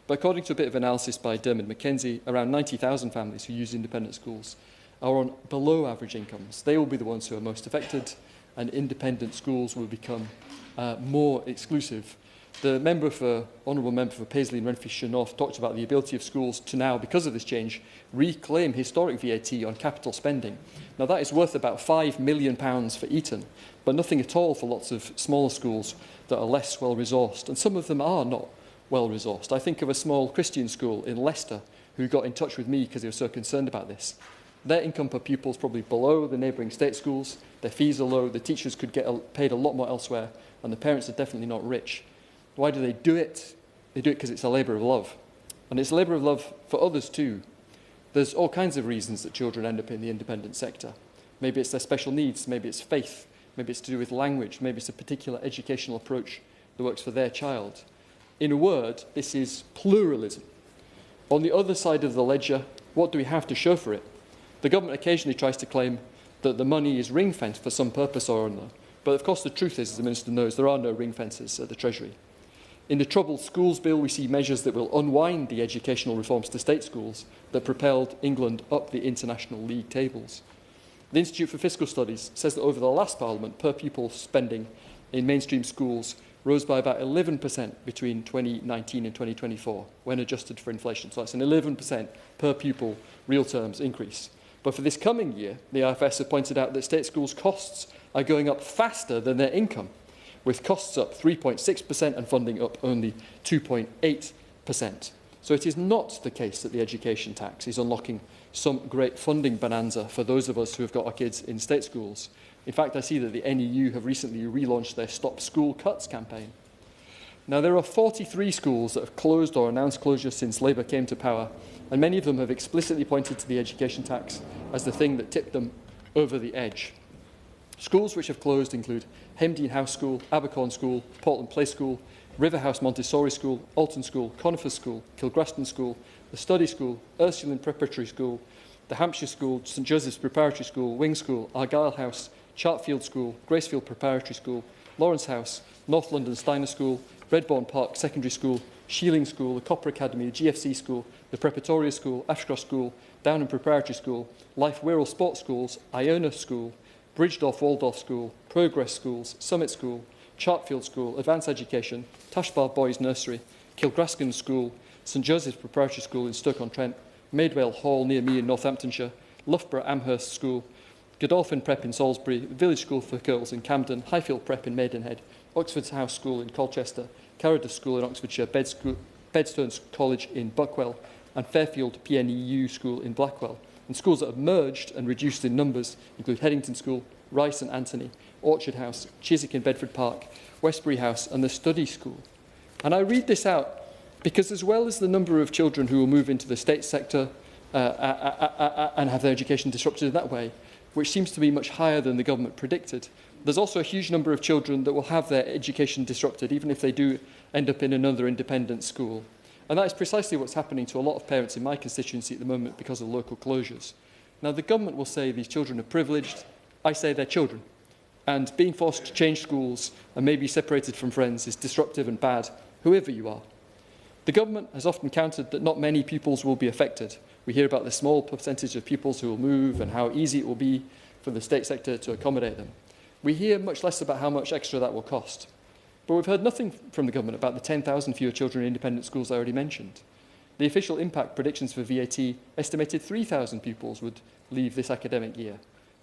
But according to a bit of analysis by Dermot McKenzie, around 90,000 families who use independent schools are on below average incomes. They will be the ones who are most affected, and independent schools will become more exclusive. The Honourable Member for Paisley and Renfrewshire North talked about the ability of schools to now, because of this change, reclaim historic VAT on capital spending. Now, that is worth about £5 million for Eton, but nothing at all for lots of smaller schools that are less well-resourced, and some of them are not well-resourced. I think of a small Christian school in Leicester who got in touch with me because they were so concerned about this. Their income per pupil is probably below the neighbouring state schools, their fees are low, the teachers could get paid a lot more elsewhere, and the parents are definitely not rich. Why do they do it? They do it because it's a labour of love. And it's a labour of love for others too. There's all kinds of reasons that children end up in the independent sector. Maybe it's their special needs, maybe it's faith, maybe it's to do with language, maybe it's a particular educational approach that works for their child. In a word, this is pluralism. On the other side of the ledger, what do we have to show for it? The government occasionally tries to claim that the money is ring-fenced for some purpose or another. But of course the truth is, as the Minister knows, there are no ring fences at the Treasury. In the Troubled Schools Bill, we see measures that will unwind the educational reforms to state schools that propelled England up the international league tables. The Institute for Fiscal Studies says that over the last Parliament, per pupil spending in mainstream schools rose by about 11% between 2019 and 2024, when adjusted for inflation. So that's an 11% per pupil real terms increase. But for this coming year, the IFS have pointed out that state schools' costs are going up faster than their income, with costs up 3.6% and funding up only 2.8%. So it is not the case that the education tax is unlocking some great funding bonanza for those of us who have got our kids in state schools. In fact, I see that the NEU have recently relaunched their Stop School Cuts campaign. Now, there are 43 schools that have closed or announced closure since Labour came to power, and many of them have explicitly pointed to the education tax as the thing that tipped them over the edge. Schools which have closed include Hemdean House School, Abercorn School, Portland Place School, Riverhouse Montessori School, Alton School, Conifer School, Kilgraston School, the Study School, Ursuline Preparatory School, the Hampshire School, St Joseph's Preparatory School, Wing School, Argyle House, Chartfield School, Gracefield Preparatory School, Lawrence House, North London Steiner School, Redbourne Park Secondary School, Shealing School, the Copper Academy, the GFC School, the Preparatoria School, Ashcross School, Downham Preparatory School, Life Wirral Sports Schools, Iona School, Bridgedorf Waldorf School, Progress Schools, Summit School, Chartfield School, Advanced Education, Tashbar Boys Nursery, Kilgraston School, St Joseph's Preparatory School in Stoke-on-Trent, Maidwell Hall near me in Northamptonshire, Loughborough Amherst School, Godolphin Prep in Salisbury, Village School for Girls in Camden, Highfield Prep in Maidenhead, Oxford House School in Colchester, Carradus School in Oxfordshire, Bedstones College in Buckwell, and Fairfield PNEU School in Blackwell. And schools that have merged and reduced in numbers include Headington School, Rice and Anthony, Orchard House, Chiswick in Bedford Park, Westbury House, and the Study School. And I read this out because, as well as the number of children who will move into the state sector and have their education disrupted in that way, which seems to be much higher than the government predicted, there's also a huge number of children that will have their education disrupted, even if they do end up in another independent school. And that is precisely what's happening to a lot of parents in my constituency at the moment because of local closures. Now, the government will say these children are privileged. I say they're children. And being forced to change schools and maybe separated from friends is disruptive and bad, whoever you are. The government has often countered that not many pupils will be affected. We hear about the small percentage of pupils who will move and how easy it will be for the state sector to accommodate them. We hear much less about how much extra that will cost. But we've heard nothing from the government about the 10,000 fewer children in independent schools I already mentioned. The official impact predictions for VAT estimated 3,000 pupils would leave this academic year.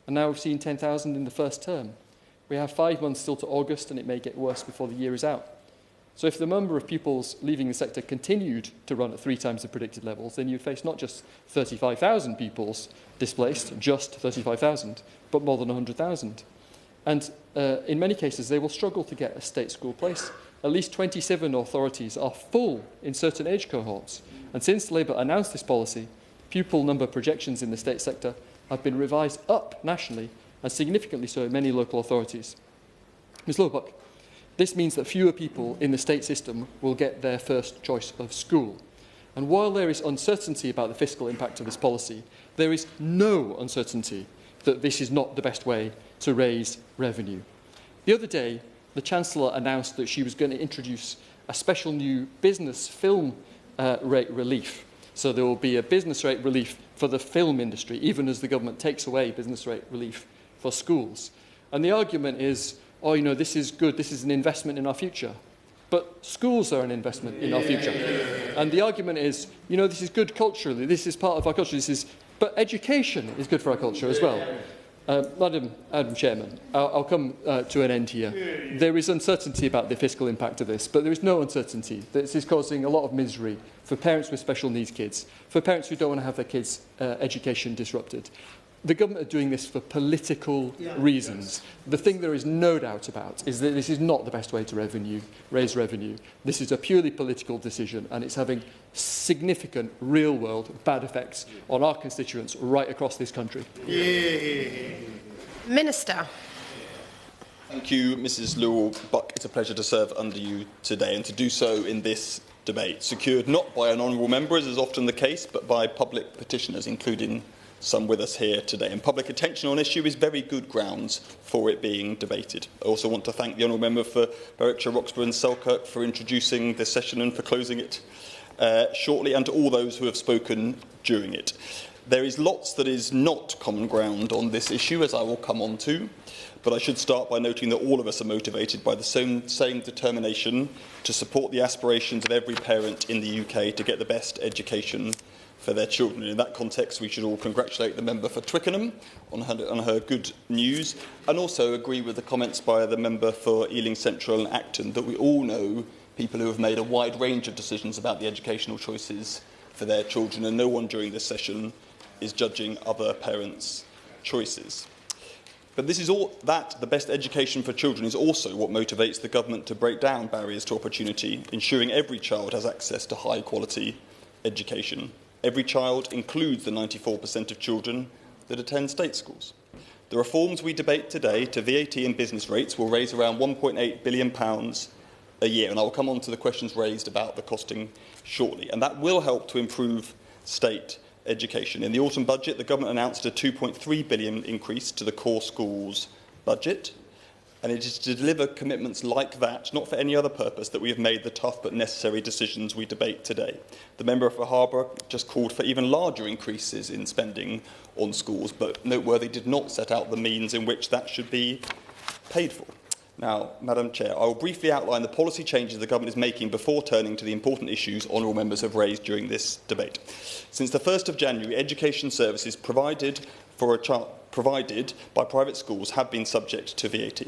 And now we've seen 10,000 in the first term. We have 5 months still to August, and it may get worse before the year is out. So if the number of pupils leaving the sector continued to run at 3 times the predicted levels, then you'd face not just 35,000 pupils displaced, just 35,000, but more than 100,000. And in many cases, they will struggle to get a state school place. At least 27 authorities are full in certain age cohorts. And since Labour announced this policy, pupil number projections in the state sector have been revised up nationally, and significantly so in many local authorities. Ms Lowbuck, this means that fewer people in the state system will get their first choice of school. And while there is uncertainty about the fiscal impact of this policy, there is no uncertainty that this is not the best way to raise revenue. The other day, the Chancellor announced that she was going to introduce a special new business film rate relief. So there will be a business rate relief for the film industry, even as the government takes away business rate relief for schools. And the argument is, oh, you know, this is good, this is an investment in our future. But schools are an investment in our future. And the argument is, you know, this is good culturally, this is part of our culture, but education is good for our culture as well. Madam Chairman, I'll come to an end here. There is uncertainty about the fiscal impact of this, but there is no uncertainty that this is causing a lot of misery for parents with special needs kids, for parents who don't want to have their kids' education disrupted. the government are doing this for political reasons. The thing there is no doubt about is that this is not the best way to raise revenue. This is a purely political decision, and it's having significant real-world bad effects on our constituents right across this country. Minister. Thank you, Mrs Llewellyn-Buck. It's a pleasure to serve under you today and to do so in this debate, secured not by an honourable member, as is often the case, but by public petitioners, including some with us here today. And public attention on issue is very good grounds for it being debated. I also want to thank the honourable member for Berwickshire, Roxburgh and Selkirk for introducing this session and for closing it shortly, and to all those who have spoken during it. There is lots that is not common ground on this issue, as I will come on to, but I should start by noting that all of us are motivated by the same determination to support the aspirations of every parent in the UK to get the best education for their children. In that context, we should all congratulate the member for Twickenham on her good news, and also agree with the comments by the member for Ealing Central and Acton that we all know people who have made a wide range of decisions about the educational choices for their children, and no one during this session is judging other parents' choices. But this is all that the best education for children is also what motivates the government to break down barriers to opportunity, ensuring every child has access to high-quality education. Every child includes the 94% of children that attend state schools. The reforms we debate today to VAT and business rates will raise around £1.8 billion a year, and I will come on to the questions raised about the costing shortly. And that will help to improve state education. In the autumn budget, the government announced a £2.3 billion increase to the core schools budget, and it is to deliver commitments like that, not for any other purpose, that we have made the tough but necessary decisions we debate today. The member for Harbour just called for even larger increases in spending on schools, but noteworthy did not set out the means in which that should be paid for. Now, Madam Chair, I will briefly outline the policy changes the government is making before turning to the important issues honourable members have raised during this debate. Since the 1st of January, education services provided by private schools have been subject to VAT.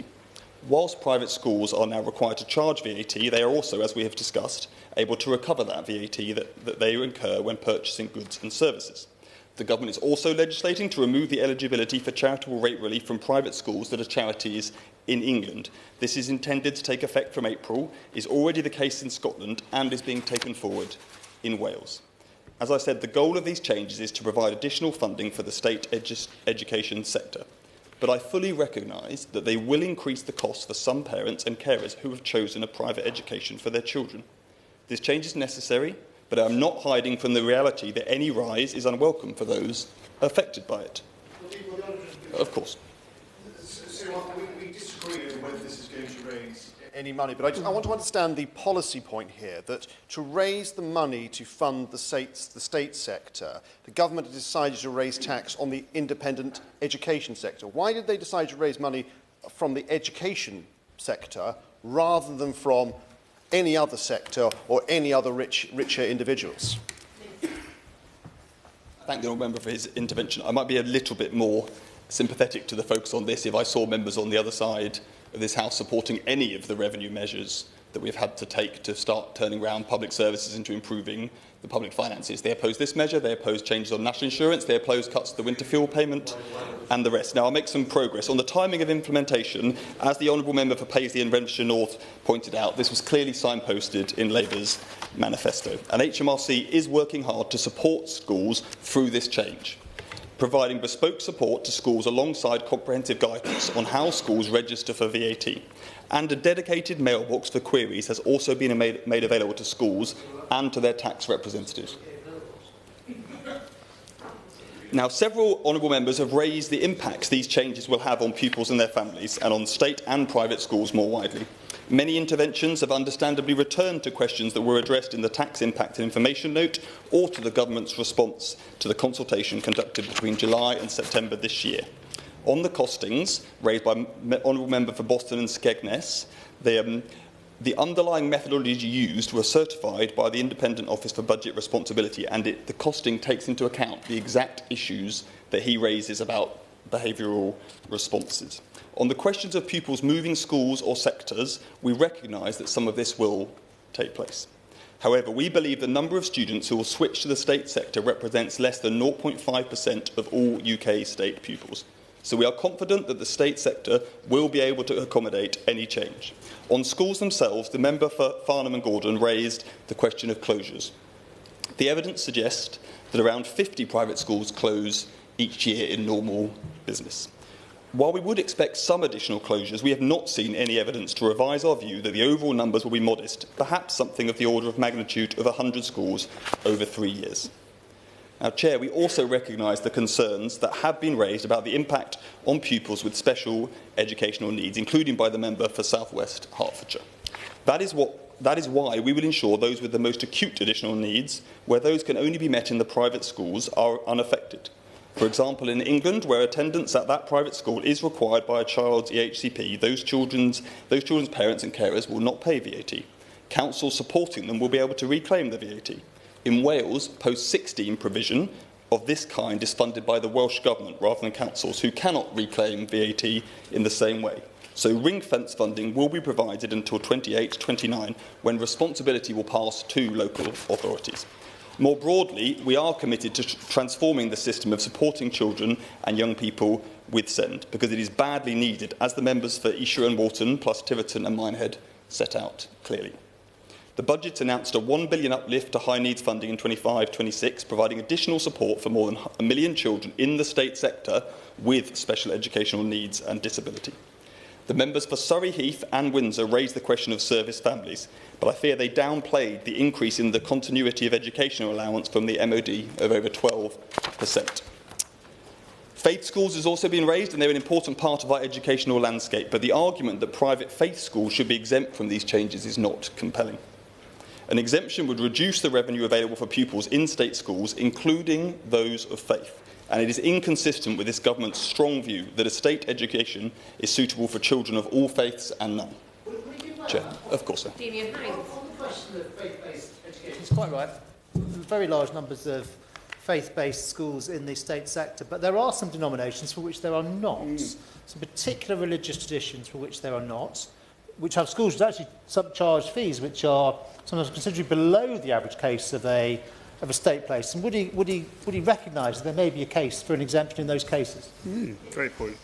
Whilst private schools are now required to charge VAT, they are also, as we have discussed, able to recover that VAT that they incur when purchasing goods and services. The government is also legislating to remove the eligibility for charitable rate relief from private schools that are charities in England. This is intended to take effect from April, is already the case in Scotland, and is being taken forward in Wales. As I said, the goal of these changes is to provide additional funding for the state education sector. But I fully recognise that they will increase the costs for some parents and carers who have chosen a private education for their children. This change is necessary, but I am not hiding from the reality that any rise is unwelcome for those affected by it. Of course. We disagree on whether this is going to raise any money, but I want to understand the policy point here, that to raise the money to fund the state sector, the government has decided to raise tax on the independent education sector. Why did they decide to raise money from the education sector rather than from any other sector or any other richer individuals? Thank the honourable member for his intervention. I might be a little bit more sympathetic to the focus on this if I saw members on the other side of this House supporting any of the revenue measures that we've had to take to start turning around public services into improving the public finances. They oppose this measure, they oppose changes on national insurance, they oppose cuts to the winter fuel payment and the rest. Now, I'll make some progress. On the timing of implementation, as the honourable member for Paisley and Renfrewshire North pointed out, this was clearly signposted in Labour's manifesto. And HMRC is working hard to support schools through this change, providing bespoke support to schools alongside comprehensive guidance on how schools register for VAT. And a dedicated mailbox for queries has also been made available to schools and to their tax representatives. Now, several honourable members have raised the impacts these changes will have on pupils and their families, and on state and private schools more widely. Many interventions have understandably returned to questions that were addressed in the Tax Impact and Information Note or to the government's response to the consultation conducted between July and September this year. On the costings raised by Honourable Member for Boston and Skegness, the underlying methodology used were certified by the Independent Office for Budget Responsibility, and the costing takes into account the exact issues that he raises about behavioural responses. On the questions of pupils moving schools or sectors, we recognise that some of this will take place. However, we believe the number of students who will switch to the state sector represents less than 0.5% of all UK state pupils. So we are confident that the state sector will be able to accommodate any change. On schools themselves, the member for Farnham and Gordon raised the question of closures. The evidence suggests that around 50 private schools close each year in normal business. While we would expect some additional closures, we have not seen any evidence to revise our view that the overall numbers will be modest, perhaps something of the order of magnitude of 100 schools over 3 years. Now, Chair, we also recognise the concerns that have been raised about the impact on pupils with special educational needs, including by the member for South West Hertfordshire. That is why we will ensure those with the most acute additional needs, where those can only be met in the private schools, are unaffected. For example, in England, where attendance at that private school is required by a child's EHCP, those children's parents and carers will not pay VAT. Councils supporting them will be able to reclaim the VAT. In Wales, post-16 provision of this kind is funded by the Welsh Government rather than councils, who cannot reclaim VAT in the same way. So ring-fence funding will be provided until 28-29, when responsibility will pass to local authorities. More broadly, we are committed to transforming the system of supporting children and young people with SEND, because it is badly needed, as the members for Esher and Walton, plus Tiverton and Minehead, set out clearly. The budget announced a £1 billion uplift to high needs funding in 25-26, providing additional support for more than 1 million children in the state sector with special educational needs and disability. The members for Surrey Heath and Windsor raised the question of service families, but I fear they downplayed the increase in the continuity of educational allowance from the MOD of over 12%. Faith schools has also been raised, and they're an important part of our educational landscape, but the argument that private faith schools should be exempt from these changes is not compelling. An exemption would reduce the revenue available for pupils in state schools, including those of faith. And it is inconsistent with this government's strong view that a state education is suitable for children of all faiths and none. Chair, of course, sir. On the question of faith-based education, it's quite right. Very large numbers of faith-based schools in the state sector, but there are some denominations for which there are not. Some particular religious traditions for which there are not, which have schools that actually subcharge fees which are sometimes considerably below the average case of a state place. And would he recognise that there may be a case for an exemption in those cases? Great point.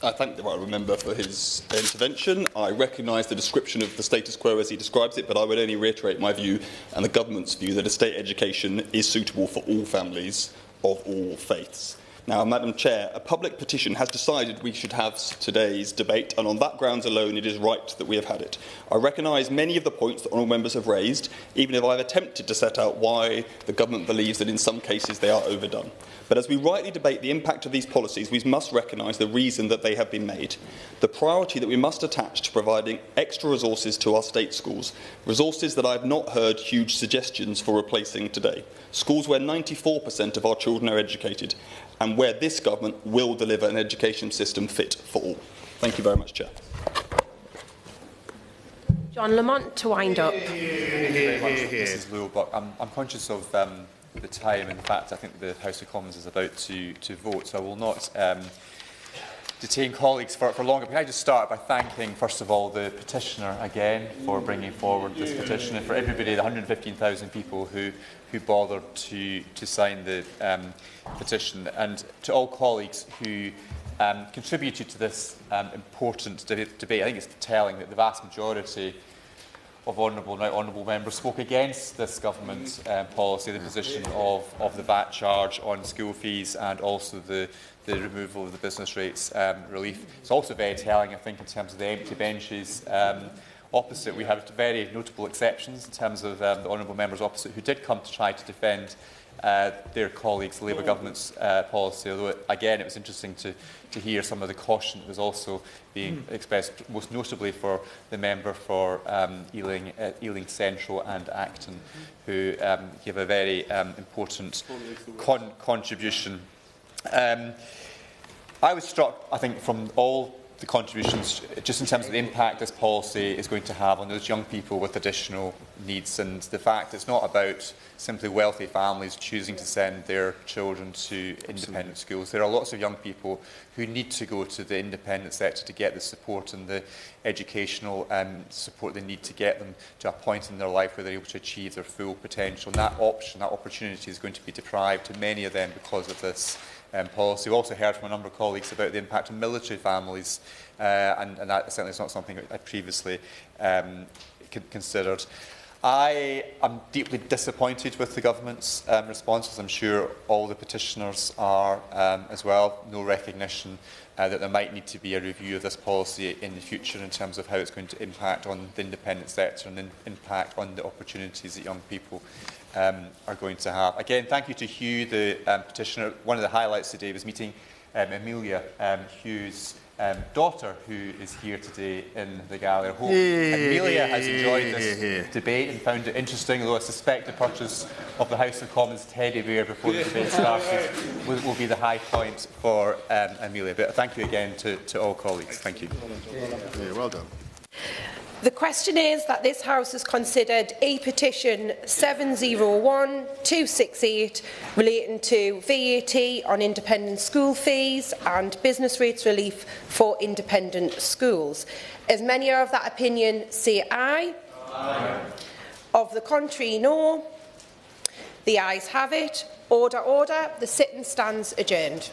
I thank the right member for his intervention. I recognise the description of the status quo as he describes it, but I would only reiterate my view and the government's view that a state education is suitable for all families of all faiths. Now, Madam Chair, a public petition has decided we should have today's debate, and on that grounds alone it is right that we have had it. I recognise many of the points that honourable members have raised, even if I have attempted to set out why the government believes that in some cases they are overdone. But as we rightly debate the impact of these policies, we must recognise the reason that they have been made. The priority that we must attach to providing extra resources to our state schools, resources that I have not heard huge suggestions for replacing today. Schools where 94% of our children are educated, and where this government will deliver an education system fit for all. Thank you very much, Chair. John Lamont to wind up. Mrs Lewelbuck. I'm conscious of the time. In fact, I think the House of Commons is about to vote, so I will not detain colleagues for longer. Can I just start by thanking, first of all, the petitioner again for bringing forward this petition, and for everybody, the 115,000 people who bothered to sign the petition, and to all colleagues who contributed to this important debate. I think it's telling that the vast majority of honourable members spoke against this government policy, the position of the VAT charge on school fees, and also the removal of the business rates relief. It's also very telling, I think, in terms of the empty benches opposite. We had very notable exceptions in terms of the honourable members opposite who did come to try to defend their colleagues, the Labour government's policy, although, again, it was interesting to hear some of the caution that was also being expressed, most notably for the member for Ealing Central and Acton, who gave a very important contribution. I was struck, I think, from all the contributions, just in terms of the impact this policy is going to have on those young people with additional needs, and the fact it's not about simply wealthy families choosing to send their children to independent schools. There are lots of young people who need to go to the independent sector to get the support and the educational support they need to get them to a point in their life where they're able to achieve their full potential. And that option, that opportunity is going to be deprived to many of them because of this policy. We also heard from a number of colleagues about the impact on military families, and that certainly is not something I previously considered. I am deeply disappointed with the government's response, as I'm sure all the petitioners are as well. No recognition that there might need to be a review of this policy in the future in terms of how it's going to impact on the independent sector and impact on the opportunities that young people are going to have. Again, thank you to Hugh, the petitioner. One of the highlights today was meeting Amelia, Hugh's daughter, who is here today in the gallery. I hope Amelia has enjoyed this debate and found it interesting, although I suspect the purchase of the House of Commons teddy bear before the debate started will be the high point for Amelia. But thank you again to all colleagues. Thank you. Yeah, well done. The question is that this House has considered a petition 701-268 relating to VAT on independent school fees and business rates relief for independent schools. As many are of that opinion, say aye. Aye. Of the contrary, no. The ayes have it. Order, order. The sitting stands adjourned.